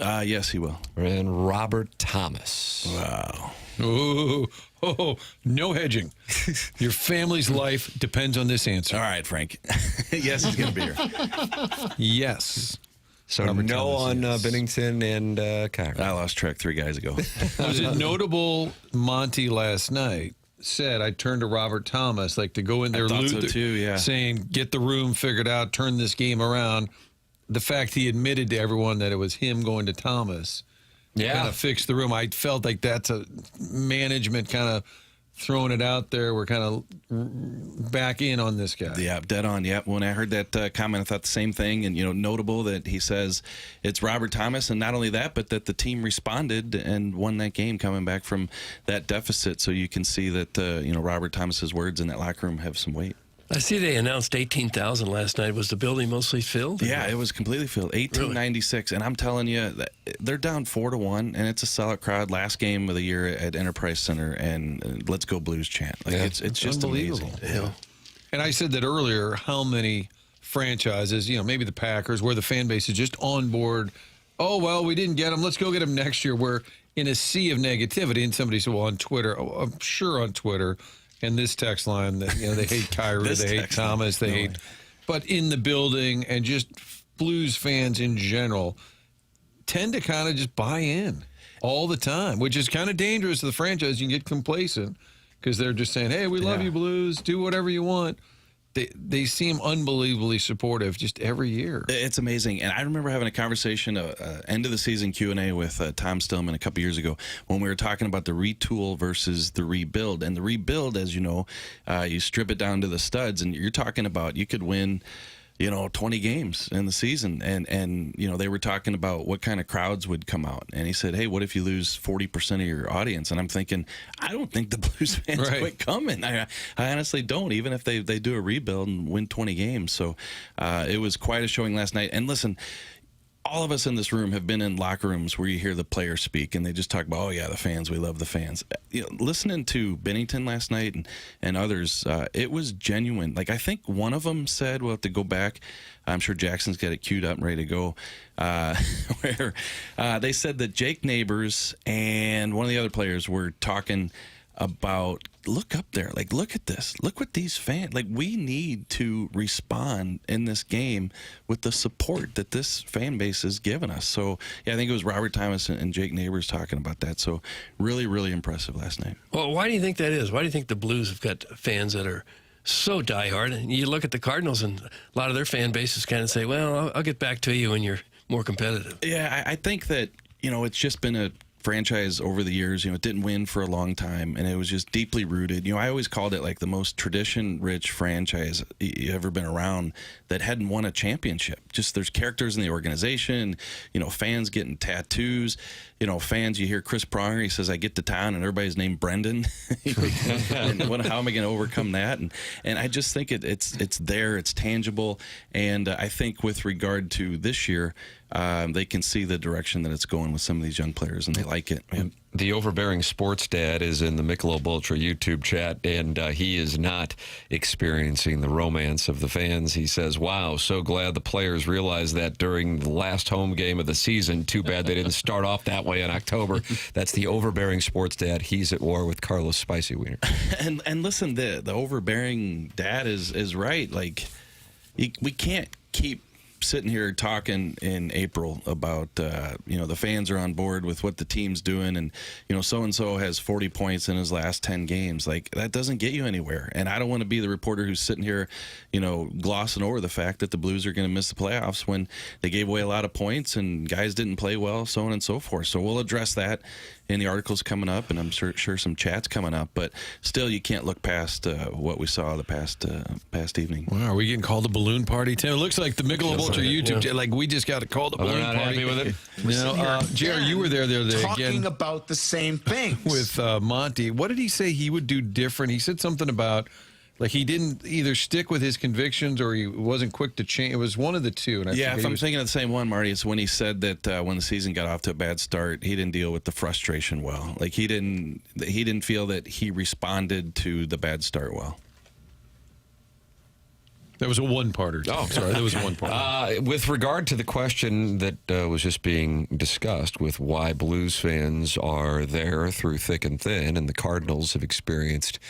Yes, he will. And Robert Thomas. Wow. Ooh, no hedging. Your family's life depends on this answer. All right, Frank. Yes, he's going to be here. Yes. So Robert no Thomas, on yes. Binnington and Kyrou. I lost track 3 guys ago. Was it notable Monty last night said, I turned to Robert Thomas, like to go in there, I thought so too, yeah. saying, get the room figured out, turn this game around. The fact he admitted to everyone that it was him going to Thomas kind of fixed the room. I felt like that's a management kind of throwing it out there. We're kind of back in on this guy. Yeah, dead on. Yeah, when I heard that comment, I thought the same thing. And, notable that he says it's Robert Thomas. And not only that, but that the team responded and won that game coming back from that deficit. So you can see that, Robert Thomas's words in that locker room have some weight. I see they announced 18,000 last night. Was the building mostly filled? Yeah, it was completely filled. 1896. Really? And I'm telling you, they're down 4-1, and it's a sellout crowd. Last game of the year at Enterprise Center, and Let's Go Blues chant. It's just unbelievable. Amazing. Yeah. And I said that earlier, how many franchises, maybe the Packers, where the fan base is just on board. Oh, well, we didn't get them. Let's go get them next year. We're in a sea of negativity. And somebody said, well, on Twitter, I'm sure on Twitter, and this text line that they hate Kyrou, they hate Thomas, they hate, but in the building and just Blues fans in general tend to kind of just buy in all the time, which is kind of dangerous to the franchise. You can get complacent because they're just saying, "Hey, we love you, Blues. Do whatever you want." They seem unbelievably supportive just every year. It's amazing. And I remember having a conversation, end of the season Q&A with Tom Stillman a couple years ago when we were talking about the retool versus the rebuild. And the rebuild, as you know, you strip it down to the studs, and you're talking about you could win, 20 games in the season. And they were talking about what kind of crowds would come out. And he said, hey, what if you lose 40% of your audience? And I'm thinking, I don't think the Blues fans quit coming. I honestly don't, even if they do a rebuild and win 20 games. So it was quite a showing last night. And listen, all of us in this room have been in locker rooms where you hear the players speak and they just talk about, oh yeah, the fans, we love the fans. Listening to Bennington last night and others, it was genuine. Like, I think one of them said, we'll have to go back, I'm sure Jackson's got it queued up and ready to go, where they said that Jake Neighbors and one of the other players were talking about, look up there, like, look at this, look what these fans, like, we need to respond in this game with the support that this fan base has given us. So yeah, I think it was Robert Thomas and Jake Neighbors talking about that. So really, really impressive last night. Well, why do you think that is? Why do you think the Blues have got fans that are so diehard? And you look at the Cardinals and a lot of their fan bases kind of say, well, I'll get back to you when you're more competitive. Yeah, I think that, it's just been a franchise over the years. It didn't win for a long time, and it was just deeply rooted. I always called it like the most tradition-rich franchise you ever been around that hadn't won a championship. Just there's characters in the organization, fans getting tattoos, fans, you hear Chris Pronger, he says, I get to town and everybody's named Brendan. And how am I going to overcome that? And I just think it's there, it's tangible, and I think with regard to this year, they can see the direction that it's going with some of these young players, and they like it. Man. The overbearing sports dad is in the Michelob Ultra YouTube chat, and he is not experiencing the romance of the fans. He says, wow, so glad the players realized that during the last home game of the season. Too bad they didn't start off that way in October. That's the overbearing sports dad. He's at war with Carlos Spicy Wiener. And listen, the overbearing dad is right. Like, we can't keep sitting here talking in April about the fans are on board with what the team's doing, and so and so has 40 points in his last 10 games. Like, that doesn't get you anywhere. And I don't want to be the reporter who's sitting here glossing over the fact that the Blues are going to miss the playoffs when they gave away a lot of points and guys didn't play well, so on and so forth. So we'll address that in the articles coming up, and I'm sure some chats coming up. But still, you can't look past what we saw the past evening. Wow, are we getting called a balloon party, Tim? It looks like the Michelob Ultra YouTube, like we just got to call the balloon not party. happy with it? JR, you were there the other day talking again about the same things with Monty. What did he say he would do different? He said something about, like, he didn't either stick with his convictions or he wasn't quick to change. It was one of the two. And if I'm thinking of the same one, Marty, it's when he said that when the season got off to a bad start, he didn't deal with the frustration well. Like, he didn't feel that he responded to the bad start well. That was a one-parter. Oh, sorry, that was a one-parter. With regard to the question that was just being discussed with why Blues fans are there through thick and thin, and the Cardinals have experienced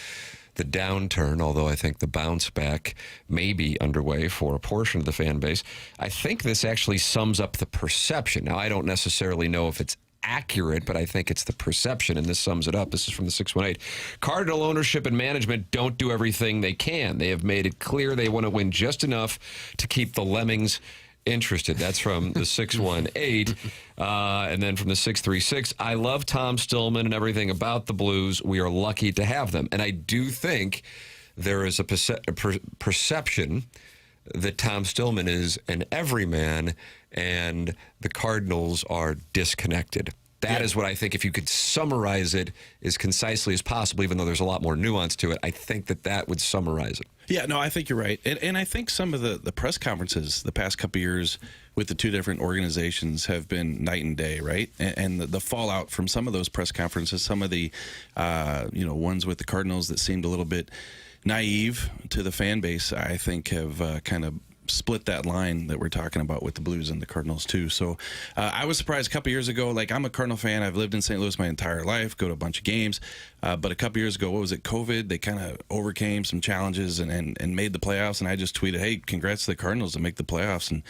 the downturn, although I think the bounce back may be underway for a portion of the fan base. I think this actually sums up the perception. Now, I don't necessarily know if it's accurate, but I think it's the perception, and this sums it up. This is from the 618. Cardinal ownership and management don't do everything they can. They have made it clear they want to win just enough to keep the Lemmings interested. That's from the 618. And then from the 636, I love Tom Stillman and everything about the Blues. We are lucky to have them. And I do think there is a perception that Tom Stillman is an everyman and the Cardinals are disconnected. That is what I think, if you could summarize it as concisely as possible, even though there's a lot more nuance to it, I think that would summarize it. Yeah, no, I think you're right. And I think some of the press conferences the past couple of years with the two different organizations have been night and day, right? And the fallout from some of those press conferences, some of the ones with the Cardinals that seemed a little bit naive to the fan base, I think have kind of split that line that we're talking about with the Blues and the Cardinals too. So I was surprised a couple years ago. Like, I'm a Cardinal fan. I've lived in St. Louis my entire life, go to a bunch of games. But a couple years ago, what was it, COVID? They kind of overcame some challenges and made the playoffs. And I just tweeted, hey, congrats to the Cardinals to make the playoffs. And,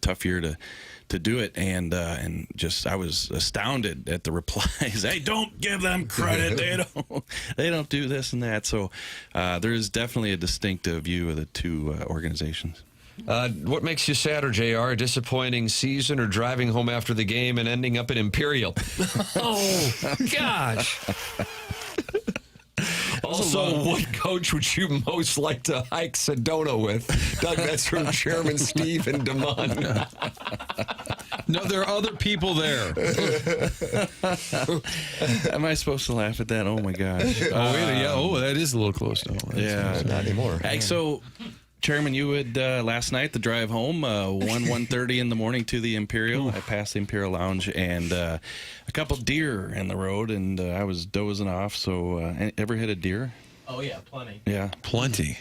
tough year to do it. And just, I was astounded at the replies. Hey, don't give them credit. They don't do this and that. So there is definitely a distinct view of the two organizations. What makes you sadder, JR? A disappointing season or driving home after the game and ending up at Imperial? Oh, gosh. Those Also, what coach would you most like to hike Sedona with? Doug, that's from Chairman Steve and Damon. No, there are other people there. Am I supposed to laugh at that? Oh my gosh. That is a little close to home. Yeah, not anymore. Hey, so, Chairman, you would last night the drive home, 1:30 in the morning to the Imperial. I passed the Imperial Lounge and a couple deer in the road, and I was dozing off. So, ever hit a deer? Oh yeah, plenty. Yeah, Plenty.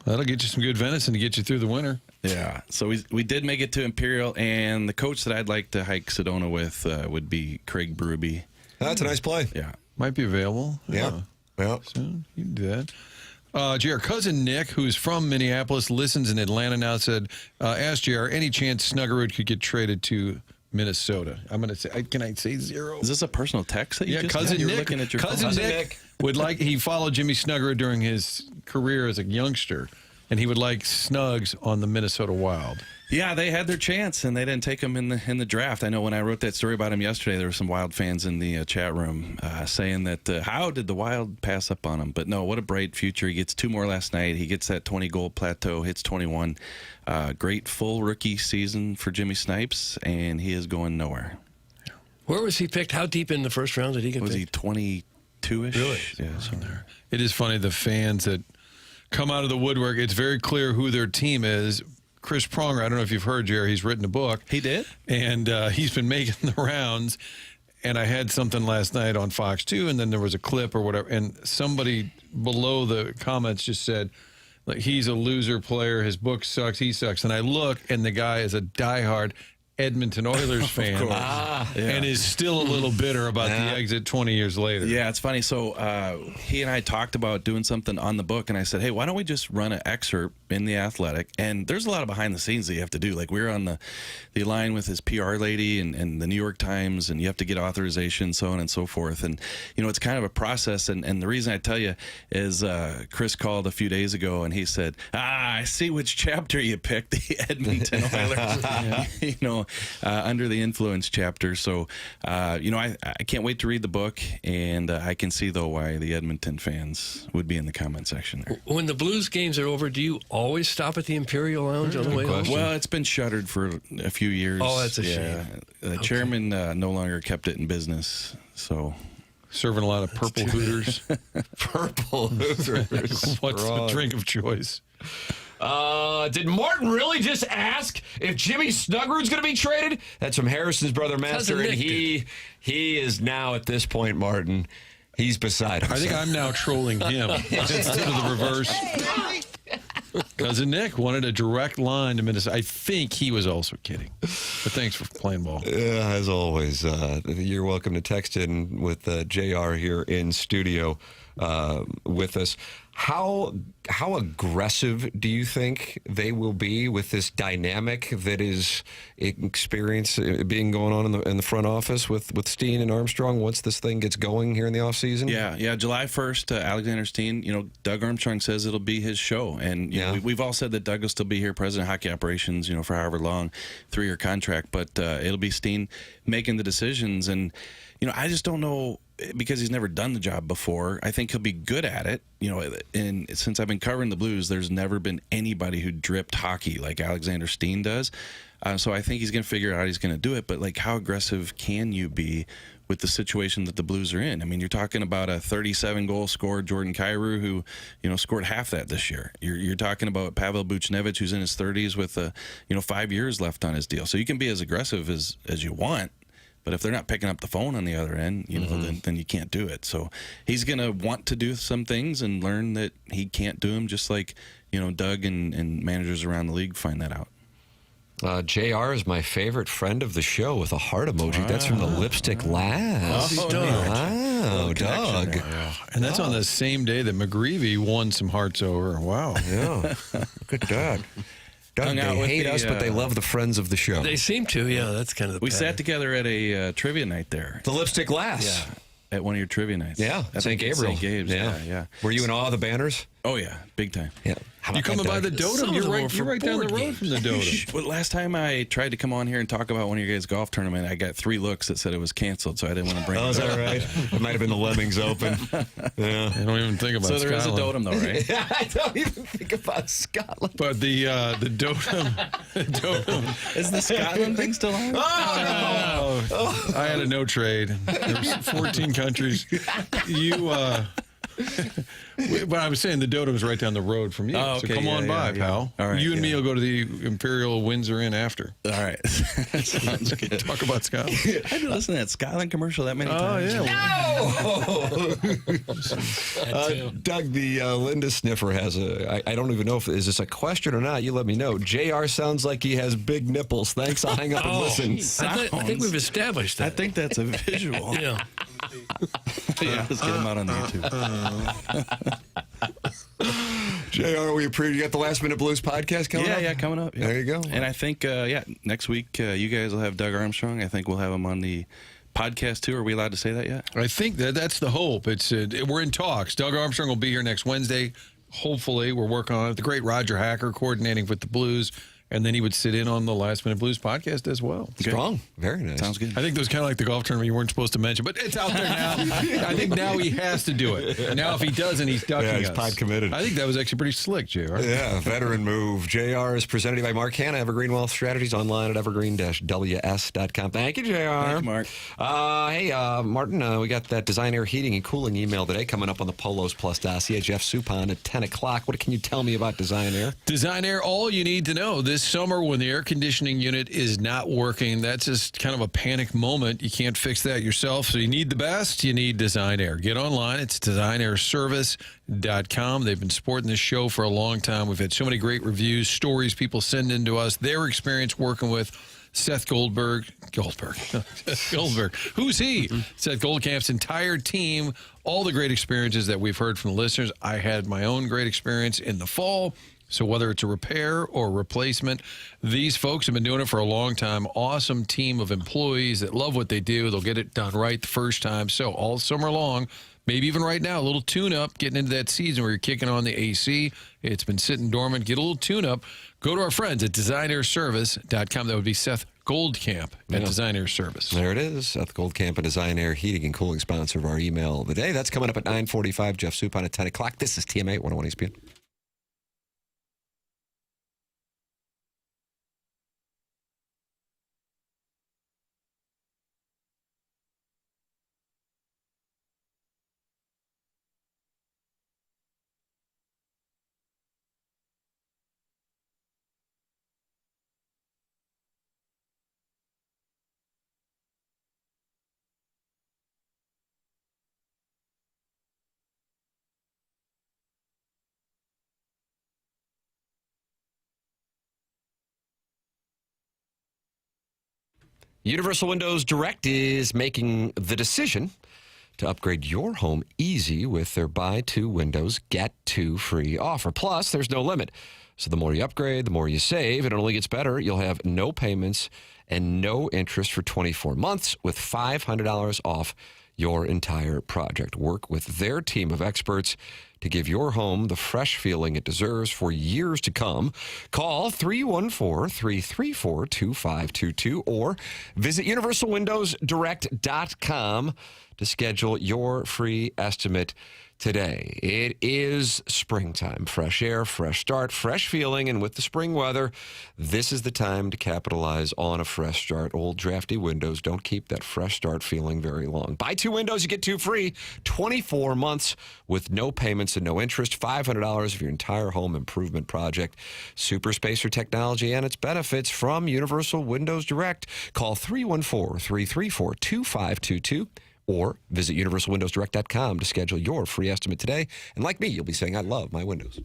That'll get you some good venison to get you through the winter. Yeah, so we did make it to Imperial, and the coach that I'd like to hike Sedona with would be Craig Berube. That's a nice play. Yeah, might be available. Yeah. Soon you can do that. JR, cousin Nick, who's from Minneapolis, listens in Atlanta now, said, ask JR, any chance Snuggerud could get traded to Minnesota? I'm going to say, can I say 0? Is this a personal text that you just cousin got? You were Nick. looking at your Cousin phone. Nick would like, he followed Jimmy Snuggerud during his career as a youngster, and he would like Snugs on the Minnesota Wild. Yeah, they had their chance, and they didn't take him in the draft. I know when I wrote that story about him yesterday, there were some Wild fans in the chat room saying that how did the Wild pass up on him? But no, what a bright future. He gets 2 more last night. He gets that 20-goal plateau, hits 21. Great full rookie season for Jimmy Snipes, and he is going nowhere. Where was he picked? How deep in the first round did he get Was picked? he 22-ish? Really? Yeah, somewhere there. It is funny, the fans that come out of the woodwork, it's very clear who their team is. Chris Pronger, I don't know if you've heard, Jerry, he's written a book. He did? And he's been making the rounds. And I had something last night on Fox 2, and then there was a clip or whatever. And somebody below the comments just said, like, he's a loser player. His book sucks. He sucks. And I look, and the guy is a diehard Edmonton Oilers fan and is still a little bitter about the exit 20 years later. Yeah, it's funny. So he and I talked about doing something on the book, and I said, hey, why don't we just run an excerpt in The Athletic? And there's a lot of behind the scenes that you have to do. Like, we were on the line with his PR lady and the New York Times, and you have to get authorization, so on and so forth. And, you know, it's kind of a process. And the reason I tell you is Chris called a few days ago, and he said, I see which chapter you picked, the Edmonton Oilers. You know, under the influence chapter. So, you know, I can't wait to read the book, and I can see, though, why the Edmonton fans would be in the comment section there. When the Blues games are over, do you always stop at the Imperial Lounge on the way home? Well, it's been shuttered for a few years. Oh, that's a shame. The chairman no longer kept it in business, so... Serving a lot of purple Hooters. Purple Hooters. What's the drink of choice? Did Martin really just ask if Jimmy Snuggerud's going to be traded? That's from Harrison's brother Master, and he is now at this point, Martin. He's beside himself. I think I'm now trolling him instead of the reverse. Cousin Nick wanted a direct line to Minnesota. I think he was also kidding. But thanks for playing ball. As always, you're welcome to text in with JR here in studio with us. How aggressive do you think they will be with this dynamic that is being going on in the front office with Steen and Armstrong once this thing gets going here in the offseason? Yeah. July 1st, Alexander Steen, you know, Doug Armstrong says it'll be his show. And you know, we've all said that Doug will still be here, president of hockey operations, you know, for however long, 3-year contract. But it'll be Steen making the decisions. And, you know, I just don't know, because he's never done the job before. I think he'll be good at it. You know, and since I've been covering the Blues, there's never been anybody who dripped hockey like Alexander Steen does. So I think he's going to figure out how he's going to do it. But, like, how aggressive can you be with the situation that the Blues are in? I mean, you're talking about a 37-goal scorer, Jordan Kyrou, who, you know, scored half that this year. You're talking about Pavel Buchnevich, who's in his 30s with, 5 years left on his deal. So you can be as aggressive as you want. But if they're not picking up the phone on the other end, you know, then you can't do it. So he's going to want to do some things and learn that he can't do them, just like, you know, Doug and managers around the league find that out. JR is my favorite friend of the show with a heart emoji. Wow. That's from the Lipstick Lass. Wow, Doug. Yeah. And that's on the same day that McGreevy won some hearts over. Wow. Yeah. Look at that. Doug, they hate us, but they love the friends of the show. They seem to, yeah. That's kind of the We sat together at a trivia night there. The Lipstick Lass. Yeah. At one of your trivia nights. Yeah, St. Gabriel. St. Gabe's, yeah. Were you in awe of the banners? Oh yeah, big time. Yeah. You coming by the Dotem? You're right down the road from the Dotem. But last time I tried to come on here and talk about one of your guys' golf tournament, I got 3 looks that said it was canceled, so I didn't want to bring it up. Is that right? It might have been the Lemmings Open. Yeah. I don't even think about Scotland. So there is a Dotem, though, right? Yeah, I don't even think about Scotland. But the Dotem, is the Scotland thing still on? Oh, no. I had a no trade. There's 14 countries. But I was saying the Dotem is right down the road from you. Oh, okay. So come on by, pal. All right, you and me will go to the Imperial Windsor Inn after. All right. Sounds good. Talk about Scotland. I've been listening to that Scotland commercial that many times. Oh, yeah. Doug, the Linda Sniffer has I don't even know if is this a question or not. You let me know. JR sounds like he has big nipples. Thanks. I'll hang up and listen. I think we've established that. I think that's a visual. Yeah. Yeah, let's get him out on YouTube. JR, we appreciate you got the Last Minute Blues podcast coming up? Yeah, coming up. Yeah. There you go. And I think, next week you guys will have Doug Armstrong. I think we'll have him on the podcast too. Are we allowed to say that yet? I think that's the hope. It's we're in talks. Doug Armstrong will be here next Wednesday. Hopefully, we're working on it. The great Roger Hacker coordinating with the Blues. And then he would sit in on the Last Minute Blues podcast as well. Strong. Very nice. Sounds good. I think that was kind of like the golf tournament you weren't supposed to mention, but it's out there now. I think now he has to do it. Now, if he doesn't, he's ducking us. He's pod committed. I think that was actually pretty slick, JR. Yeah, veteran move. JR is presented to you by Mark Hanna, Evergreen Wealth Strategies, online at evergreen-ws.com. Thank you, JR. Thank you, Mark. Hey, Martin, we got that Design Air Heating and Cooling email today coming up on the Polos Plus dossier. Jeff Suppan at 10 o'clock. What can you tell me about Design Air? Design Air, all you need to know this summer when the air conditioning unit is not working, that's just kind of a panic moment. You can't fix that yourself, so you need the best. You need Design Air. Get online. It's designairservice.com. They've been supporting this show for a long time. We've had so many great reviews, stories people send in to us, their experience working with Seth Goldberg. Who's he? Seth Goldcamp's entire team, all the great experiences that we've heard from the listeners. I had my own great experience in the fall. So whether it's a repair or replacement, these folks have been doing it for a long time. Awesome team of employees that love what they do. They'll get it done right the first time. So all summer long, maybe even right now, a little tune-up, getting into that season where you're kicking on the AC. It's been sitting dormant. Get a little tune-up. Go to our friends at designairservice.com. That would be Seth Goldcamp at Design Air Service. There it is. Seth Goldcamp at Design Air Heating and Cooling, sponsor of our email of the day. That's coming up at 9:45. Jeff Suppan at 10 o'clock. This is TMA 101 ESPN. Universal Windows Direct is making the decision to upgrade your home easy with their buy 2 windows, get 2 free offer. Plus, there's no limit. So the more you upgrade, the more you save. It only gets better. You'll have no payments and no interest for 24 months with $500 off your entire project. Work with their team of experts to give your home the fresh feeling it deserves for years to come. Call 314-334-2522 or visit universalwindowsdirect.com to schedule your free estimate today. It is springtime. Fresh air, fresh start, fresh feeling, and with the spring weather, this is the time to capitalize on a fresh start. Old drafty windows don't keep that fresh start feeling very long. Buy 2 windows, you get 2 free. 24 months with no payments and no interest. $500 of your entire home improvement project. Super Spacer technology and its benefits from Universal Windows Direct. Call 314-334-2522. Or visit universalwindowsdirect.com to schedule your free estimate today. And like me, you'll be saying, I love my windows.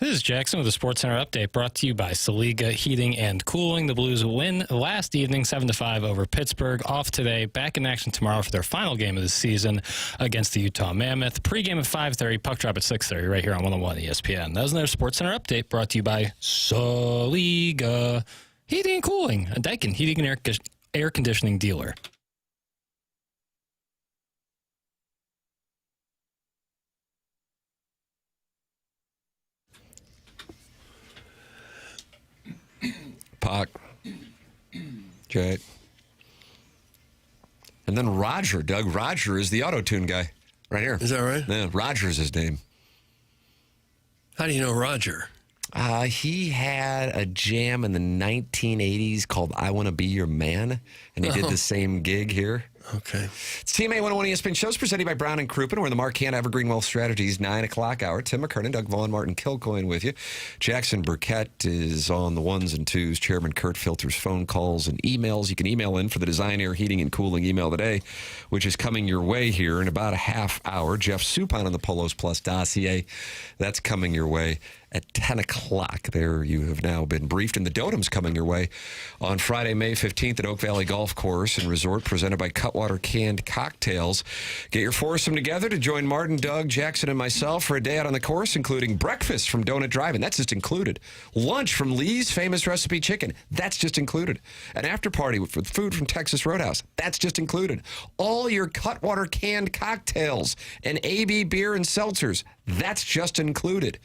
This is Jackson with the Sports Center update brought to you by Saliga Heating and Cooling. The Blues win last evening 7-5 over Pittsburgh. Off today, back in action tomorrow for their final game of the season against the Utah Mammoth. Pre-game at 5:30, puck drop at 6:30 right here on 101 ESPN. That was another Sports Center update brought to you by Saliga Heating and Cooling, a Daikin heating and air conditioning dealer. Puck. Jay. And then Roger. Doug Roger is the auto-tune guy. Right here. Is that right? Yeah, Roger's his name. How do you know Roger? He had a jam in the 1980s called I Want to Be Your Man, and he did the same gig here. Okay. It's TMA 101 ESPN shows presented by Brown and Crouppen. We're in the Marquand Evergreen Wealth Strategies 9 o'clock hour. Tim McKernan, Doug Vaughn, Martin Kilcoyne with you. Jackson Burkett is on the ones and twos. Chairman Kurt filters phone calls and emails. You can email in for the Design, Air, Heating, and Cooling email today, which is coming your way here in about a half hour. Jeff Suppan on the Polos Plus dossier. That's coming your way at 10 o'clock. There you have now been briefed. And the Dotem's coming your way on Friday, May 15th at Oak Valley Golf Course and Resort, presented by Cutwater Canned Cocktails. Get your foursome together to join Martin, Doug, Jackson, and myself for a day out on the course, including breakfast from Donut Drive-In. That's just included. Lunch from Lee's Famous Recipe Chicken. That's just included. An after party with food from Texas Roadhouse. That's just included. All your Cutwater Canned Cocktails and AB beer and seltzers. That's just included.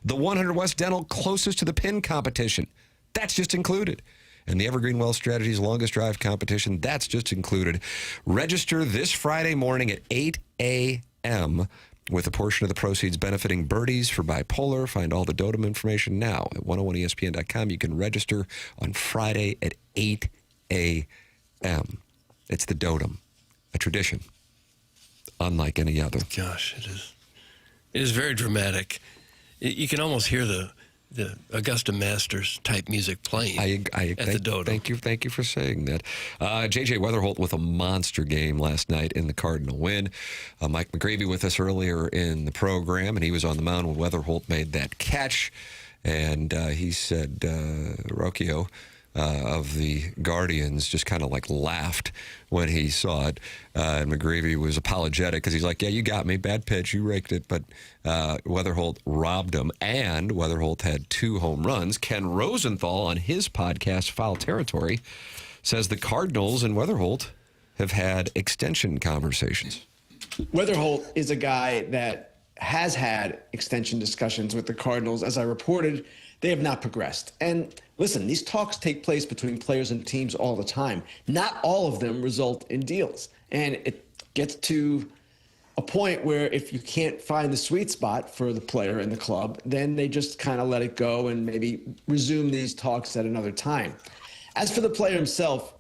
The 100 West Dental closest to the pin competition. That's just included. And the Evergreen Wealth Strategies longest drive competition. That's just included. Register this Friday morning at 8 a.m. with a portion of the proceeds benefiting Birdies for Bipolar. Find all the Dotem information now at 101ESPN.com. You can register on Friday at 8 a.m. It's the Dotem, a tradition unlike any other. Gosh, it is. It is very dramatic. You can almost hear the Augusta Masters type music playing at the Dodo. Thank you for saying that. J.J. Wetherholt with a monster game last night in the Cardinal win. Mike McGreevy with us earlier in the program, and he was on the mound when Wetherholt made that catch. And he said, Rocchio of the Guardians just kind of like laughed when he saw it. And McGreevy was apologetic because he's like, yeah, you got me. Bad pitch. You raked it. But Wetherholt robbed him. And Wetherholt had 2 home runs. Ken Rosenthal on his podcast, Foul Territory, says the Cardinals and Wetherholt have had extension conversations. Wetherholt is a guy that has had extension discussions with the Cardinals. As I reported, they have not progressed. And listen, these talks take place between players and teams all the time. Not all of them result in deals. And it gets to a point where if you can't find the sweet spot for the player and the club, then they just kind of let it go and maybe resume these talks at another time. As for the player himself,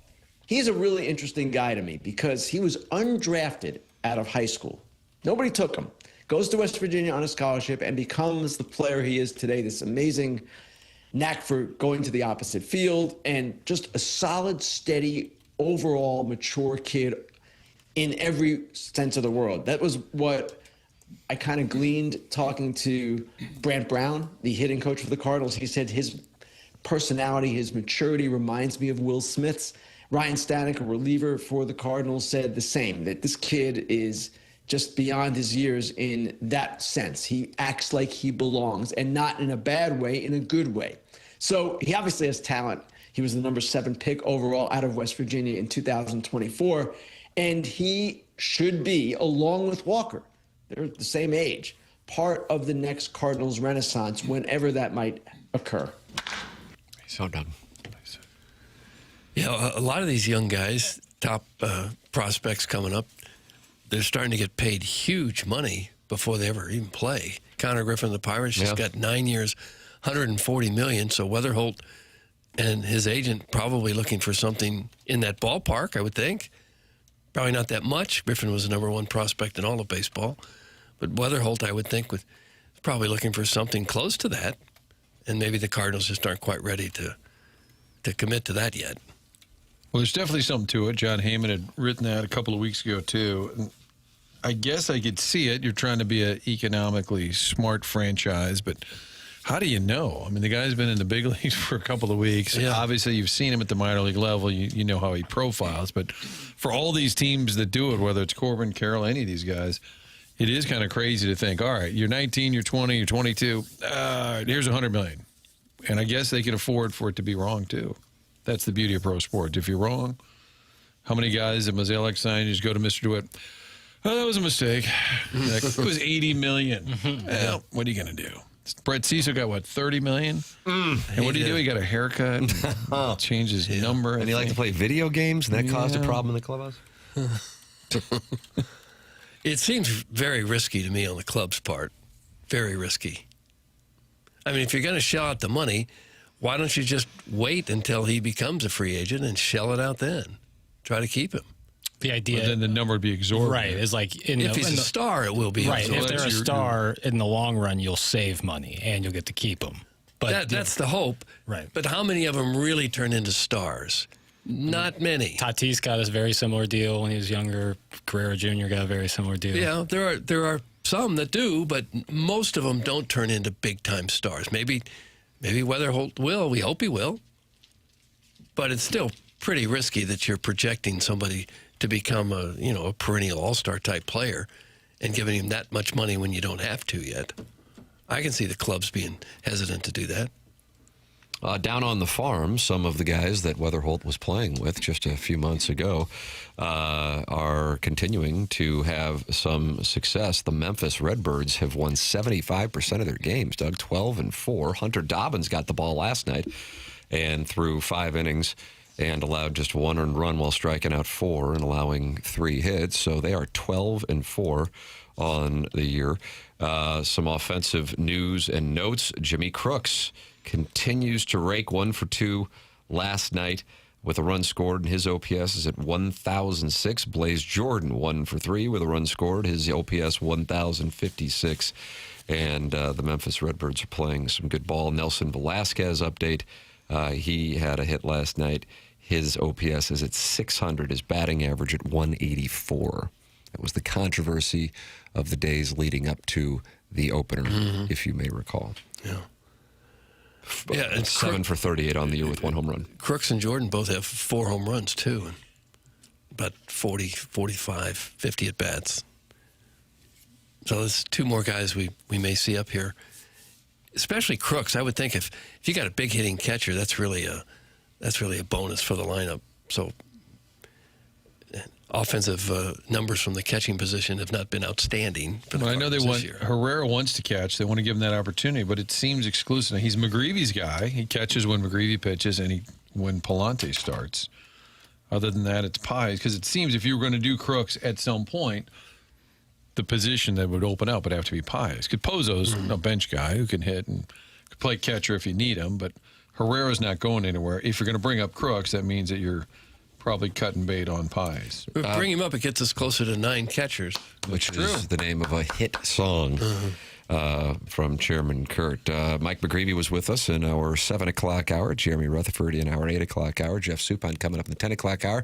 he's a really interesting guy to me because he was undrafted out of high school. Nobody took him. Goes to West Virginia on a scholarship and becomes the player he is today, this amazing knack for going to the opposite field and just a solid, steady, overall mature kid in every sense of the word. That was what I kind of gleaned talking to Brant Brown, the hitting coach for the Cardinals. He said his personality, his maturity reminds me of Will Smith's. Ryan Stanek, a reliever for the Cardinals, said the same, that this kid is just beyond his years in that sense. He acts like he belongs, and not in a bad way, in a good way. So he obviously has talent. He was the number 7 pick overall out of West Virginia in 2024, and he should be, along with Walker, they're the same age, part of the next Cardinals renaissance whenever that might occur. So done. Yeah, a lot of these young guys, top prospects coming up, they're starting to get paid huge money before they ever even play. Connor Griffin of the Pirates just got 9 years, $140 million. So Wetherholt and his agent probably looking for something in that ballpark, I would think. Probably not that much. Griffin was the number 1 prospect in all of baseball. But Wetherholt, I would think, was probably looking for something close to that. And maybe the Cardinals just aren't quite ready to commit to that yet. Well, there's definitely something to it. John Heyman had written that a couple of weeks ago, too. And I guess I could see it. You're trying to be an economically smart franchise, but How do you know? I mean, the guy's been in the big leagues for a couple of weeks. Yeah. Obviously, you've seen him at the minor league level. You know how he profiles. But for all these teams that do it, whether it's Corbin, Carroll, any of these guys, it is kind of crazy to think, all right, you're 19, you're 20, you're 22. Here's $100 million. And I guess they can afford for it to be wrong, too. That's the beauty of pro sports. If you're wrong, how many guys at Mozeliak signed, you just go to Mr. DeWitt, oh, that was a mistake. It was $80 million. Well, what are you going to do? Brett Cecil got, what, $30 million? And what did he do? He got a haircut, changed his number. And he liked to play video games, and that caused a problem in the clubhouse? It seems very risky to me on the club's part. Very risky. I mean, if you're going to shell out the money, why don't you just wait until he becomes a free agent and shell it out then? Try to keep him. The idea, but then the number would be exorbitant. Right? Is like if he's a star, it will be right. exorbitant. If they're a star, in the long run, you'll save money and you'll get to keep them. But that's the hope. Right. But how many of them really turn into stars? Not many. Tatis got a very similar deal when he was younger. Guerrero Jr. got a very similar deal. Yeah, there are some that do, but most of them don't turn into big time stars. Maybe Wetherholt will. We hope he will. But it's still pretty risky that you're projecting somebody to become a perennial all-star type player and giving him that much money when you don't have to yet. I can see the clubs being hesitant to do that. Down on the farm, some of the guys that Wetherholt was playing with just a few months ago are continuing to have some success. The Memphis Redbirds have won 75% of their games, Doug, 12-4. Hunter Dobbins got the ball last night and threw 5 innings and allowed just 1 earned run while striking out 4 and allowing 3 hits. So they are 12-4 on the year. Some offensive news and notes. Jimmy Crooks continues to rake 1 for 2 last night with a run scored, and his OPS is at 1,006. Blaze Jordan 1 for 3 with a run scored. His OPS 1,056. And the Memphis Redbirds are playing some good ball. Nelson Velasquez update. He had a hit last night. His OPS is at 600. His batting average at 184. That was the controversy of the days leading up to the opener, if you may recall. Yeah. Yeah, and 7 for 38 on the year with 1 home run. Crooks and Jordan both have 4 home runs, too. And about 40, 45, 50 at-bats. So there's 2 more guys we may see up here. Especially Crooks. I would think if you got a big hitting catcher, that's really a bonus for the lineup. So offensive numbers from the catching position have not been outstanding. Well, I know they want Herrera wants to catch. They want to give him that opportunity, but it seems exclusive. He's McGreevy's guy. He catches when McGreevy pitches and when Palante starts. Other than that, it's Pies, because it seems if you were going to do Crooks at some point, the position that would open up would have to be Pies. Because Pozo's a bench guy who can hit and could play catcher if you need him, but Herrera's not going anywhere. If you're going to bring up Crooks, that means that you're probably cutting bait on Pies. Bring him up, it gets us closer to 9 catchers. Which is the name of a hit song from Chairman Kurt. Mike McGreevy was with us in our 7 o'clock hour. Jeremy Rutherford in our 8 o'clock hour. Jeff Suppan coming up in the 10 o'clock hour.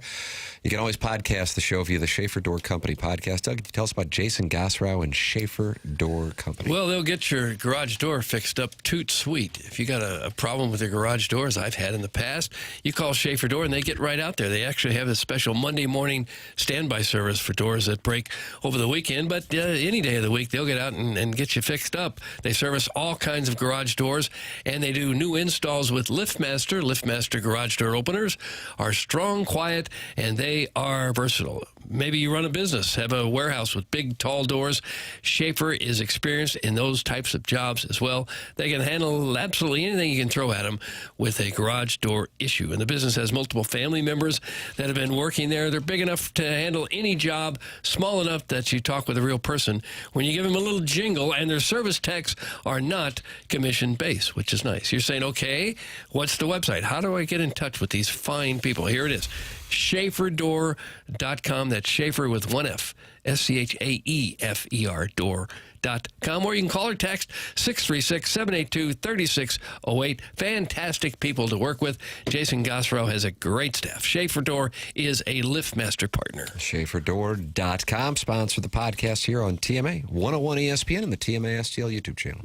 You can always podcast the show via the Schaefer Door Company podcast. Doug, can you tell us about Jason Gosrow and Schaefer Door Company? Well, they'll get your garage door fixed up toot sweet. If you got a problem with your garage doors, I've had in the past, you call Schaefer Door and they get right out there. They actually have a special Monday morning standby service for doors that break over the weekend, but any day of the week, they'll get out and get you fixed up. They service all kinds of garage doors, and they do new installs with LiftMaster. LiftMaster garage door openers are strong, quiet, and they are versatile. Maybe you run a business, have a warehouse with big, tall doors. Schaefer is experienced in those types of jobs as well. They can handle absolutely anything you can throw at them with a garage door issue. And the business has multiple family members that have been working there. They're big enough to handle any job, small enough that you talk with a real person. When you give them a little jingle, and their service techs are not commission-based, which is nice. You're saying, okay, what's the website? How do I get in touch with these fine people? Here it is. SchaeferDoor.com. That's Schaefer with 1 F. SCHAEFER door.com, or you can call or text 636-782-3608. Fantastic people to work with. Jason Gosrow has a great staff. Schaefer Door is a LiftMaster partner. SchaeferDoor.com, sponsor the podcast here on TMA 101 ESPN and the TMA STL YouTube channel.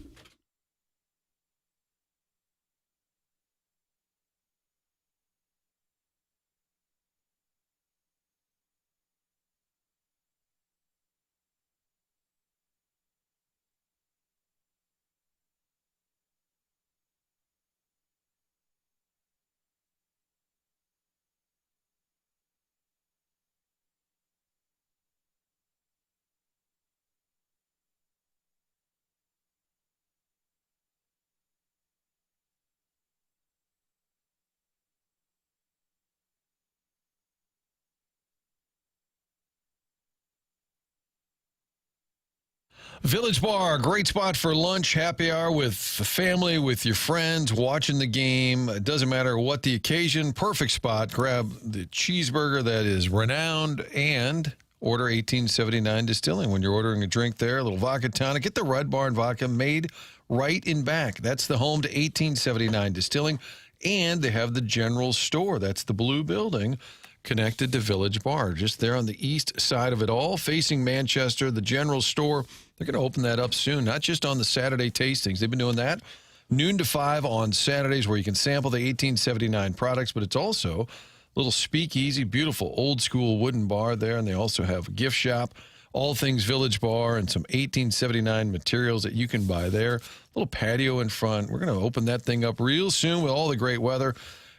Village Bar, great spot for lunch, happy hour with the family, with your friends, watching the game. It doesn't matter what the occasion. Perfect spot. Grab the cheeseburger that is renowned and order 1879 Distilling. When you're ordering a drink there, a little vodka tonic, get the Red Barn vodka made right in back. That's the home to 1879 Distilling. And they have the general store. That's the blue building connected to Village Bar, just there on the east side of it all, facing Manchester, the general store. They're going to open that up soon, not just on the Saturday tastings. They've been doing that noon to 5 on Saturdays where you can sample the 1879 products, but it's also a little speakeasy, beautiful old school wooden bar there, and they also have a gift shop, all things Village Bar, and some 1879 materials that you can buy there. A little patio in front. We're going to open that thing up real soon with all the great weather.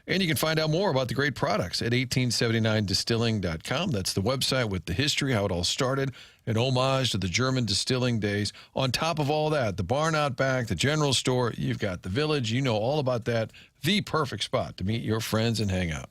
And you can find out more about the great products at 1879distilling.com. That's the website with the history, how it all started, an homage to the German distilling days. On top of all that, the barn out back, the general store, you've got the village. You know all about that. The perfect spot to meet your friends and hang out.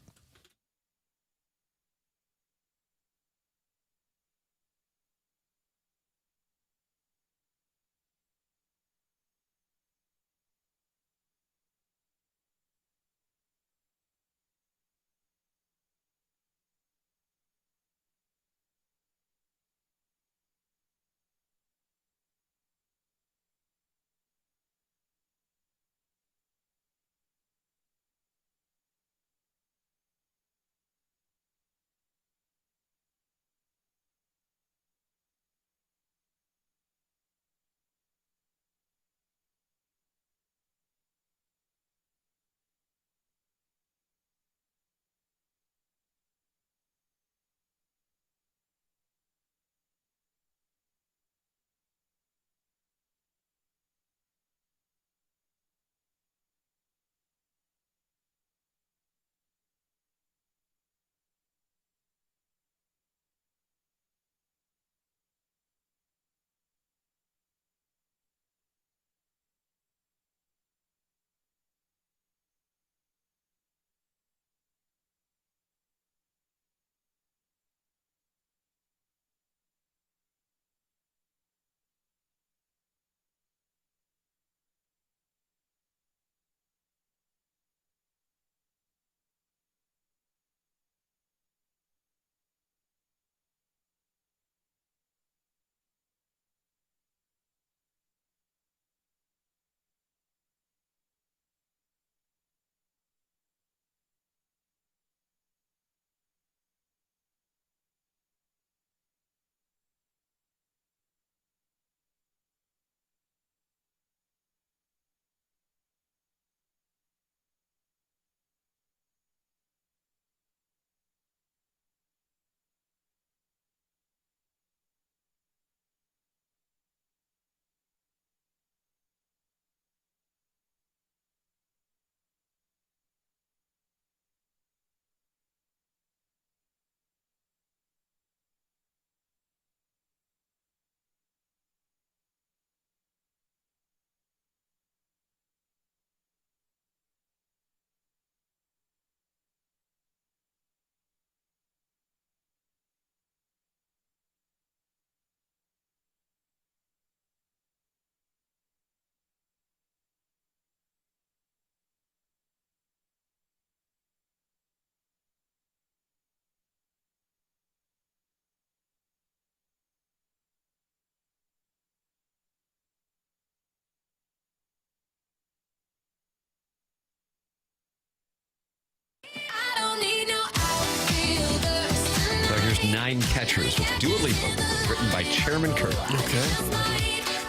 Here's 9 Catchers with Dua Lipa, written by Chairman Kirk. Okay.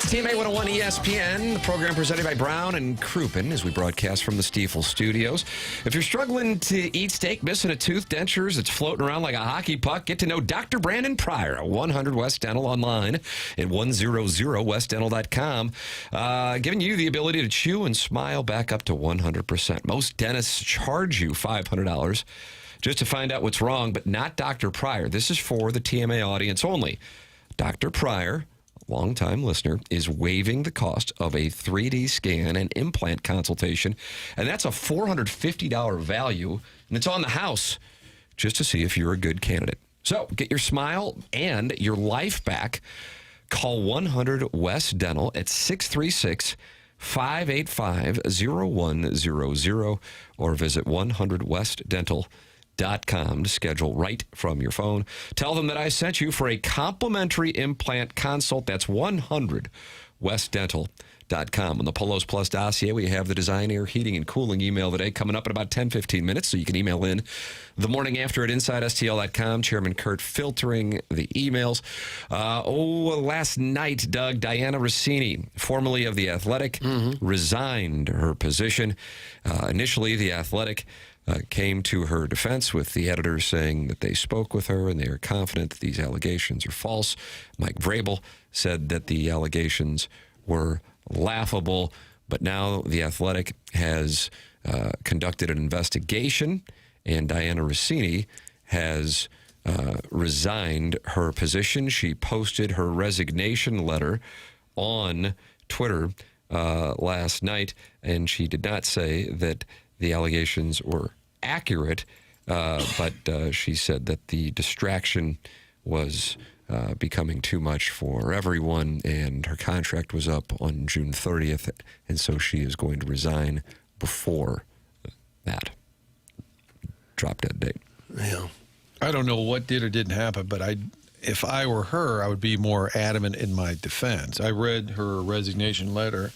TMA 101 ESPN, the program presented by Brown and Crouppen as we broadcast from the Stiefel studios. If you're struggling to eat steak, missing a tooth, dentures, it's floating around like a hockey puck, get to know Dr. Brandon Pryor at 100 West Dental online at 100westdental.com, giving you the ability to chew and smile back up to 100%. Most dentists charge you $500 just to find out what's wrong, but not Dr. Pryor. This is for the TMA audience only. Dr. Pryor, longtime listener, is waiving the cost of a 3D scan and implant consultation, and that's a $450 value, and it's on the house just to see if you're a good candidate. So get your smile and your life back. Call 100 West Dental at 636-585-0100 or visit 100westdental.com to schedule right from your phone. Tell them that I sent you for a complimentary implant consult. That's 100westdental.com. On the Polos Plus dossier, we have the Design, Air, Heating, and Cooling email today coming up in about 10-15 minutes, so you can email in the morning after at InsideSTL.com. Chairman Kurt filtering the emails. Last night, Doug, Diana Russini, formerly of The Athletic, resigned her position. Initially, The Athletic came to her defense with the editors saying that they spoke with her and they are confident that these allegations are false. Mike Vrabel said that the allegations were laughable, but now The Athletic has conducted an investigation, and Diana Russini has resigned her position. She posted her resignation letter on Twitter last night, and she did not say that the allegations were accurate, but she said that the distraction was becoming too much for everyone, and her contract was up on June 30th, and so she is going to resign before that drop-dead date. Yeah. I don't know what did or didn't happen, but if I were her, I would be more adamant in my defense. I read her resignation letter,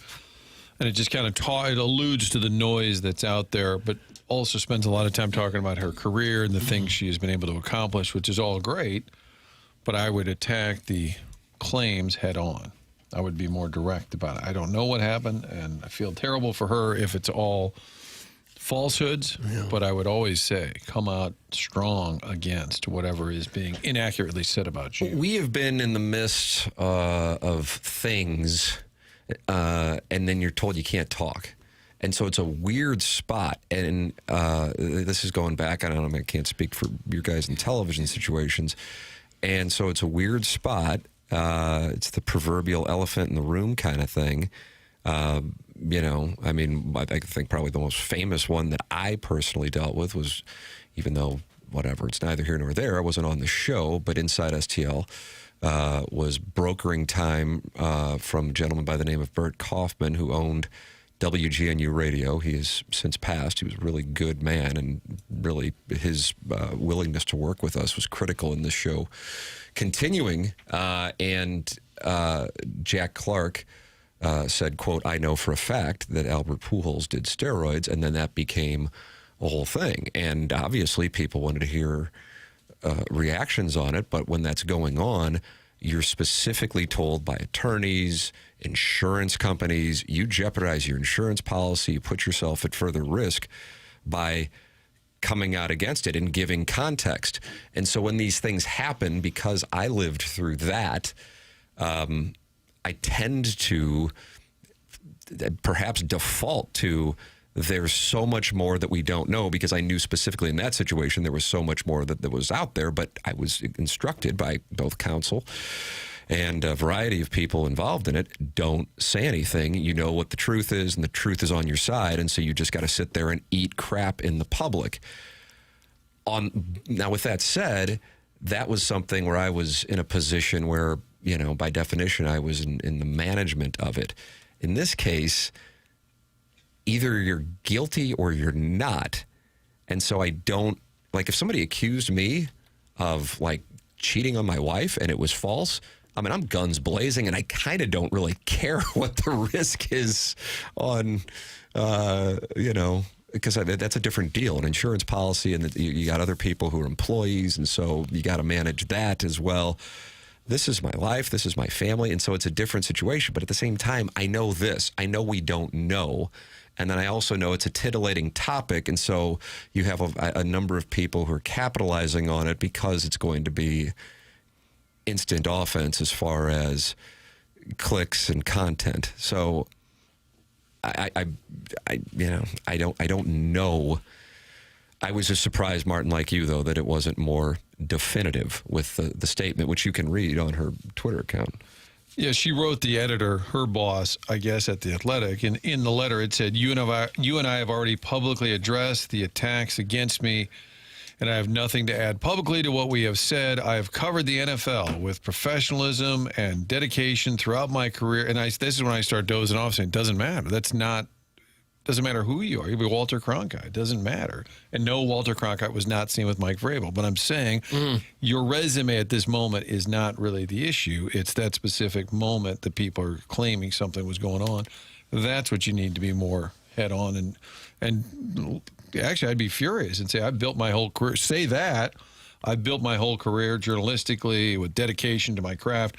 and it just kind of it alludes to the noise that's out there, but also spends a lot of time talking about her career and the things she has been able to accomplish, which is all great. But I would attack the claims head on. I would be more direct about it. I don't know what happened, and I feel terrible for her if it's all falsehoods. Yeah. But I would always say, come out strong against whatever is being inaccurately said about you. We have been in the midst of things, and then you're told you can't talk. And so it's a weird spot. And this is going back, I don't know, I can't speak for your guys in television situations. And so it's a weird spot. It's the proverbial elephant in the room kind of thing. I think probably the most famous one that I personally dealt with was, even though, whatever, it's neither here nor there, I wasn't on the show, but Inside STL was brokering time from a gentleman by the name of Bert Kaufman, who owned WGNU Radio. He has since passed. He was a really good man, and really his willingness to work with us was critical in this show continuing. And Jack Clark said, quote, "I know for a fact that Albert Pujols did steroids," and then that became a whole thing. And obviously people wanted to hear reactions on it, but when that's going on, you're specifically told by attorneys, insurance companies, you jeopardize your insurance policy, you put yourself at further risk by coming out against it and giving context. And so when these things happen, because I lived through that, I tend to perhaps default to there's so much more that we don't know, because I knew specifically in that situation there was so much more that was out there, but I was instructed by both counsel and a variety of people involved in it, don't say anything. You know what the truth is, and the truth is on your side, and so you just got to sit there and eat crap in the public. Now, with that said, that was something where I was in a position where, by definition, I was in the management of it. In this case, either you're guilty or you're not. And so I don't, if somebody accused me of, cheating on my wife and it was false, I'm guns blazing, and I kind of don't really care what the risk is on, because that's a different deal, an insurance policy, and you got other people who are employees, and so you got to manage that as well. This is my life, this is my family, and so it's a different situation. But at the same time, I know this. I know we don't know. And then I also know it's a titillating topic, and so you have a number of people who are capitalizing on it because it's going to be instant offense as far as clicks and content. So I don't know. I was just surprised, Martin, like you, though, that it wasn't more definitive with the statement, which you can read on her Twitter account. Yeah, she wrote the editor, her boss, I guess, at The Athletic, and in the letter it said, you and I have already publicly addressed the attacks against me and I have nothing to add publicly to what we have said. I have covered the NFL with professionalism and dedication throughout my career, and this is when I start dozing off saying, it doesn't matter. Doesn't matter who you are. You could be Walter Cronkite. It doesn't matter. And no, Walter Cronkite was not seen with Mike Vrabel. But I'm saying your resume at this moment is not really the issue. It's that specific moment that people are claiming something was going on. That's what you need to be more head on. And actually, I'd be furious and say, I built my whole career. Say that. I built my whole career journalistically with dedication to my craft.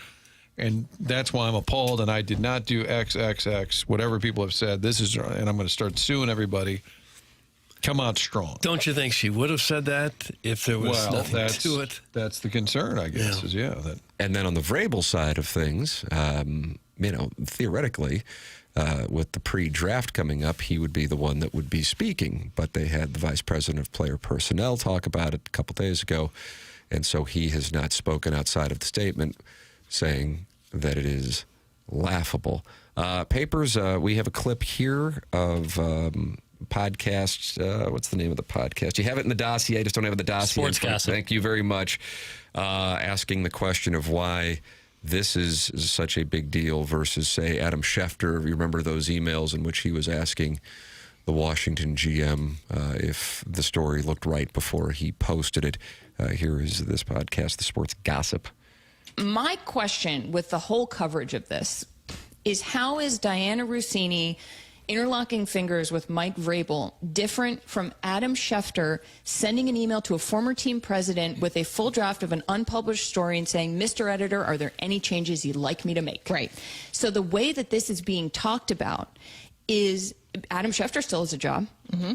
And that's why I'm appalled, and I did not do XXX, whatever people have said. And I'm going to start suing everybody. Come out strong. Don't you think she would have said that if there was nothing to it? That's the concern, I guess, And then on the Vrabel side of things, theoretically, with the pre-draft coming up, he would be the one that would be speaking. But they had the vice president of player personnel talk about it a couple days ago, and so he has not spoken outside of the statement, saying that it is laughable. Papers, we have a clip here of podcast. What's the name of the podcast? You have it in the dossier. I just don't have it in the dossier. Sportscast. Thank you very much. Asking the question of why this is such a big deal versus, say, Adam Schefter. You remember those emails in which he was asking the Washington GM if the story looked right before he posted it. Here is this podcast, The Sports Gossip. My question with the whole coverage of this is, how is Diana Russini interlocking fingers with Mike Vrabel different from Adam Schefter sending an email to a former team president with a full draft of an unpublished story and saying, Mr. Editor, are there any changes you'd like me to make? Right. So the way that this is being talked about is Adam Schefter still has a job.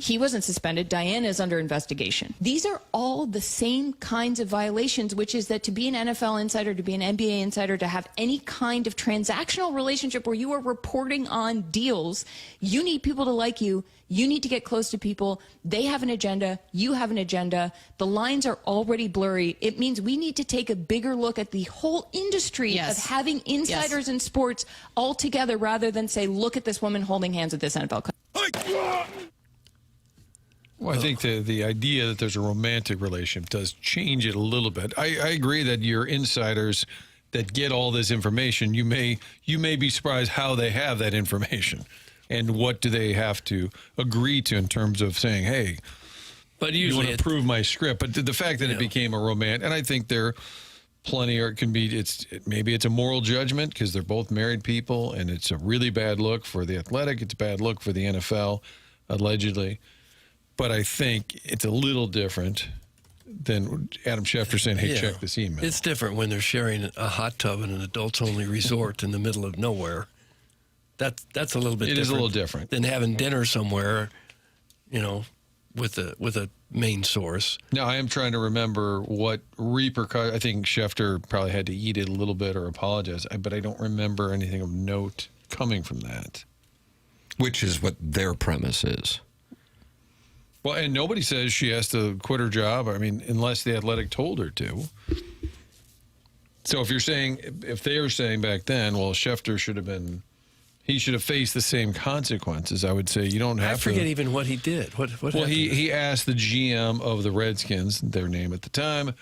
He wasn't suspended. Diana is under investigation. These are all the same kinds of violations, which is that to be an NFL insider, to be an NBA insider, to have any kind of transactional relationship where you are reporting on deals, you need people to like you. You need to get close to people. They have an agenda. You have an agenda. The lines are already blurry. It means we need to take a bigger look at the whole industry of having insiders in sports all together, rather than say, look at this woman holding hands with this NFL coach. Well, I think the idea that there's a romantic relationship does change it a little bit. I agree that your insiders that get all this information, you may be surprised how they have that information and what do they have to agree to in terms of saying, hey, but you want to approve my script. But the fact that it became a romantic, and I think there plenty, or it can be, maybe it's a moral judgment because they're both married people, and it's a really bad look for the Athletic. It's a bad look for the NFL, allegedly. But I think it's a little different than Adam Schefter saying, hey, check this email. It's different when they're sharing a hot tub in an adults-only resort in the middle of nowhere. That's a little bit different. It is a little different than having dinner somewhere, with a main source. Now, I am trying to remember what repercussions. I think Schefter probably had to eat it a little bit or apologize, but I don't remember anything of note coming from that. Which is what their premise is. Well, and nobody says she has to quit her job. I mean, unless the Athletic told her to. So if they were saying back then, well, Schefter should have faced the same consequences, I would say you don't have to. I forget even what he did. What well, he asked the GM of the Redskins, their name at the time,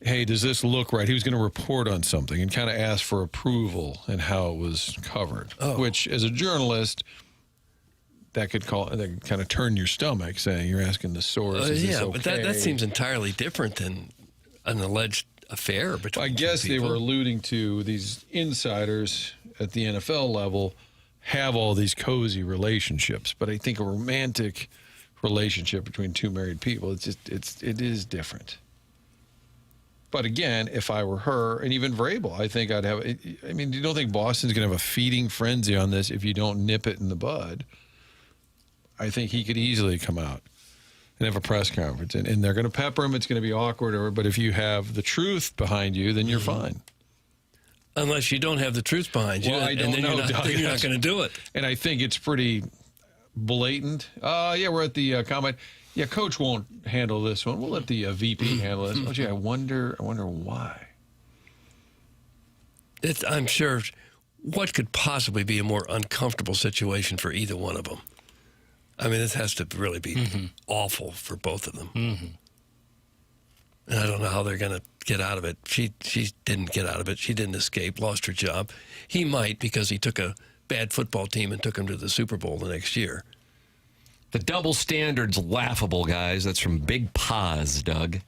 hey, does this look right? He was going to report on something and kind of ask for approval and how it was covered, which as a journalist, that could kind of turn your stomach, saying you're asking the source. Is this okay? But that seems entirely different than an alleged affair between. I guess they were alluding to these insiders at the NFL level have all these cozy relationships, but I think a romantic relationship between two married people, it is different. But again, if I were her, and even Vrabel, I think I'd have. I mean, you don't think Boston's going to have a feeding frenzy on this if you don't nip it in the bud? I think he could easily come out and have a press conference, and they're going to pepper him. It's going to be awkward, but if you have the truth behind you, then you're fine. Unless you don't have the truth behind you, I don't know. You're not going to do it. And I think it's pretty blatant. We're at the combine. Yeah, coach won't handle this one. We'll let the VP handle this. Oh, gee, I wonder why. I'm sure. What could possibly be a more uncomfortable situation for either one of them? I mean, this has to really be awful for both of them. And I don't know how they're going to get out of it. She didn't get out of it. She didn't escape, lost her job. He might, because he took a bad football team and took him to the Super Bowl the next year. The double standard's laughable, guys. That's from Big Paws, Doug.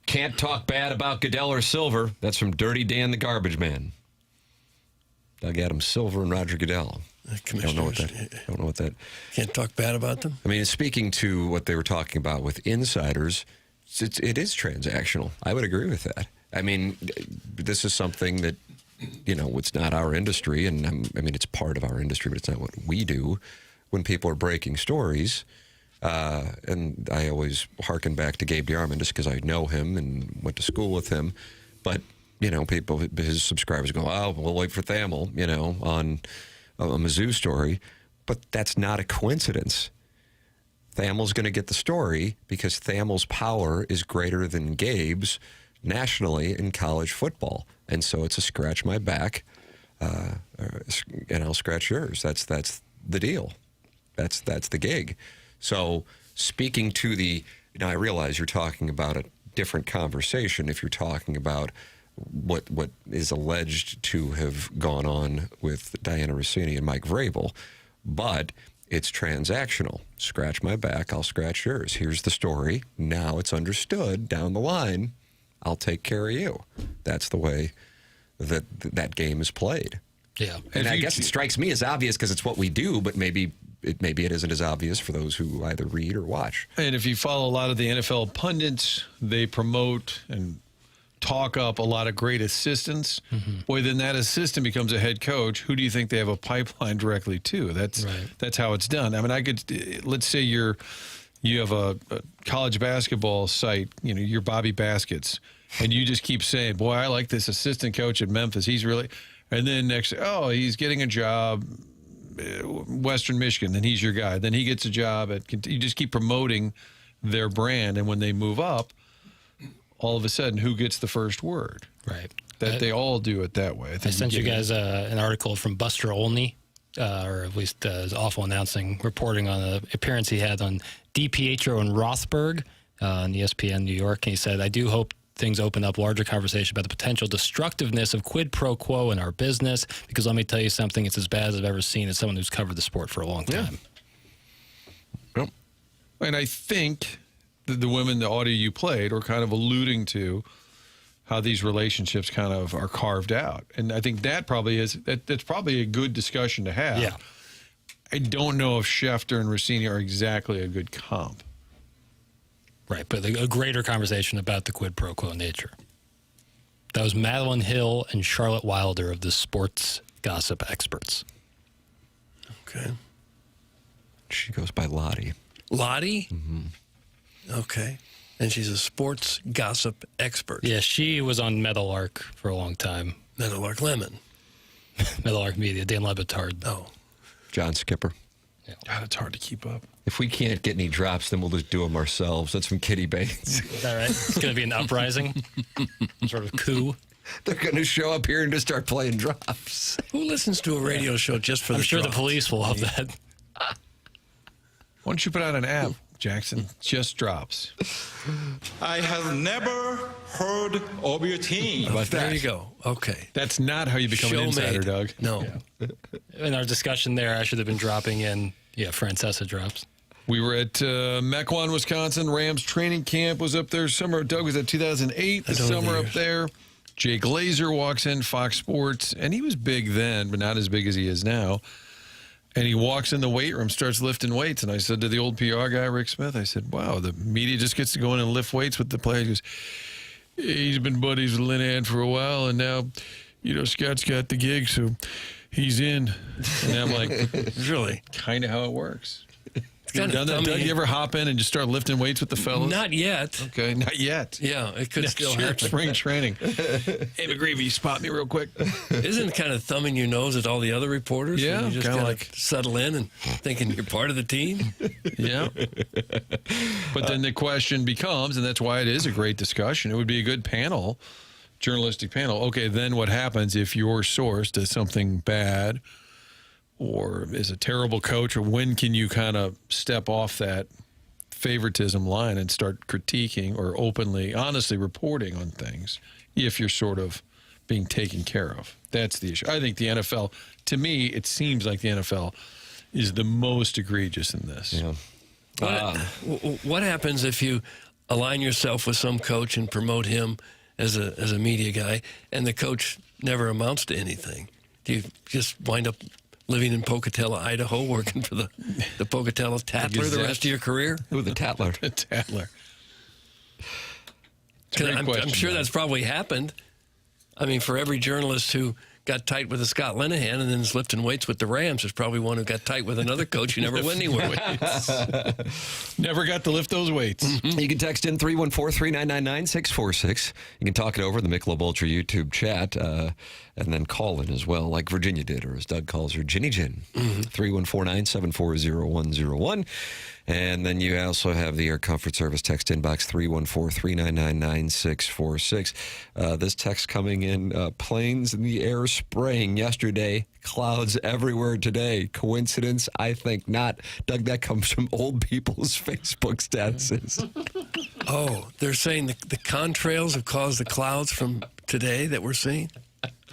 Can't talk bad about Goodell or Silver. That's from Dirty Dan the Garbage Man. Doug Adams Silver and Roger Goodell. Don't know what that. Can't talk bad about them. I mean, speaking to what they were talking about with insiders, it is transactional. I would agree with that. I mean, this is something that, it's not our industry, and I mean, it's part of our industry, but it's not what we do. When people are breaking stories, and I always harken back to Gabe Yarman just because I know him and went to school with him, but people, his subscribers go, "Oh, we'll wait for Thamel," on a Mizzou story, but that's not a coincidence. Thamel's going to get the story because Thamel's power is greater than Gabe's nationally in college football, and so it's a scratch my back, and I'll scratch yours. That's the deal. That's the gig. So speaking to I realize you're talking about a different conversation if you're talking about what is alleged to have gone on with Diana Russini and Mike Vrabel, but it's transactional. Scratch my back, I'll scratch yours. Here's the story. Now it's understood down the line. I'll take care of you. That's the way that game is played. Yeah. And I guess it strikes me as obvious because it's what we do, but maybe it isn't as obvious for those who either read or watch. And if you follow a lot of the NFL pundits, they promote and talk up a lot of great assistants. Boy, then that assistant becomes a head coach. Who do you think they have a pipeline directly to? That's how it's done. I mean, let's say you have a college basketball site, you're Bobby Baskets, and you just keep saying, boy, I like this assistant coach at Memphis. He's really, and then he's getting a job Western Michigan, then he's your guy. Then he gets a job you just keep promoting their brand, and when they move up, all of a sudden, who gets the first word? Right. They all do it that way. I sent you guys an article from Buster Olney, or at least his awful announcing, reporting on an appearance he had on DiPietro and Rothberg on ESPN New York. And he said, I do hope things open up larger conversation about the potential destructiveness of quid pro quo in our business, because let me tell you something, it's as bad as I've ever seen as someone who's covered the sport for a long time. Yeah. And I think the women, the audio you played, are kind of alluding to how these relationships kind of are carved out. And I think that's probably a good discussion to have. Yeah. I don't know if Schefter and Russini are exactly a good comp. Right, but a greater conversation about the quid pro quo nature. That was Madeline Hill and Charlotte Wilder of the Sports Gossip Experts. Okay. She goes by Lottie. Lottie? Mm-hmm. Okay. And she's a sports gossip expert. Yeah, she was on Meadowlark for a long time. Meadowlark Lemon. Meadowlark Media, Dan Lebitard. Oh. John Skipper. Yeah. God, it's hard to keep up. If we can't get any drops, then we'll just do them ourselves. That's from Kitty Bates. Is that right? It's going to be an uprising? Some sort of coup? They're going to show up here and just start playing drops. Who listens to a radio show just for I'm the sure drops? The police will love that. Why don't you put out an app, Jackson? Just drops. I have never heard of your team. There you go. Okay. That's not how you become an insider, Doug. No. Yeah. In our discussion there, I should have been dropping in, Francesa drops. We were at Mequon, Wisconsin. Rams training camp was up there. Summer, Doug was at 2008. The summer up there. Jay Glazer walks in, Fox Sports, and he was big then, but not as big as he is now. And he walks in the weight room, starts lifting weights. And I said to the old PR guy, Rick Smith, I said, wow, the media just gets to go in and lift weights with the players. He goes, he's been buddies with Linehan for a while, and now, Scott's got the gig, so he's in. And I'm like, really? Kind of how it works. You ever done that, Doug? You ever hop in and just start lifting weights with the fellas? Not yet. Okay, not yet. Yeah, it could still happen. Spring training. Hey, McGreevy, spot me real quick. Isn't it kind of thumbing your nose at all the other reporters? Yeah, you just kind of like settle in and thinking you're part of the team. Yeah. But then the question becomes, and that's why it is a great discussion, it would be a good panel, journalistic panel. Okay, then what happens if your source does something bad or is a terrible coach, or when can you kind of step off that favoritism line and start critiquing or openly, honestly reporting on things if you're sort of being taken care of. That's the issue. I think the NFL, to me, it seems like the NFL is the most egregious in this. Yeah. What happens if you align yourself with some coach and promote him as a media guy, and the coach never amounts to anything? Do you just wind up living in Pocatello, Idaho, working for the Pocatello Tatler the rest of your career? Ooh, the Tatler. The Tatler. I'm sure that's probably happened. I mean, for every journalist who got tight with a Scott Linehan and then is lifting weights with the Rams, there's probably one who got tight with another coach who never went anywhere. Never got to lift those weights. Mm-hmm. You can text in 314-399-9646. You can talk it over in the Michelob Ultra YouTube chat, and then call in as well, like Virginia did, or as Doug calls her, Ginny Gin. 314-974-0101. And then you also have the Air Comfort Service text inbox, 314-399-9646. This text coming in, planes in the air spraying yesterday, clouds everywhere today. Coincidence? I think not. Doug, that comes from old people's Facebook statuses. Oh, they're saying the contrails have caused the clouds from today that we're seeing?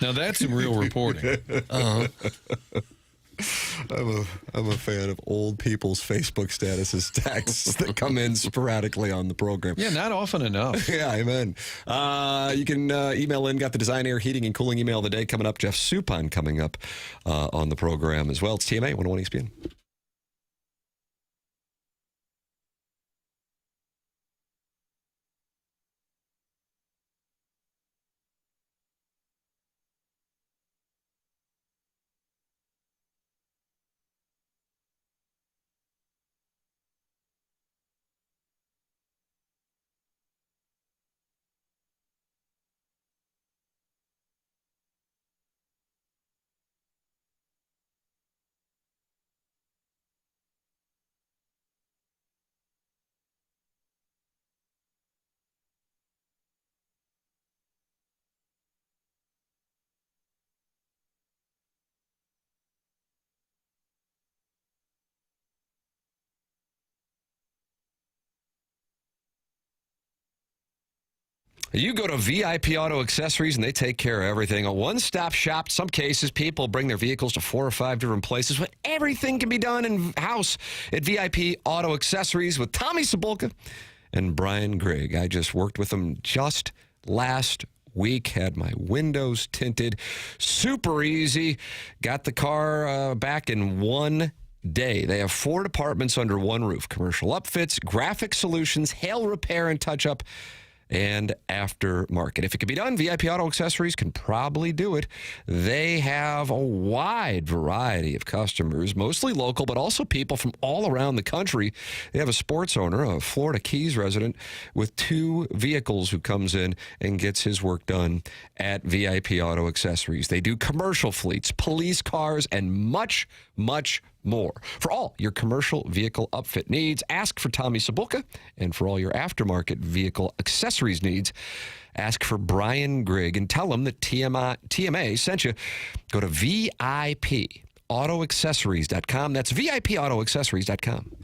Now that's some real reporting. Uh-huh. I'm a fan of old people's Facebook statuses texts that come in sporadically on the program. Yeah, not often enough. Yeah, amen. You can email in. Got the Design, Air, Heating, and Cooling email of the day coming up. Jeff Suppan coming up on the program as well. It's TMA 101 ESPN. You go to VIP Auto Accessories, and they take care of everything. A one-stop shop. In some cases, people bring their vehicles to 4 or 5 different places, but everything can be done in-house at VIP Auto Accessories with Tommy Cibulka and Brian Grigg. I just worked with them just last week, had my windows tinted. Super easy. Got the car back in one day. They have 4 departments under one roof: commercial upfits, graphic solutions, hail repair and touch-up, and aftermarket. If it can be done, VIP Auto Accessories can probably do it. They have a wide variety of customers, mostly local, but also people from all around the country. They have a sports owner, a Florida Keys resident, with 2 vehicles who comes in and gets his work done at VIP Auto Accessories. They do commercial fleets, police cars, and much, much more. For all your commercial vehicle upfit needs, ask for Tommy Cibulka. And for all your aftermarket vehicle accessories needs, ask for Brian Grigg and tell him that TMA sent you. Go to VIPAutoaccessories.com. That's VIPAutoaccessories.com.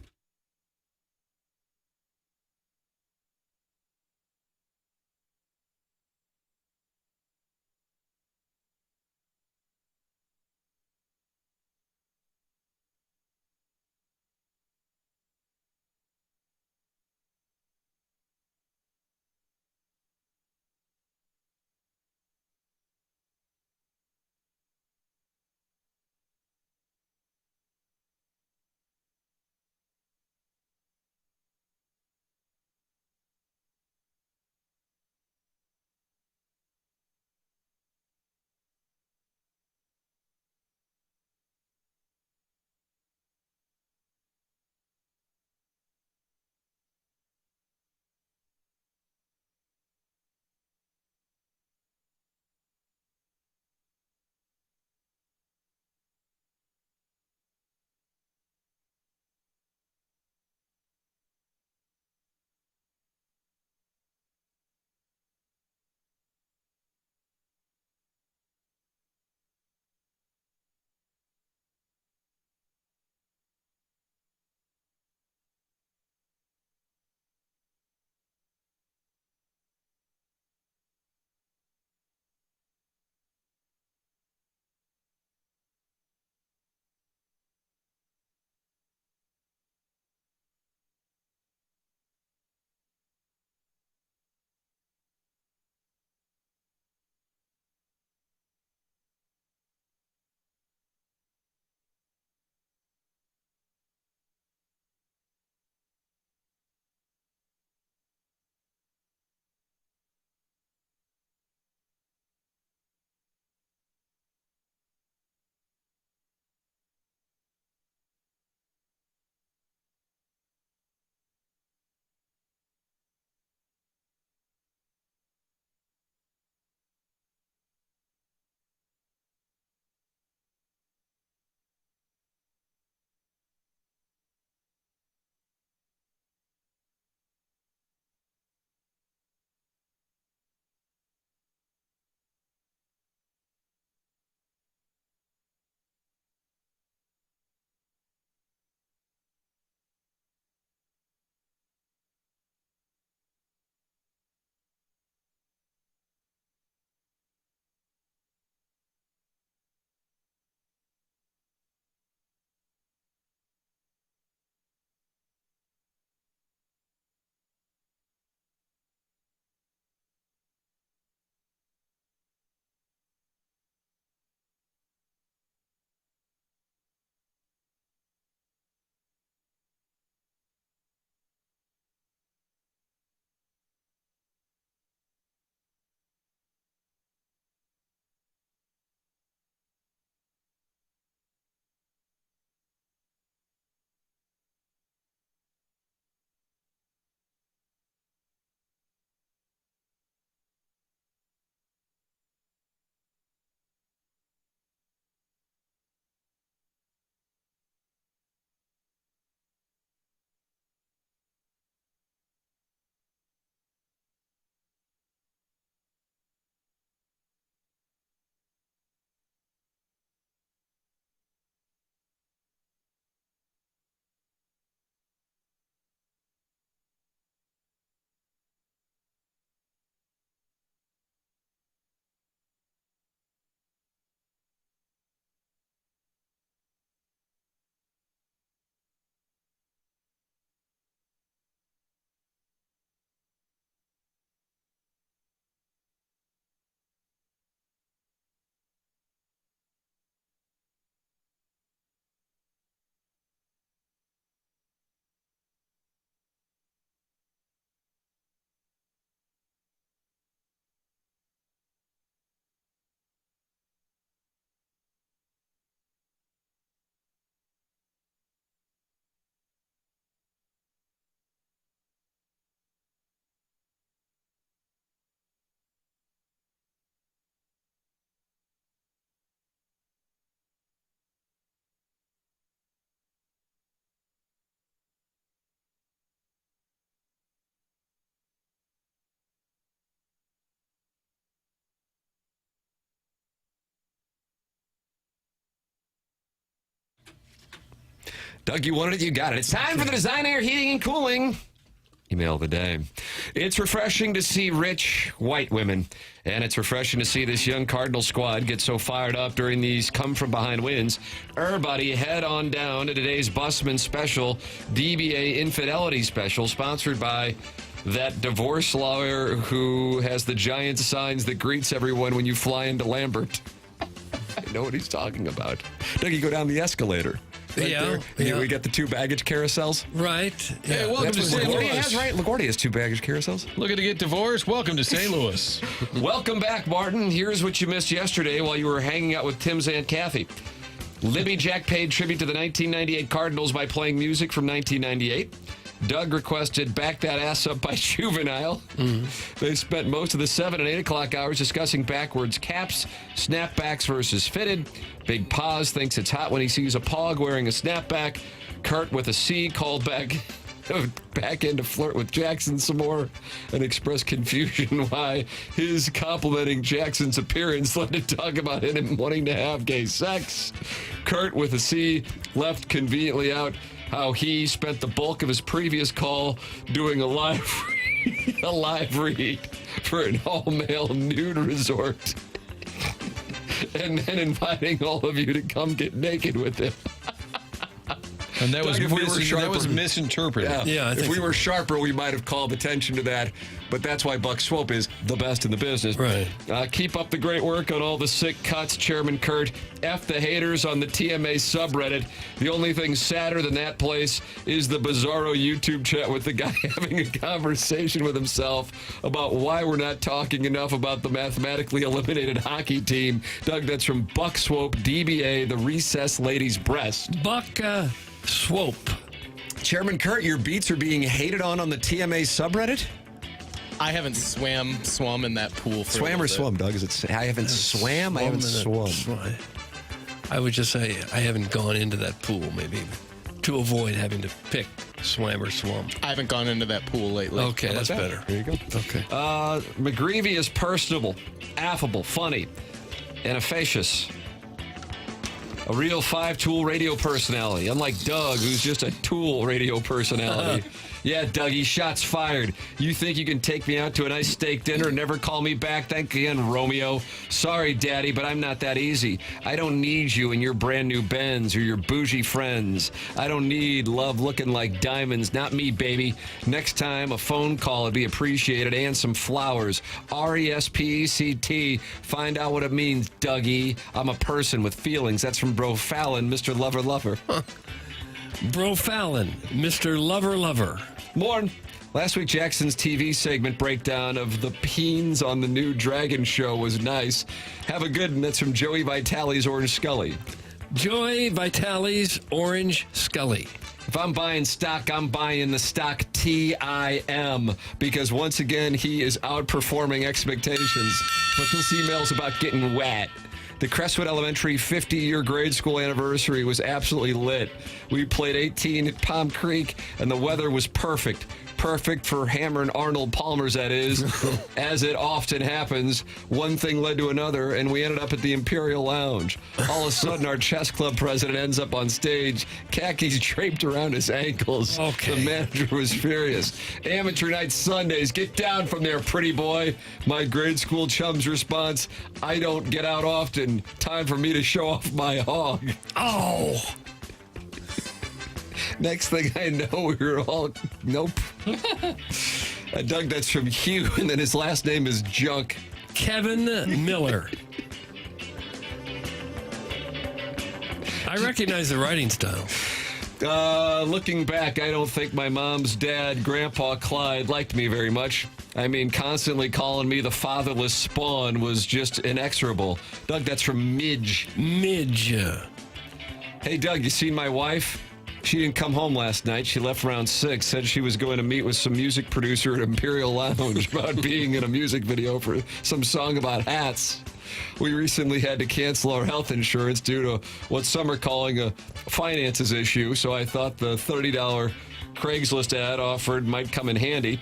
Doug, you wanted it, you got it. It's time for the Design Air Heating and Cooling email of the day. It's refreshing to see rich white women, and it's refreshing to see this young Cardinal squad get so fired up during these come-from-behind wins. Everybody head on down to today's Busman Special, DBA Infidelity Special, sponsored by that divorce lawyer who has the giant signs that greets everyone when you fly into Lambert. I know what he's talking about. Doug, you go down the escalator. Right there. We got the 2 baggage carousels. Right. Hey, welcome to St. LaGuardia Louis. has, right? LaGuardia has 2 baggage carousels. Looking to get divorced? Welcome to St. Louis. Welcome back, Martin. Here's what you missed yesterday while you were hanging out with Tim's Aunt Kathy. Libby Jack paid tribute to the 1998 Cardinals by playing music from 1998. Doug requested Back That Ass Up by Juvenile. They spent most of the 7 and 8 o'clock hours discussing backwards caps, snapbacks versus fitted. Big Paz thinks it's hot when he sees a pog wearing a snapback. Kurt with a C called back in to flirt with Jackson some more and express confusion why his complimenting Jackson's appearance led to talk about him wanting to have gay sex. Kurt with a C left conveniently out how he spent the bulk of his previous call doing a live read for an all-male nude resort and then inviting all of you to come get naked with him. And that Doug, was misinterpreted. Yeah, if we were sharper, we might have called attention to that. But that's why Buck Swope is the best in the business. Right. Keep up the great work on all the sick cuts, Chairman Kurt. F the haters on the TMA subreddit. The only thing sadder than that place is the bizarro YouTube chat with the guy having a conversation with himself about why we're not talking enough about the mathematically eliminated hockey team. Doug, that's from Buck Swope, DBA, the Recess Ladies Breast. Buck Swope. Chairman Kurt, your beats are being hated on the TMA subreddit? I haven't swum in that pool for Swam or swum, Doug? I haven't swam. I haven't swum. I would just say I haven't gone into that pool, maybe, to avoid having to pick swam or swum. I haven't gone into that pool lately. Okay, that's better. There you go. Okay. McGreevy is personable, affable, funny, and efficacious. A real 5-tool radio personality, unlike Doug, who's just a tool radio personality. Yeah, Dougie, shots fired. You think you can take me out to a nice steak dinner and never call me back? Thank again, Romeo. Sorry, Daddy, but I'm not that easy. I don't need you and your brand new Benz or your bougie friends. I don't need love looking like diamonds. Not me, baby. Next time, a phone call would be appreciated and some flowers. RESPECT. Find out what it means, Dougie. I'm a person with feelings. That's from Bro Fallon, Mr. Lover Lover. Bro Fallon, Mr. Lover Lover. Morn. Last week, Jackson's TV segment breakdown of the Peens on the new Dragon show was nice. Have a good one. That's from Joey Vitale's Orange Scully. Joey Vitale's Orange Scully. If I'm buying stock, I'm buying the stock TIM because once again, he is outperforming expectations. But this email's about getting wet. The Crestwood Elementary 50-year grade school anniversary was absolutely lit. We played 18 at Palm Creek, and the weather was perfect. Perfect for hammering Arnold Palmer's, that is. As it often happens, one thing led to another, and we ended up at the Imperial Lounge. All of a sudden, our chess club president ends up on stage, khakis draped around his ankles. Okay. The manager was furious. Amateur night Sundays, get down from there, pretty boy. My grade school chum's response, I don't get out often. Time for me to show off my hog. Oh! Next thing I know, we were all, nope. Doug, that's from Hugh, and then his last name is Junk. Kevin Miller. I recognize the writing style. Looking back, I don't think my mom's dad, Grandpa Clyde, liked me very much. I mean, constantly calling me the fatherless spawn was just inexorable. Doug, that's from Midge. Midge. Hey, Doug, you seen my wife? She didn't come home last night. She left around 6, said she was going to meet with some music producer at Imperial Lounge about being in a music video for some song about hats. We recently had to cancel our health insurance due to what some are calling a finances issue, so I thought the $30 Craigslist ad offered might come in handy,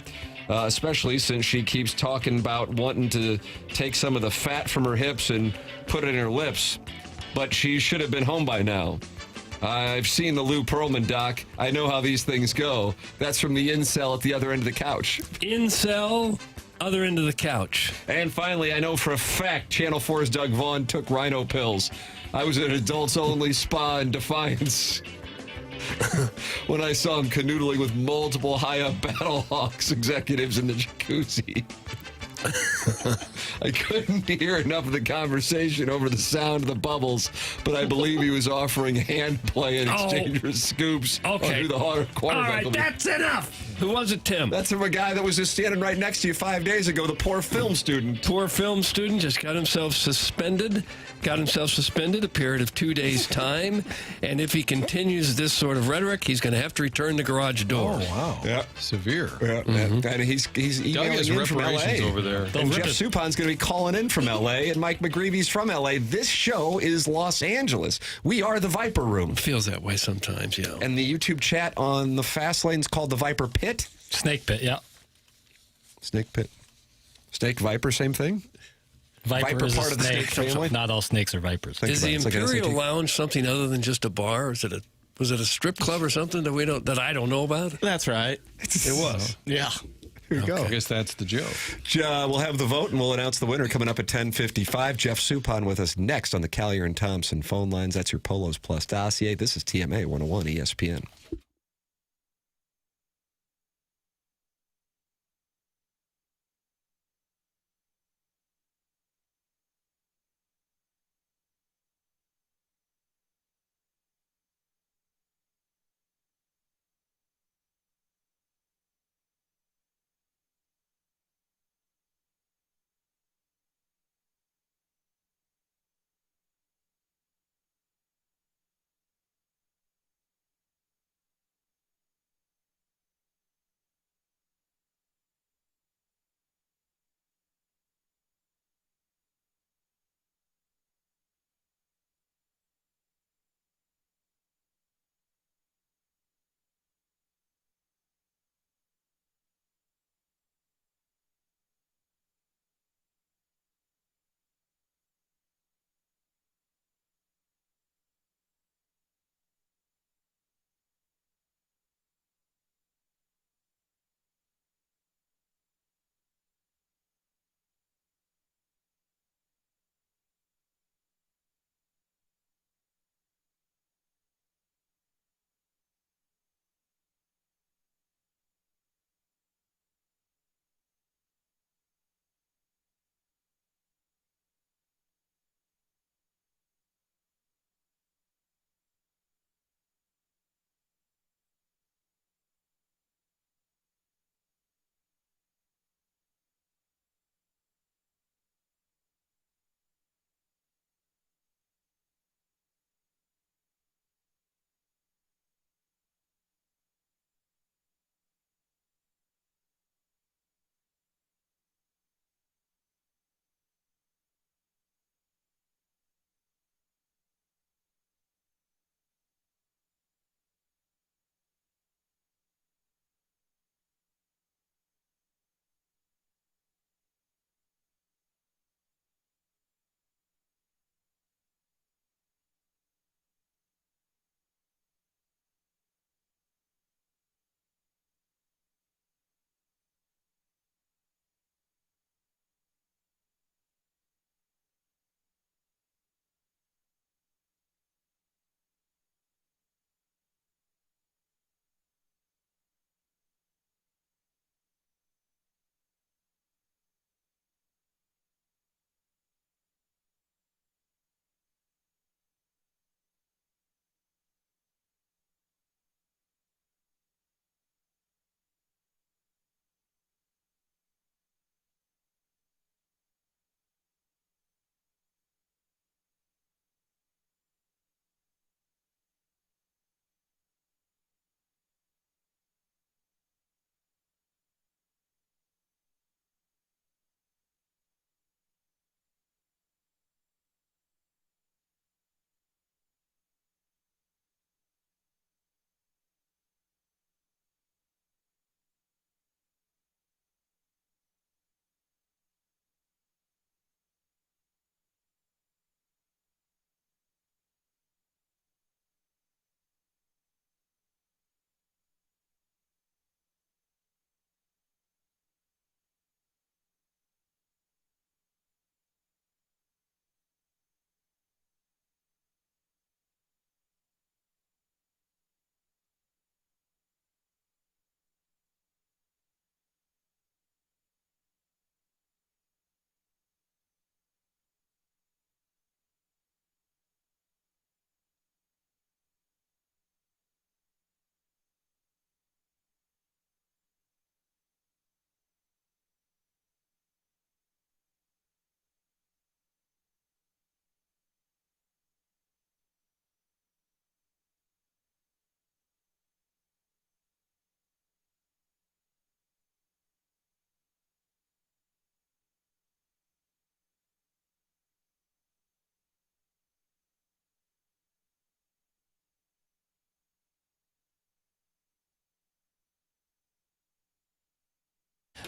especially since she keeps talking about wanting to take some of the fat from her hips and put it in her lips. But she should have been home by now. I've seen the Lou Pearlman doc. I know how these things go. That's from the incel at the other end of the couch. Incel, other end of the couch. And finally, I know for a fact Channel 4's Doug Vaughn took rhino pills. I was at adults-only spa in Defiance when I saw him canoodling with multiple high-up Battlehawks executives in the jacuzzi. I couldn't hear enough of the conversation over the sound of the bubbles, but I believe he was offering hand play and exchanger's scoops on who the harder quarterback All right, will be. that's enough. Who was it, Tim? That's from a guy that was just standing right next to you 5 days ago, the poor film student. Poor film student just got himself suspended. A period of 2 days' time. And if he continues this sort of rhetoric, he's going to have to return the garage door. Oh, wow. Yeah. Severe. Yeah. And he's emailing has in from reparations LA. over there. And Jeff Suppan's going to be calling in from LA, and Mike McGreevy's from LA. This show is Los Angeles. We are the Viper Room. It feels that way sometimes, yeah. And the YouTube chat on the Fast Lane is called the Viper Pit. Snake Pit, yeah. Snake Pit. Snake Viper, same thing? Viper is part a of the snake family? Not all snakes are vipers. Is the Imperial Lounge something other than just a bar? Was it a strip club or something that I don't know about? That's right. It was. Yeah. Here you go. I guess that's the joke. We'll have the vote, and we'll announce the winner coming up at 10:55. Jeff Suppan with us next on the Callier and Thompson phone lines. That's your Polos Plus dossier. This is TMA 101 ESPN.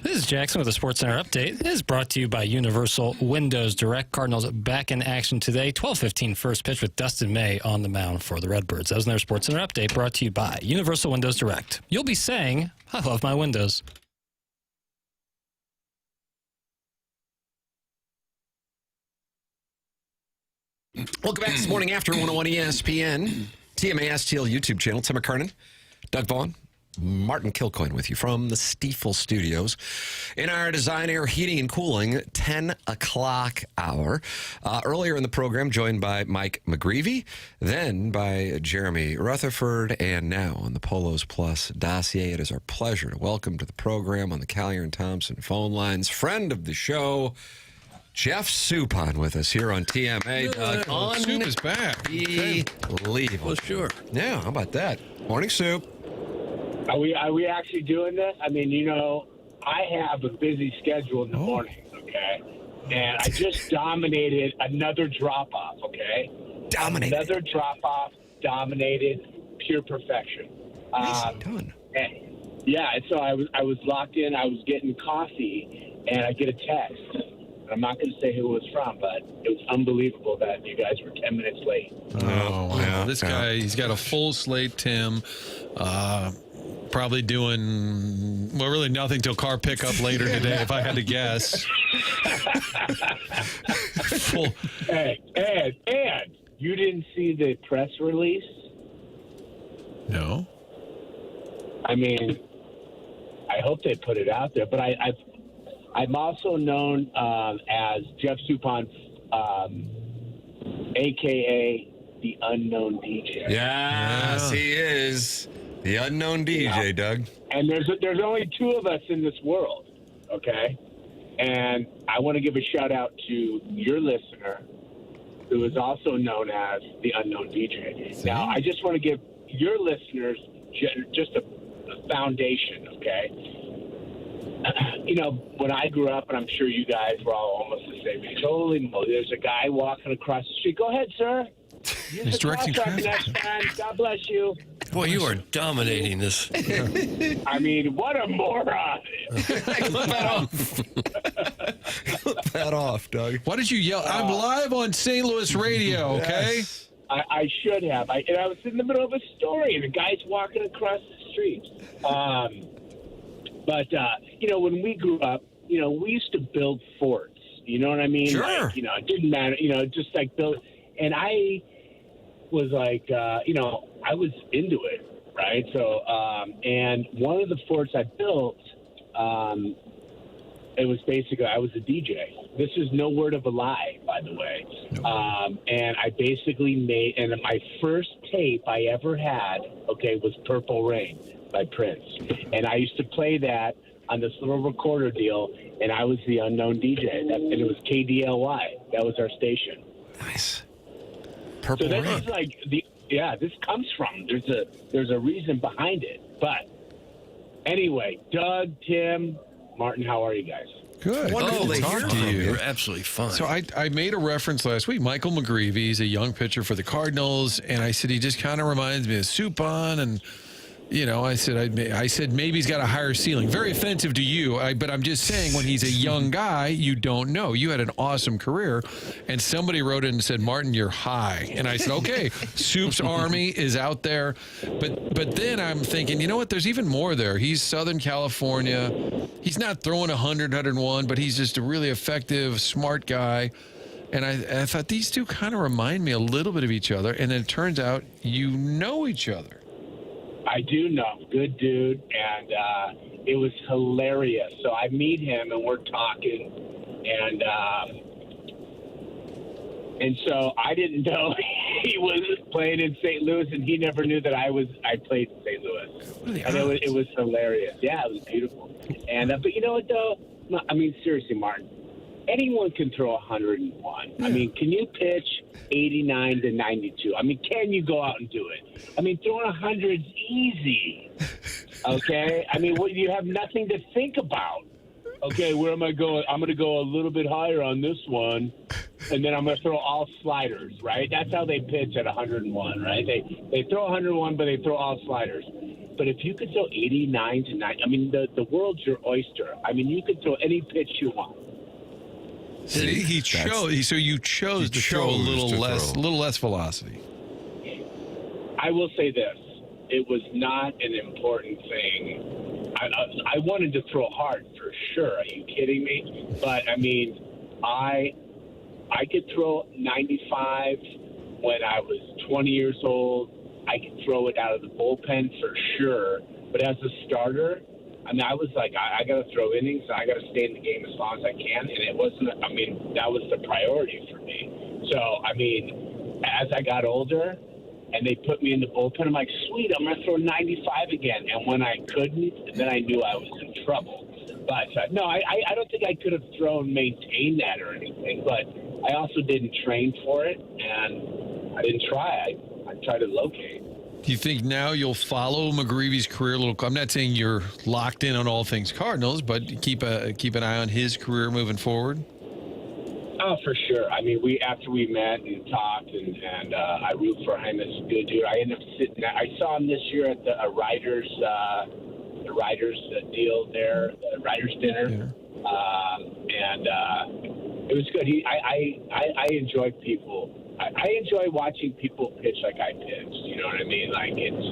This is Jackson with a SportsCenter update. It is brought to you by Universal Windows Direct. Cardinals back in action today. 12:15 first pitch with Dustin May on the mound for the Redbirds. That was their SportsCenter update brought to you by Universal Windows Direct. You'll be saying, I love my windows. Welcome back this morning after 101 ESPN, TMASTL YouTube channel. Tim McKernan, Doug Vaughn, Martin Kilcoyne with you from the Stiefel Studios in our Design Air Heating and Cooling 10 o'clock hour. Earlier in the program, joined by Mike McGreevy, then by Jeremy Rutherford, and now on the Polos Plus dossier. It is our pleasure to welcome to the program on the Collier and Thompson phone lines, friend of the show, Jeff Suppan with us here on TMA. Soup is back. Unbelievable. Well, sure. Yeah, how about that? Morning, Soup. Are we actually doing this? I mean, you know, I have a busy schedule in the morning, okay? And I just dominated another drop-off, okay? Dominated. Another drop-off, dominated, pure perfection. Done. And, yeah, and so I was locked in. I was getting coffee, and I get a text. I'm not going to say who it was from, but it was unbelievable that you guys were 10 minutes late. Oh, wow. This guy, he's got a full slate, Tim. Probably doing, well, really nothing till car pickup later today, if I had to guess. Full. And you didn't see the press release? No. I mean, I hope they put it out there, but I'm also known as Jeff Suppan, a.k.a. the Unknown DJ. Yes, he is. The Unknown DJ, Doug. And there's only two of us in this world, okay? And I want to give a shout-out to your listener, who is also known as the Unknown DJ. Now, I just want to give your listeners just a foundation, okay? You know, when I grew up, and I'm sure you guys were all almost the same age, holy moly, there's a guy walking across the street. Go ahead, sir. He's directing traffic. Next time. God bless you. Boy, you are dominating this. I mean, what a moron. Clip that off. Clip that off, Doug. Why did you yell? I'm live on St. Louis radio, okay? Yes. I should have. I was in the middle of a story, and the guy's walking across the street. But, you know, when we grew up, you know, we used to build forts. You know what I mean? Sure. Like, you know, it didn't matter. You know, just like build. And I was like, you know, I was into it, right? So, and one of the forts I built, it was basically, I was a DJ. This is no word of a lie, by the way. And I basically made, and my first tape I ever had, okay, was Purple Rain by Prince. And I used to play that on this little recorder deal, and I was the Unknown DJ. And it was KDLY. That was our station. Nice. Purple So Rain. this is like this comes from. There's a reason behind it. But anyway, Doug, Tim, Martin, how are you guys? Good. Wonderful to talk to you. You're absolutely fine. So I made a reference last week. Michael McGreevy, he's a young pitcher for the Cardinals, and I said he just kind of reminds me of Suppan, and you know, I said maybe he's got a higher ceiling. Very offensive to you, but I'm just saying when he's a young guy, you don't know. You had an awesome career, and somebody wrote in and said, Martin, you're high. And I said, okay, Soup's Army is out there. But then I'm thinking, you know what, there's even more there. He's Southern California. He's not throwing 100, 101, but he's just a really effective, smart guy. And I thought these two kind of remind me a little bit of each other. And then it turns out you know each other. I do know. Good dude. And it was hilarious. So I meet him and we're talking. And so I didn't know he was playing in St. Louis, and he never knew that I played in St. Louis. And it was hilarious. Yeah, it was beautiful. And but you know what, though? I mean, seriously, Martin, anyone can throw 101. I mean, can you pitch 89 to 92? I mean, can you go out and do it? I mean, throwing 100 is easy. Okay? I mean, you have nothing to think about. Okay, where am I going? I'm going to go a little bit higher on this one, and then I'm going to throw all sliders, right? That's how they pitch at 101, right? They throw 101, but they throw all sliders. But if you could throw 89 to 90, I mean, the world's your oyster. I mean, you could throw any pitch you want. See, he chose. So you chose to throw a little less velocity. I will say this: it was not an important thing. I wanted to throw hard for sure. Are you kidding me? But I mean, I could throw 95 when I was 20 years old. I could throw it out of the bullpen for sure. But as a starter, I mean, I was like, I got to throw innings, and I got to stay in the game as long as I can. And it wasn't, I mean, that was the priority for me. So, I mean, as I got older and they put me in the bullpen, I'm like, sweet, I'm going to throw 95 again. And when I couldn't, then I knew I was in trouble. But, no, I don't think I could have maintained that or anything. But I also didn't train for it, and I didn't try. I tried to locate. Do you think now you'll follow McGreevy's career a little? I'm not saying you're locked in on all things Cardinals, but keep an eye on his career moving forward. Oh, for sure. I mean, after we met and talked, and I root for him as a good dude. I ended up sitting. I saw him this year at the writers deal there, the writers dinner, and it was good. I enjoy people. I enjoy watching people pitch like I pitched. You know what I mean? Like it's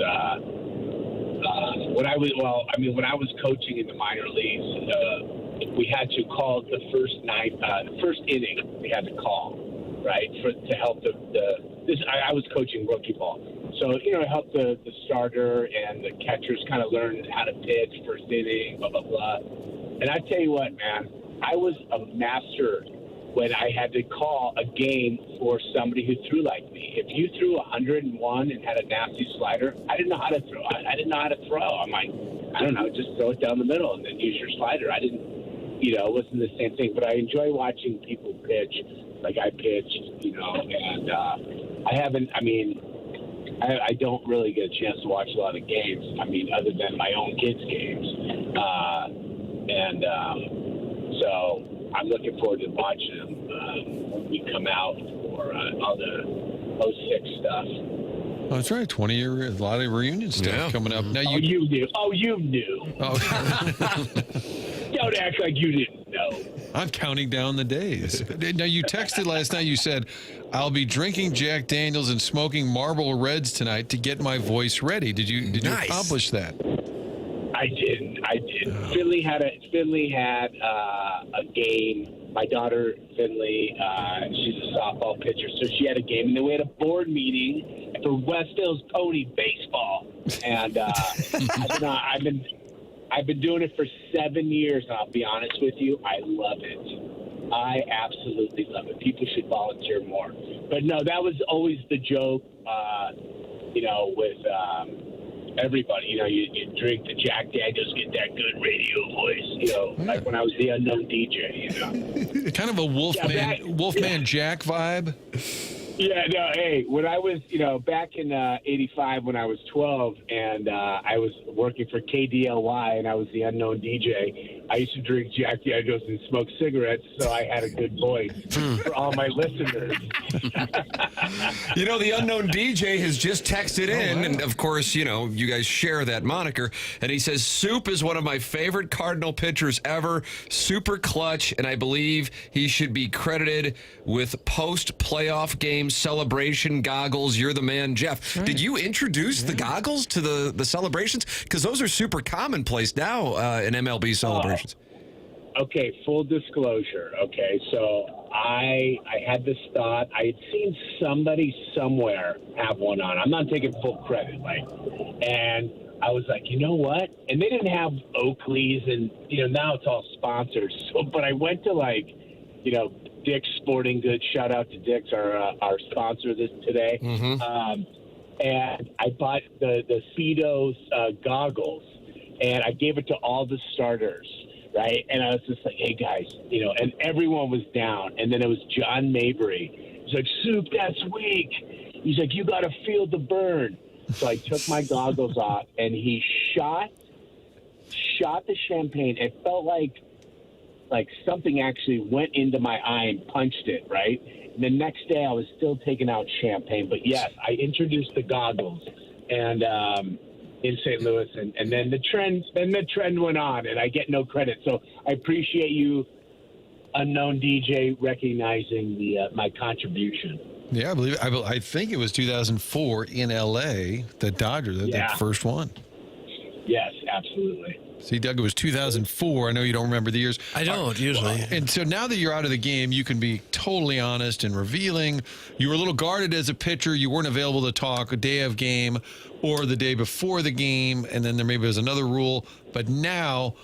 when I was coaching in the minor leagues, we had to call the first inning. We had to call to help I was coaching rookie ball, so help the starter and the catchers kind of learn how to pitch first inning, blah blah blah. And I tell you what, man, I was a master when I had to call a game for somebody who threw like me. If you threw 101 and had a nasty slider, I didn't know how to throw. I didn't know how to throw. I'm like, I don't know, just throw it down the middle and then use your slider. I didn't, it wasn't the same thing. But I enjoy watching people pitch like I pitched, and I don't really get a chance to watch a lot of games. I mean, other than my own kids' games. So I'm looking forward to watching them when we come out for all the 06 stuff. Oh, that's right. 20-year, a lot of reunion stuff coming up. Now you knew. Oh, you knew. Oh. Don't act like you didn't know. I'm counting down the days. Now, you texted last night. You said, I'll be drinking Jack Daniels and smoking Marlboro Reds tonight to get my voice ready. Did you accomplish that? I did. Finley had a game. My daughter, Finley, she's a softball pitcher, so she had a game. And then we had a board meeting for West Hills Pony Baseball. And I've been doing it for 7 years, and I'll be honest with you, I love it. I absolutely love it. People should volunteer more. But no, that was always the joke, with everybody. You drink the Jack Daniels, get that good radio voice, like when I was the unknown DJ, Kind of a Wolfman Jack vibe. Yeah, no, hey, when I was, back in 85 when I was 12 and I was working for KDLY and I was the unknown DJ, I used to drink Jack Daniels and smoke cigarettes so I had a good voice for all my listeners. The unknown DJ has just texted in, and of course, you guys share that moniker, and he says, Soup is one of my favorite Cardinal pitchers ever, super clutch, and I believe he should be credited with post-playoff game celebration goggles. You're the man, Jeff. Right. Did you introduce the goggles to the celebrations? Because those are super commonplace now in MLB celebrations. Okay, full disclosure. Okay, so I had this thought. I had seen somebody somewhere have one on. I'm not taking full credit, and I was like, you know what? And they didn't have Oakley's, and now it's all sponsored. So, but I went to Dick's Sporting Goods. Shout out to Dick's, our sponsor today. Mm-hmm. And I bought the Speedos goggles, and I gave it to all the starters, right? And I was just like, hey, guys, and everyone was down. And then it was John Mabry. He's like, Soup, that's weak. He's like, you got to feel the burn. So I took my goggles off, and he shot the champagne. It felt like something actually went into my eye and punched it, right? And the next day I was still taking out champagne. But yes, I introduced the goggles. And in St. Louis, and then the trend went on, and I get no credit. So I appreciate you, unknown DJ, recognizing my contribution. Yeah, I believe it. I think it was 2004 in L.A. The Dodgers, that first one. Yes, absolutely. See, Doug, it was 2004. I know you don't remember the years. I don't, usually. And so now that you're out of the game, you can be totally honest and revealing. You were a little guarded as a pitcher. You weren't available to talk a day of game or the day before the game, and then there maybe was another rule. But now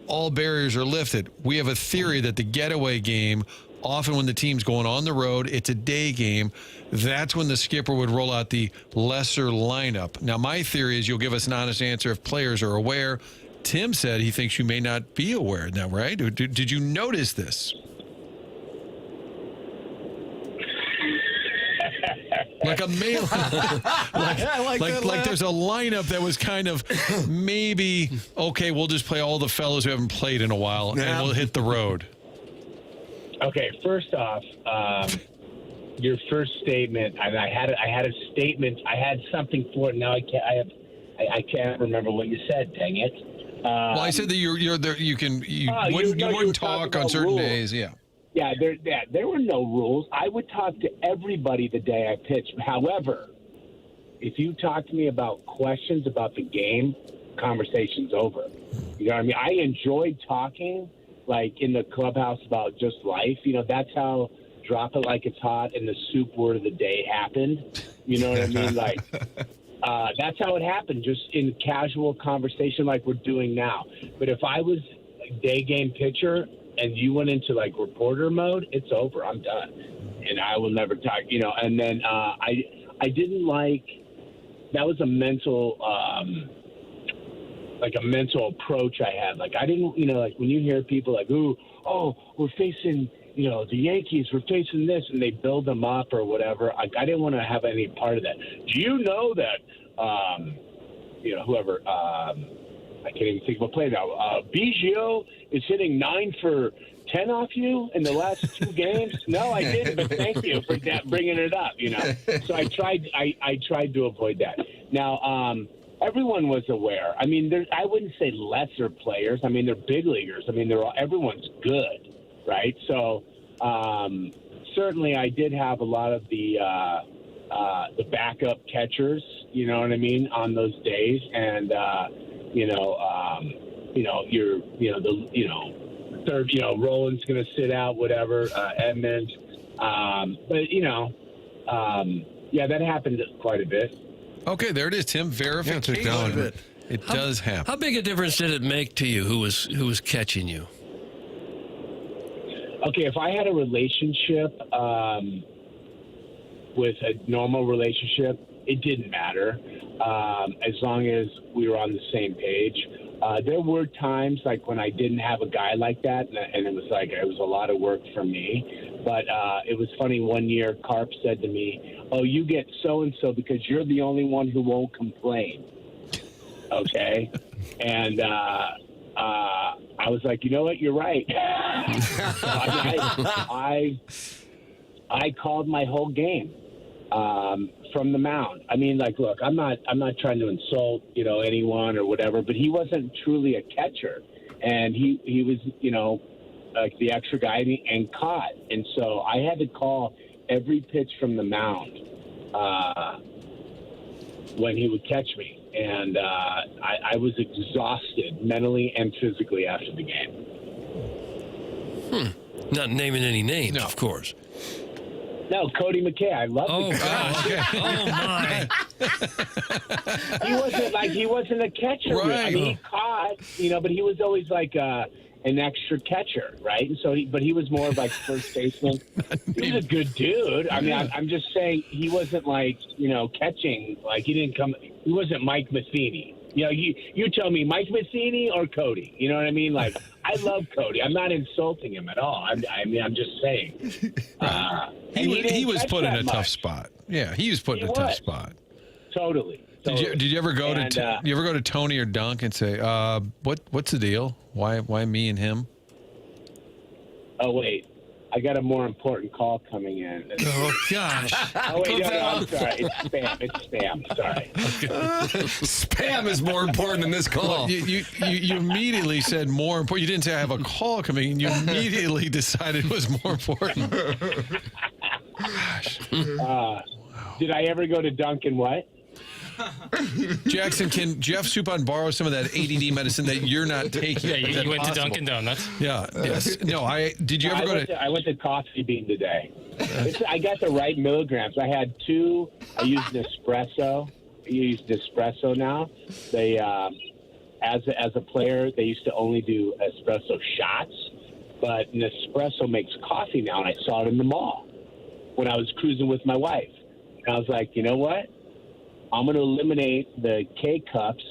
all barriers are lifted. We have a theory that the getaway game, often when the team's going on the road, it's a day game. That's when the skipper would roll out the lesser lineup. Now, my theory is you'll give us an honest answer if players are aware. Tim said he thinks you may not be aware now, right? Did you notice this? Like a mail, like there's a lineup that was kind of maybe, okay, we'll just play all the fellows who haven't played in a while, and we'll hit the road. Okay, first off, your first statement, and I had a statement. I had something for it. Now I can't remember what you said. Dang it. Well, I said that you wouldn't talk on certain days. Yeah. Yeah, there were no rules. I would talk to everybody the day I pitched. However, if you talk to me about questions about the game, conversation's over. You know what I mean? I enjoyed talking, like in the clubhouse, about just life. You know, that's how Drop It Like It's Hot and the soup word of the day happened. You know what I mean? Like, that's how it happened, just in casual conversation like we're doing now. But if I was a day game pitcher and you went into like reporter mode, it's over. I'm done. And I will never talk, you know. And then I didn't like, that was a mental, like a mental approach I had. Like I didn't, you know, like when you hear people like, oh, we're facing, you know, the Yankees, we're facing this, and they build them up or whatever. I didn't want to have any part of that. Do you know that, you know, whoever, I can't even think of a play now. Biggio is hitting 9 for 10 off you in the last 2 games. No, I didn't, but thank you for that, bringing it up. You know, so I tried to avoid that. Now, everyone was aware. I mean, I wouldn't say lesser players. I mean, they're big leaguers. I mean, everyone's good, right? So certainly, I did have a lot of the backup catchers. You know what I mean, on those days, and third, you know, Roland's going to sit out, whatever, Edmonds. But, you know, yeah, that happened quite a bit. Okay, there it is, Tim. Verification. It does happen. How big a difference did it make to you who was catching you? Okay, if I had a relationship with a normal relationship, it didn't matter as long as we were on the same page. There were times like when I didn't have a guy like that, and it was a lot of work for me. But it was funny. One year, Carp said to me, "Oh, you get so and so because you're the only one who won't complain." Okay, and I was like, you know what, you're right. I called my whole game. From the mound. I mean, like, look, I'm not trying to insult, you know, anyone or whatever, but he wasn't truly a catcher, and he was, you know, like the extra guy and caught, and so I had to call every pitch from the mound when he would catch me, and I was exhausted mentally and physically after the game. Not naming any names, of course. No, Cody McKay. I love the guy. Oh, my. He wasn't a catcher. Right. I mean, he caught, you know, but he was always like an extra catcher, right? And so, but he was more of like first baseman. He was a good dude. I mean, I'm just saying he wasn't like, you know, catching. Like he wasn't Mike Matheny. You know, you tell me Mike Matheny or Cody. You know what I mean? Like, I love Cody. I'm not insulting him at all. I mean, I'm just saying. He was put in a tough spot. Yeah, he was put in a tough spot. Totally. Did you ever go to Tony or Dunk and say, what's the deal? Why me and him? Oh wait, I got a more important call coming in. Oh, gosh. Oh, wait, no, I'm sorry. It's spam. It's spam. Sorry. Spam is more important than this call. Well, you immediately said more important. You didn't say I have a call coming. You immediately decided it was more important. Gosh. Did I ever go to Dunkin' what? Jackson, can Jeff Suppan borrow some of that ADD medicine that you're not taking? Yeah, Is that you went possible? to Dunkin' Donuts. Yeah. Yes. No. Did you ever go to? I went to Coffee Bean today. I got the right milligrams. I had 2. I used Nespresso. I use Nespresso now. They, as a player, they used to only do espresso shots, but Nespresso makes coffee now, and I saw it in the mall when I was cruising with my wife. And I was like, you know what? I'm going to eliminate the K-cups.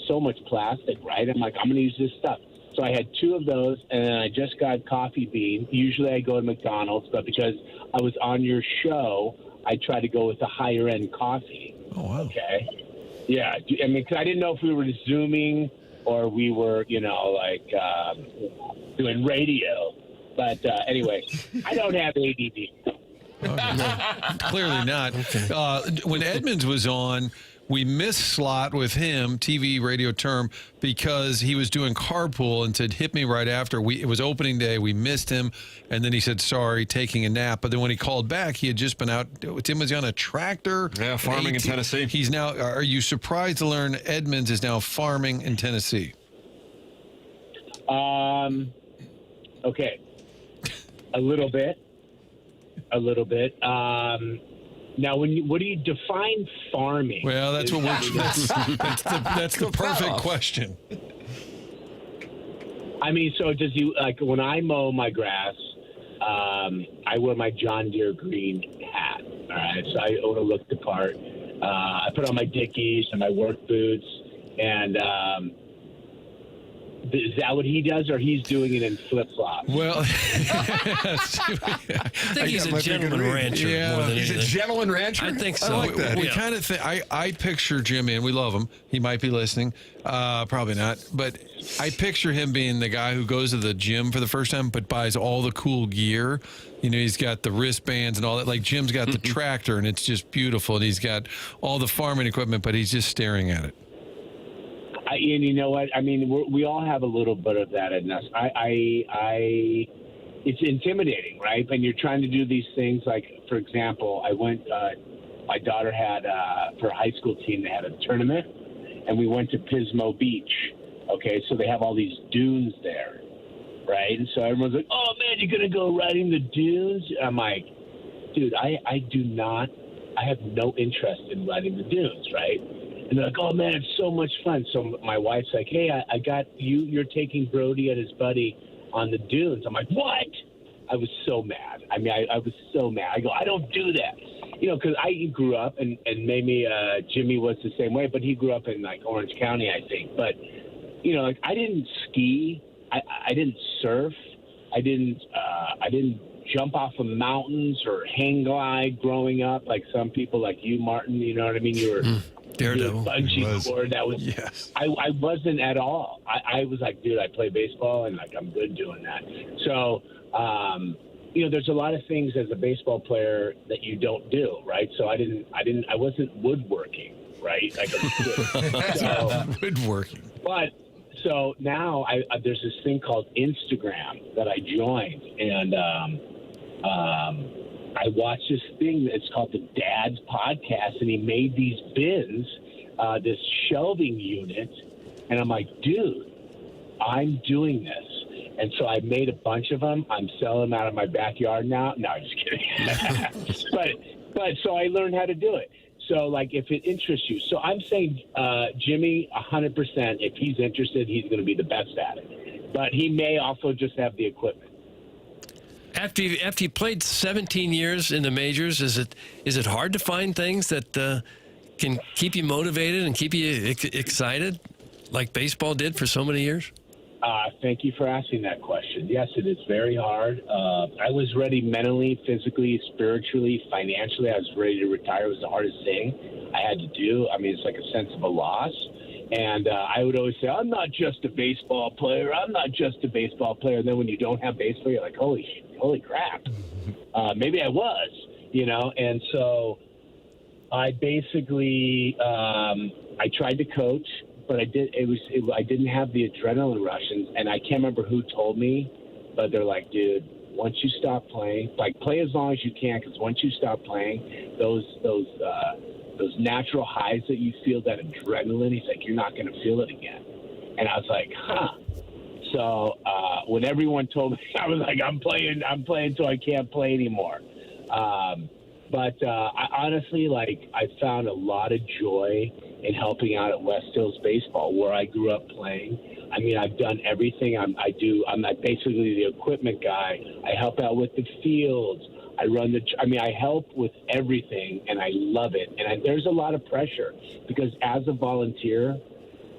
So much plastic, right? I'm like, I'm going to use this stuff. So I had 2 of those, and then I just got Coffee Bean. Usually I go to McDonald's, but because I was on your show, I try to go with a higher-end coffee. Oh, wow. Okay. Yeah. I mean, 'cause I didn't know if we were Zooming or we were, doing radio. But anyway, I don't have ADD. Clearly not. When Edmonds was on, we missed slot with him, TV radio term, because he was doing carpool and said, hit me right after. It was opening day. We missed him. And then he said, sorry, taking a nap. But then when he called back, he had just been out. Tim was on a tractor. Yeah, farming in Tennessee. He's now, are you surprised to learn Edmonds is now farming in Tennessee? Okay. A little bit. Now, what do you define farming? Well, that's what that's the perfect question. I mean, so does he, like, when I mow my grass, I wear my John Deere green hat. All right, so I want to look the part. I put on my Dickies and my work boots, and is that what he does, or he's doing it in flip-flops? Well, I think he's a gentleman rancher. Yeah, more than He's a anything. gentleman rancher? I think so. I like that. We Yeah. kind of think I picture Jimmy, and we love him. He might be listening, probably not. But I picture him being the guy who goes to the gym for the first time, but buys all the cool gear. You know, he's got the wristbands and all that. Like Jim's got the tractor, and it's just beautiful. And he's got all the farming equipment, but he's just staring at it. And you know what? I mean, we all have a little bit of that in us. It's intimidating, right? And you're trying to do these things. Like, for example, I went. My daughter had for a high school team. They had a tournament, and we went to Pismo Beach. Okay, so they have all these dunes there, right? And so everyone's like, "Oh man, you're gonna go riding the dunes?" I'm like, "Dude, I do not. I have no interest in riding the dunes, right?" And they're like, "Oh man, it's so much fun." So my wife's like, "Hey, I got you. You're taking Brody and his buddy on the dunes." I'm like, "What?" I was so mad. I mean, I was so mad. I go, "I don't do that." You know, because I grew up, and maybe Jimmy was the same way, but he grew up in like Orange County, I think. But you know, like I didn't ski, I didn't surf, I didn't jump off of mountains or hang glide growing up like some people, like you, Martin. You know what I mean? You were. Daredevil. Bungee cord. That was. Yes. I wasn't at all. I was like, dude, I play baseball and like I'm good doing that. So, you know, there's a lot of things as a baseball player that you don't do, right? So I wasn't woodworking, right? Like so, Woodworking. But so now there's this thing called Instagram that I joined, and I watched this thing. It's called the Dad's Podcast, and he made these bins, this shelving unit, and I'm like, dude, I'm doing this. And so I made a bunch of them. I'm selling them out of my backyard now. No, I'm just kidding. but so I learned how to do it. So, like, if it interests you. So I'm saying Jimmy, 100%, if he's interested, he's going to be the best at it. But he may also just have the equipment. After you played 17 years in the majors, is it hard to find things that can keep you motivated and keep you excited, like baseball did for so many years? Thank you for asking that question. Yes, it is very hard. I was ready mentally, physically, spiritually, financially. I was ready to retire. It was the hardest thing I had to do. I mean, it's like a sense of a loss. And I would always say, I'm not just a baseball player. I'm not just a baseball player. And then when you don't have baseball, you're like, holy crap. Maybe I was, you know. And so I basically I tried to coach, but I didn't have the adrenaline rush. And I can't remember who told me, but they're like, dude, once you stop playing, like play as long as you can, because once you stop playing, those natural highs that you feel, that adrenaline, he's like, you're not going to feel it again. And I was like, huh. So when everyone told me, I was like, I'm playing till I can't play anymore. But I honestly, like, I found a lot of joy in helping out at West Hills Baseball, where I grew up playing. I mean, I've done everything. I'm basically the equipment guy. I help out with the fields. I help with everything, and I love it. And there's a lot of pressure because as a volunteer,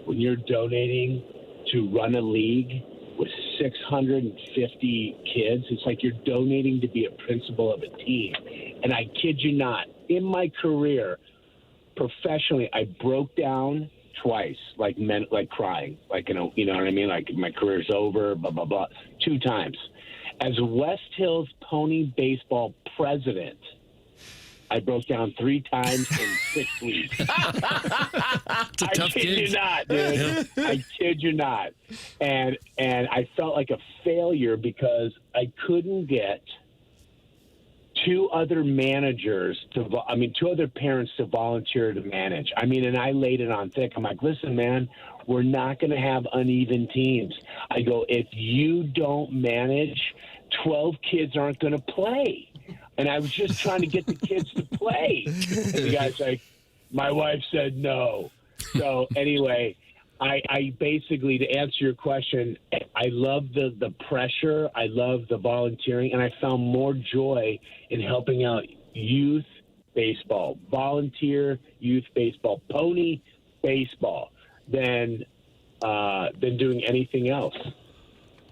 when you're donating to run a league with 650 kids, it's like you're donating to be a principal of a team. And I kid you not, in my career, professionally, I broke down twice, like crying, like, you know what I mean? Like my career's over, blah, blah, blah, 2 times. As a West Hills Pony Baseball president, I broke down 3 times in 6 weeks. I kid you not, dude. I kid you not. And I felt like a failure because I couldn't get 2 other managers 2 other parents to volunteer to manage. I mean, and I laid it on thick. I'm like, listen, man, we're not going to have uneven teams. I go, if you don't manage, 12 kids aren't going to play. And I was just trying to get the kids to play. And the guy's like, my wife said no. So anyway, I basically, to answer your question, I love the pressure. I love the volunteering. And I found more joy in helping out youth baseball, volunteer youth baseball, pony baseball than doing anything else.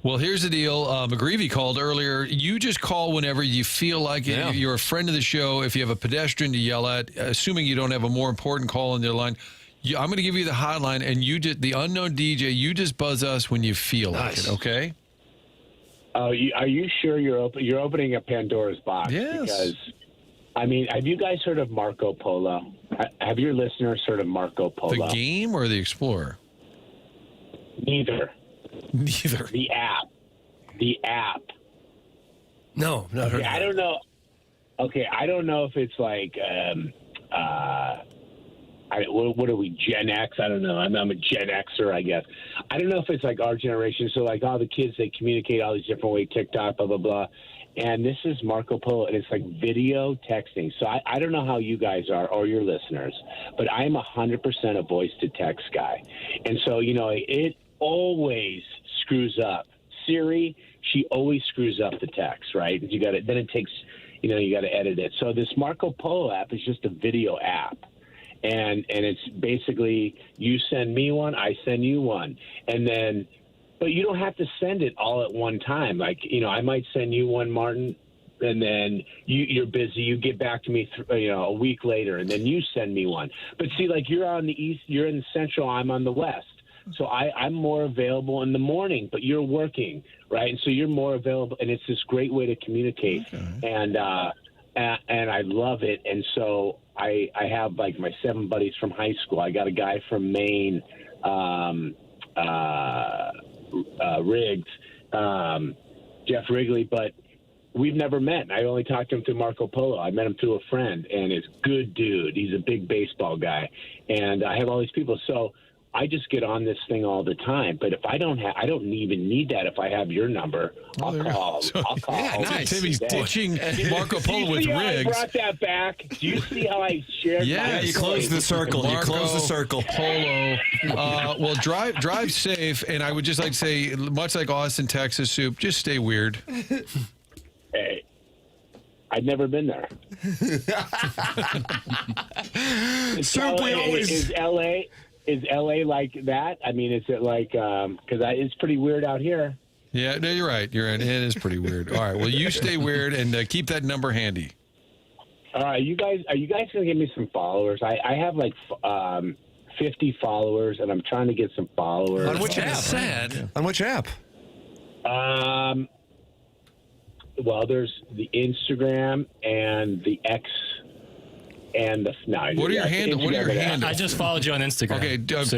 Well, here's the deal. McGreevy called earlier. You just call whenever you feel like it. Yeah. You're a friend of the show. If you have a pedestrian to yell at, assuming you don't have a more important call on their line, I'm going to give you the hotline, and the unknown DJ, you just buzz us when you feel like it, okay? Are you sure you're opening a Pandora's box? Yes. Because, I mean, have you guys heard of Marco Polo? Have your listeners heard of Marco Polo? The game or the Explorer? Neither. The app. No, not heard of I don't know. Okay, I don't know if it's like, what are we, Gen X? I don't know. I'm a Gen Xer, I guess. I don't know if it's like our generation. So like all the kids, they communicate all these different ways, TikTok, blah, blah, blah. And this is Marco Polo, and it's like video texting. So I don't know how you guys are or your listeners, but I'm 100% a voice-to-text guy. And so, you know, it always screws up. Siri, she always screws up the text, right? Then it takes, you got to edit it. So this Marco Polo app is just a video app. And it's basically you send me one, I send you one. And then, but you don't have to send it all at one time. Like, I might send you one, Martin, and then you're busy. You get back to me, a week later, and then you send me one. But see, like you're on the east, you're in the central, I'm on the west. So I'm more available in the morning, but you're working, right? And so you're more available, and it's this great way to communicate. Okay. And I love it. And so I have like my 7 buddies from high school. I got a guy from Maine, Riggs, Jeff Wrigley, but we've never met. I only talked to him through Marco Polo. I met him through a friend, and it's a good dude. He's a big baseball guy, and I have all these people. So I just get on this thing all the time. But if I don't even need that. If I have your number, I'll call. Yeah, nice. Timmy's ditching Marco Polo with Riggs. I brought that back. Do you see how I shared? Yeah, you closed the circle. Polo. Well, drive safe. And I would just like to say, much like Austin, Texas soup, just stay weird. Hey, I've never been there. Is LA like that? I mean, is it like, because it's pretty weird out here. Yeah, no, you're right. It is pretty weird. All right. Well, you stay weird and keep that number handy. All right. Are you guys going to give me some followers? I have like 50 followers, and I'm trying to get some followers. On which app? Sad. On which app? Well, there's the Instagram and the X and the What are your handles? What are your handles? I just followed you on Instagram. Okay,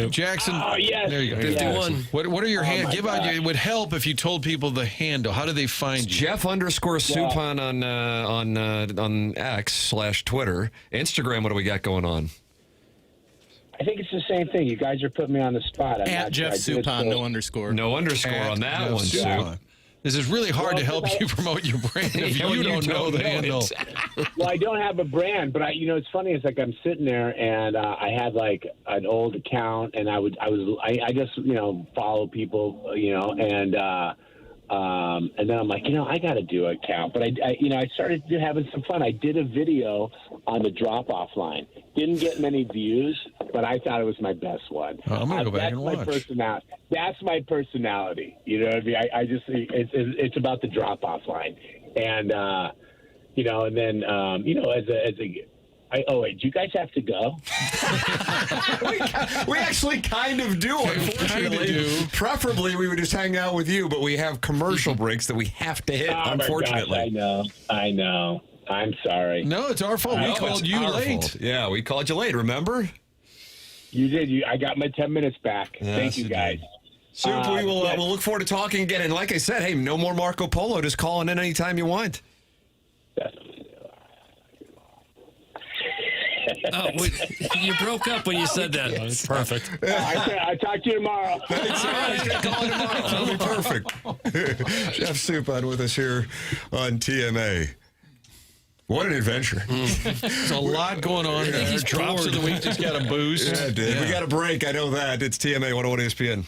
Jackson. Oh, yes. There you go. 51. What are your handles? my gosh. It would help if you told people the handle. How do they find you? Jeff_Suppan on X/Twitter. Instagram, what do we got going on? I think it's the same thing. You guys are putting me on the spot. I'm At not Jeff sure. I did it Suppan, so- no underscore. No underscore At on that Jeff one, Suppan. Sue. This is really hard to help you promote your brand if you don't know the handle. Well, I don't have a brand, but it's funny. It's like I'm sitting there and I had like an old account, and I just follow people, and then I'm like, I got to do an account, but I started having some fun. I did a video on the drop-off line. Didn't get many views, but I thought it was my best one. I'm gonna go back and watch. That's my personality. You know what I mean? I just it's about the drop-off line, and and then do you guys have to go? We actually kind of do, unfortunately. Preferably, we would just hang out with you, but we have commercial breaks that we have to hit, Oh, unfortunately. my gosh, I know. I'm sorry. No, it's our fault. We called you late. Yeah, we called you late, remember? You did. I got my 10 minutes back. Thank you, guys. Super, we'll look forward to talking again. And like I said, hey, no more Marco Polo. Just call in anytime you want. Oh, you broke up when you said that. That's perfect. I'll talk to you tomorrow. That's all right. He's going to call in tomorrow. That'll be perfect. Jeff Suppan with us here on TMA. What an adventure. There's a lot going on there. He's Drops of the week just got a boost. Yeah, it did. We got a break. I know that. It's TMA 101 ESPN.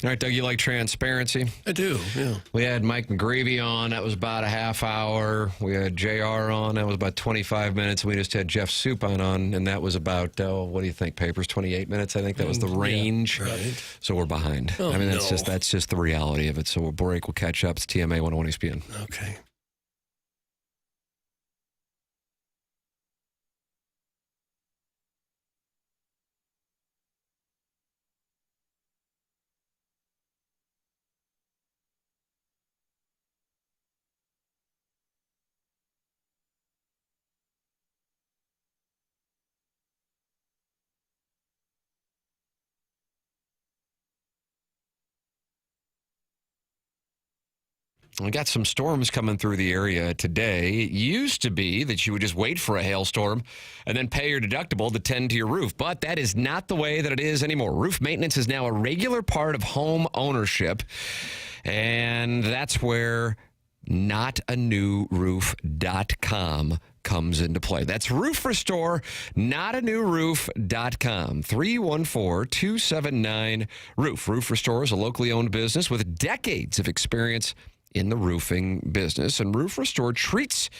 All right, Doug, you like transparency? I do, yeah. We had Mike McGreevy on. That was about a half hour. We had JR on. That was about 25 minutes. We just had Jeff Suppan on, and that was about, what do you think, Papers? 28 minutes, I think. That was the range. Yeah, right. So we're behind. Oh, I mean, that's no. just the reality of it. So we'll break. We'll catch up. It's TMA 101 ESPN. Okay. We got some storms coming through the area today. It used to be that you would just wait for a hailstorm and then pay your deductible to tend to your roof, but that is not the way that it is anymore. Roof maintenance is now a regular part of home ownership, and that's where notanewroof.com comes into play. That's Roof Restore, notanewroof.com, 314-279-ROOF. Roof Restore is a locally owned business with decades of experience in the roofing business, and Roof Restore treats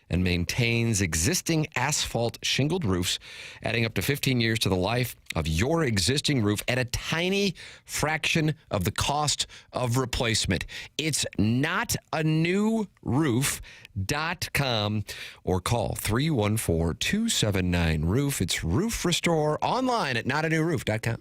and maintains existing asphalt shingled roofs, adding up to 15 years to the life of your existing roof at a tiny fraction of the cost of replacement. It's notanewroof.com or call 314-279-ROOF. It's Roof Restore online at notanewroof.com.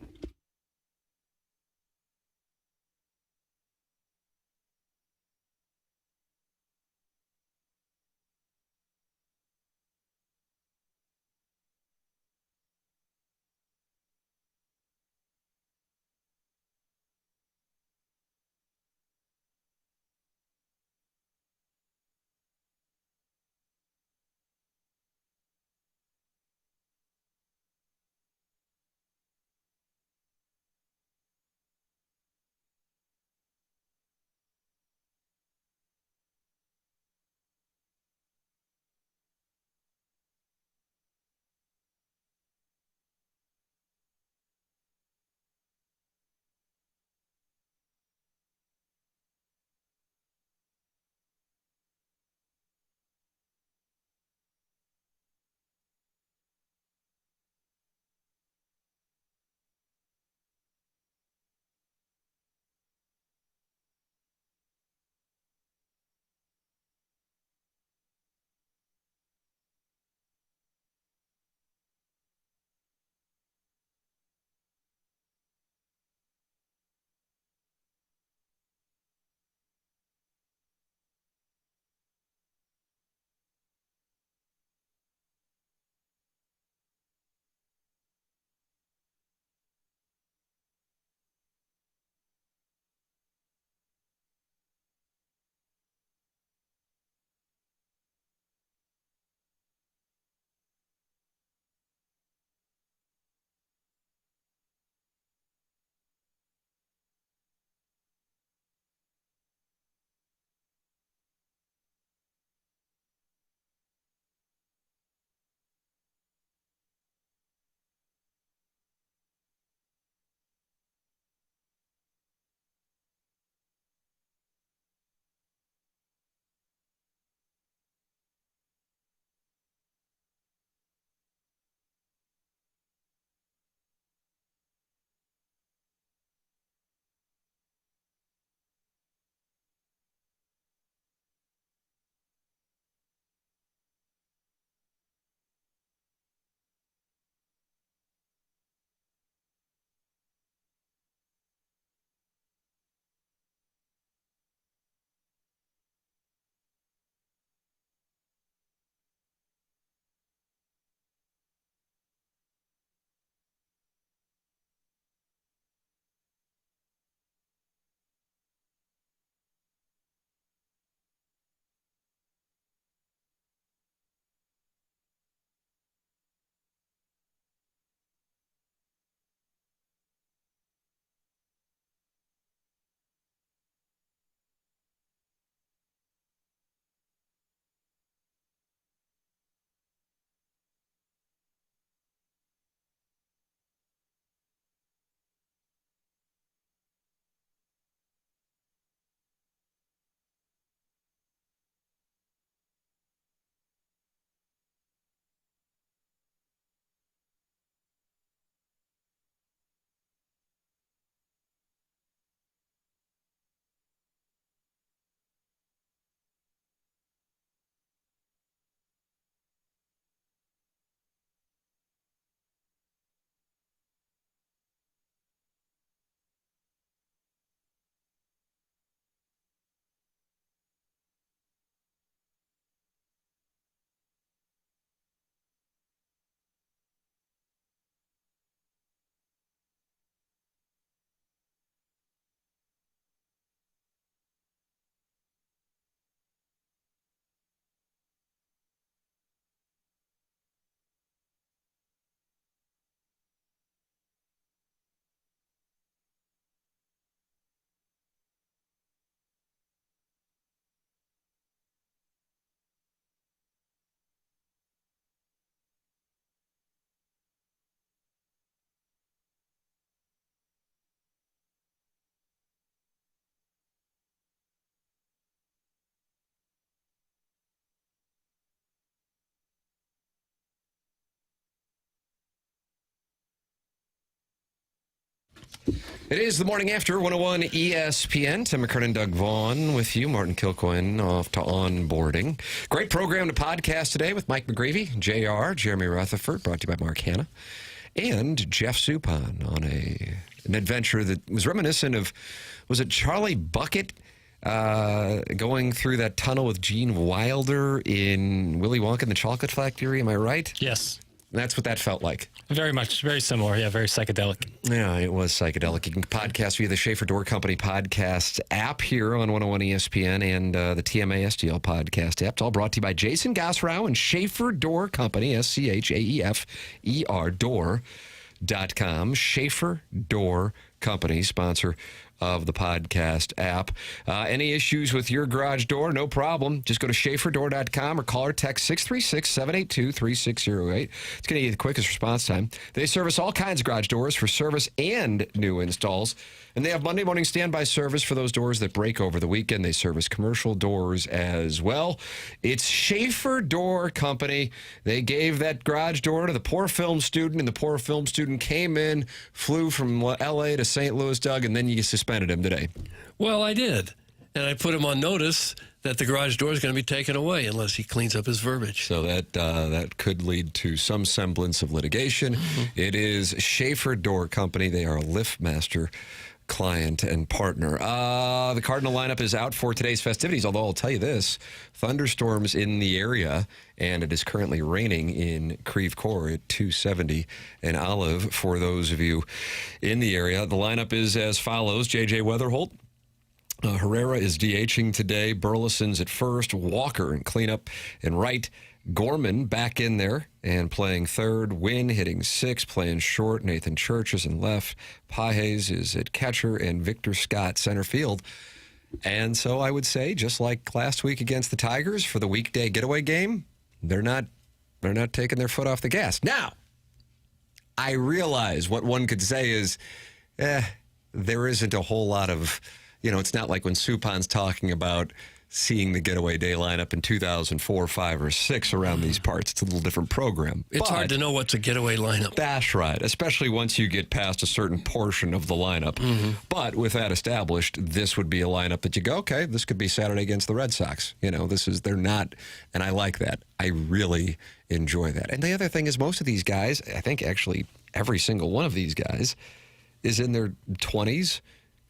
It is the morning after 101 ESPN. Tim McKernan, Doug Vaughn with you. Martin Kilcoyne off to onboarding. Great program to podcast today with Mike McGreevy, JR, Jeremy Rutherford, brought to you by Mark Hanna, and Jeff Suppan on an adventure that was reminiscent of, was it Charlie Bucket going through that tunnel with Gene Wilder in Willy Wonka and the Chocolate Factory? Am I right? Yes. That's what that felt like. Very much, very similar. Yeah, very psychedelic. Yeah, it was psychedelic. You can podcast via the Schaefer Door Company podcast app here on 101 ESPN and the TMA STL podcast app. It's all brought to you by Jason Gosrow and Schaefer Door Company, SCHAEFER door.com. Schaefer Door Company, sponsor of the podcast app. Any issues with your garage door? No problem. Just go to schaeferdoor.com or call or text 636-782-3608. It's going to get the quickest response time. They service all kinds of garage doors for service and new installs. And they have Monday morning standby service for those doors that break over the weekend. They service commercial doors as well. It's Schaefer Door Company. They gave that garage door to the poor film student, and the poor film student came in, flew from L.A. to St. Louis, Doug, and then you suspended him today. Well, I did. And I put him on notice that the garage door is going to be taken away unless he cleans up his verbiage. So that could lead to some semblance of litigation. Mm-hmm. It is Schaefer Door Company. They are a LiftMaster client and partner. The Cardinal lineup is out for today's festivities, although I'll tell you this, thunderstorms in the area, and it is currently raining in Creve Coeur at 270 and Olive for those of you in the area. The lineup is as follows: J.J. Wetherholt, Herrera is DHing today, Burleson's at first, Walker in cleanup and right, Gorman back in there and playing third, Wynn hitting sixth, playing short, Nathan Church is in left, Pages is at catcher, and Victor Scott center field. And so I would say, just like last week against the Tigers for the weekday getaway game, they're not taking their foot off the gas. Now, I realize what one could say is, there isn't a whole lot of, it's not like when Suppan's talking about seeing the getaway day lineup in 2004, 5, or 6 around these parts. It's a little different program. It's hard to know what's a getaway lineup. That's right, especially once you get past a certain portion of the lineup. Mm-hmm. But with that established, this would be a lineup that you go, okay, this could be Saturday against the Red Sox. They're not, and I like that. I really enjoy that. And the other thing is, most of these guys, I think actually every single one of these guys, is in their 20s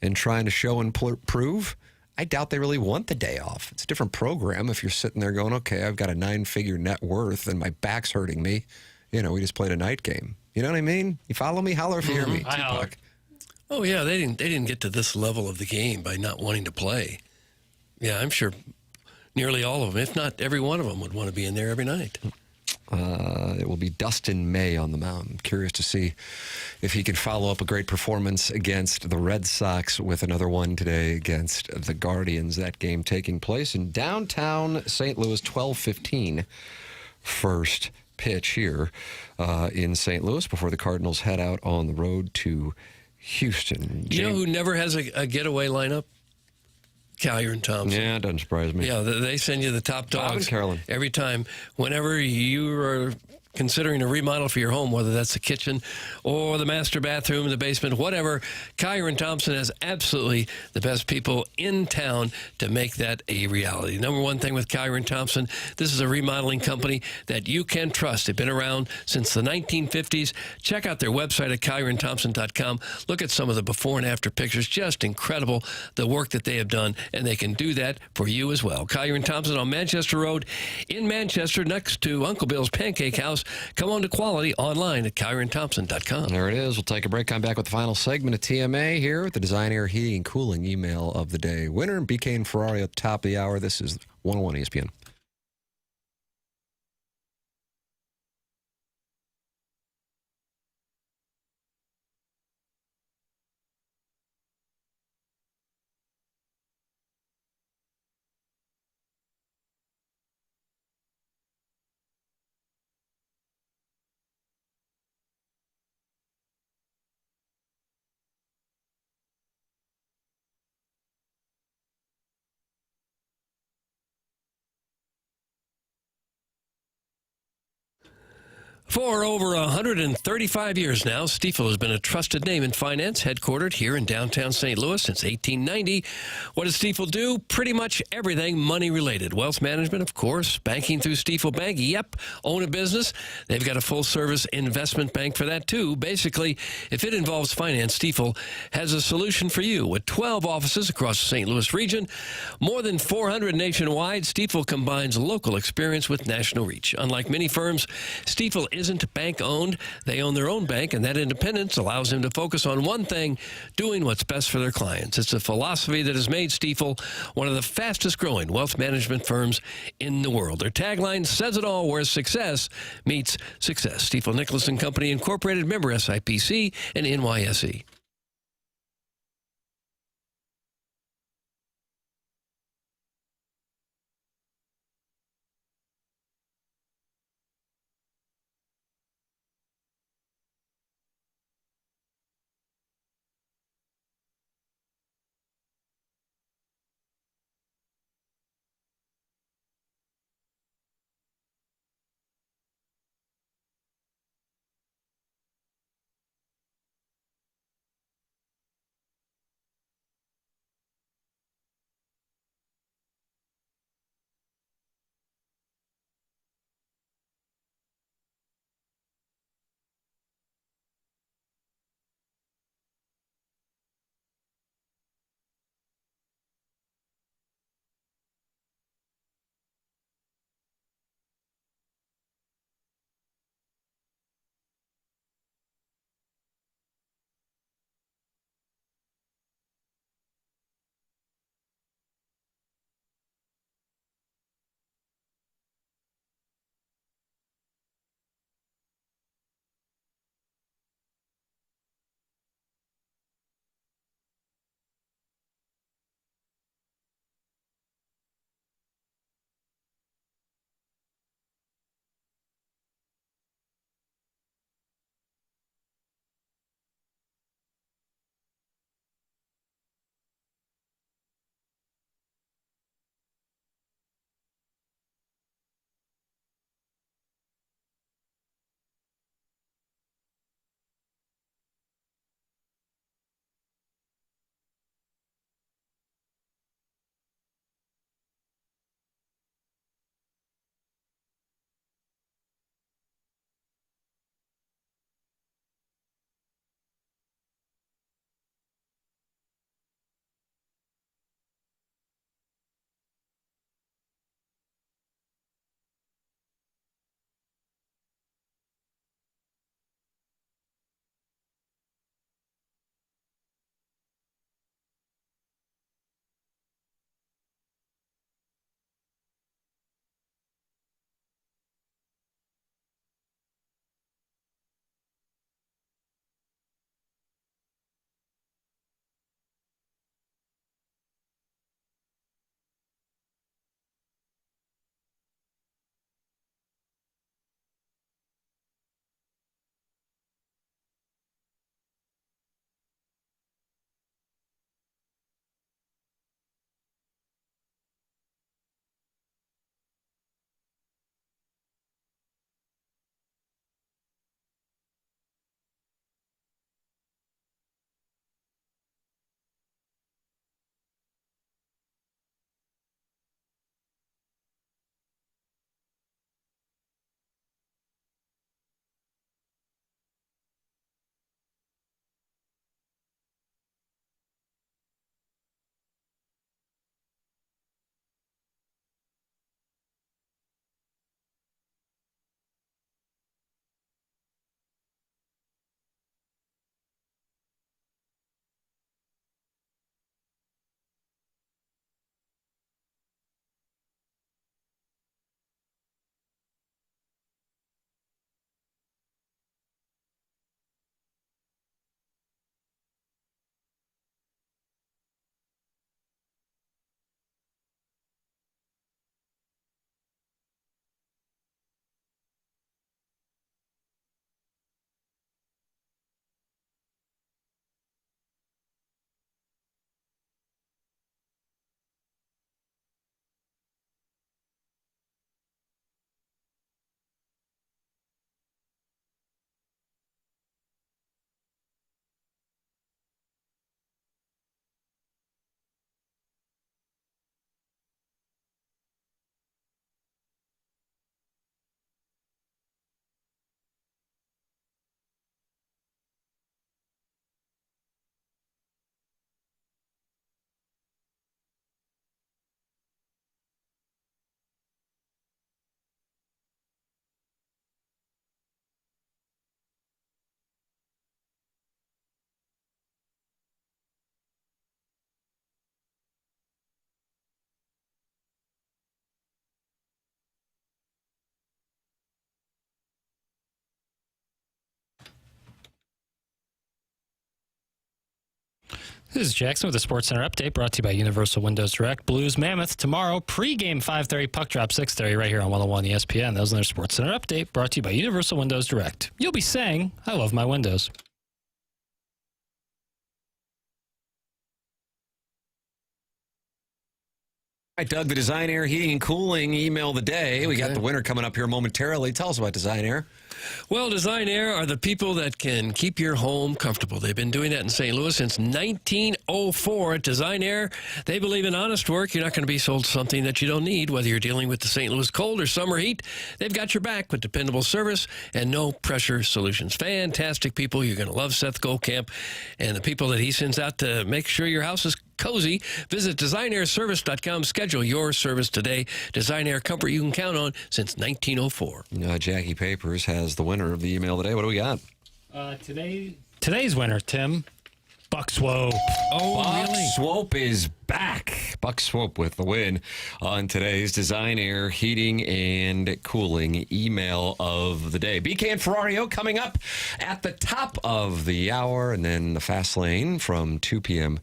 and trying to show and prove. I doubt they really want the day off. It's a different program if you're sitting there going, okay, I've got a 9-figure net worth and my back's hurting me. We just played a night game. You know what I mean? You follow me? Holler if you hear me. Tupac. Oh, yeah, they didn't get to this level of the game by not wanting to play. Yeah, I'm sure nearly all of them, if not every one of them, would want to be in there every night. It will be Dustin May on the mound. I'm curious to see if he can follow up a great performance against the Red Sox with another one today against the Guardians. That game taking place in downtown St. Louis, 12:15 first pitch here in St. Louis before the Cardinals head out on the road to Houston. You know who never has a getaway lineup? Callier and Thompson. Yeah, it doesn't surprise me. Yeah, they send you the top dogs every time. Whenever you are considering a remodel for your home, whether that's the kitchen or the master bathroom, the basement, whatever, Callier and Thompson has absolutely the best people in town to make that a reality. Number one thing with Callier and Thompson, this is a remodeling company that you can trust. They've been around since the 1950s. Check out their website at collierandthompson.com. Look at some of the before and after pictures. Just incredible, the work that they have done, and they can do that for you as well. Callier and Thompson on Manchester Road in Manchester, next to Uncle Bill's Pancake House. Come on to quality online at collierandthompson.com. There it is. We'll take a break. Come back with the final segment of TMA here with the Design Air Heating and Cooling email of the day. Winner and BK and Ferrari at the top of the hour. This is 101 ESPN. For over 135 years now, Stifel has been a trusted name in finance, headquartered here in downtown St. Louis since 1890. What does Stifel do? Pretty much everything money-related. Wealth management, of course. Banking through Stifel Bank. Yep. Own a business? They've got a full-service investment bank for that, too. Basically, if it involves finance, Stifel has a solution for you. With 12 offices across the St. Louis region, more than 400 nationwide, Stifel combines local experience with national reach. Unlike many firms, Stifel isn't bank-owned. They own their own bank, and that independence allows them to focus on one thing, doing what's best for their clients. It's a philosophy that has made Stifel one of the fastest-growing wealth management firms in the world. Their tagline says it all, where success meets success. Stifel Nicholas and Company Incorporated, member SIPC and NYSE. This is Jackson with the Sports Center update brought to you by Universal Windows Direct. Blues Mammoth tomorrow, pregame 5:30, puck drop 6:30 right here on 101 ESPN. That was another Sports Center update brought to you by Universal Windows Direct. You'll be saying, I love my windows. All right, Doug, the Design Air Heating and Cooling email of the day. We got the winner coming up here momentarily. Tell us about Design Air. Well, Design Air are the people that can keep your home comfortable. They've been doing that in St. Louis since 1904. At Design Air, they believe in honest work. You're not going to be sold something that you don't need, whether you're dealing with the St. Louis cold or summer heat. They've got your back with dependable service and no-pressure solutions. Fantastic people. You're going to love Seth Goldcamp and the people that he sends out to make sure your house is cozy. Visit designairservice.com. Schedule your service today. Design Air comfort you can count on since 1904. Jackie Papers has the winner of the email today. What do we got? Today's winner, Tim, Buck Swope. Oh, Buck Swope is back. Buck Swope with the win on today's Design Air Heating and Cooling email of the day. BK and Ferrario coming up at the top of the hour, and then the Fast Lane from 2 p.m.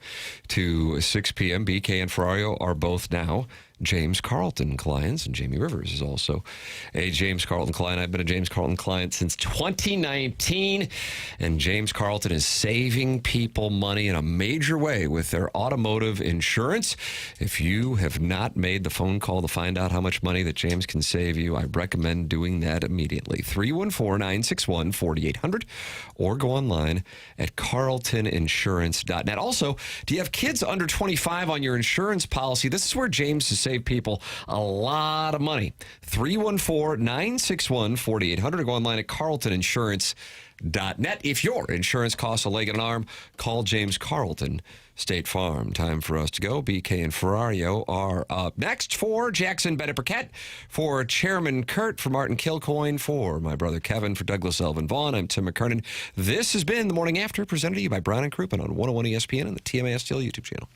to 6 p.m. BK and Ferrario are both now James Carlton clients, and Jamie Rivers is also a James Carlton client. I've been a James Carlton client since 2019, and James Carlton is saving people money in a major way with their automotive insurance. If you have not made the phone call to find out how much money that James can save you, I recommend doing that immediately. 314-961-4800, or go online at carltoninsurance.net. Also, do you have kids under 25 on your insurance policy? This is where James is save people a lot of money. 314-961-4800, or go online at carltoninsurance.net. If your insurance costs a leg and an arm, call James Carlton, State Farm. Time for us to go. BK and Ferrario are up next. For Jackson Burkett, for Chairman Kurt, for Martin Kilcoyne, for my brother Kevin, for Douglas Elvin Vaughn, I'm Tim McKernan. This has been The Morning After, presented to you by Brown and Crouppen on 101 ESPN and the TMASTL YouTube channel.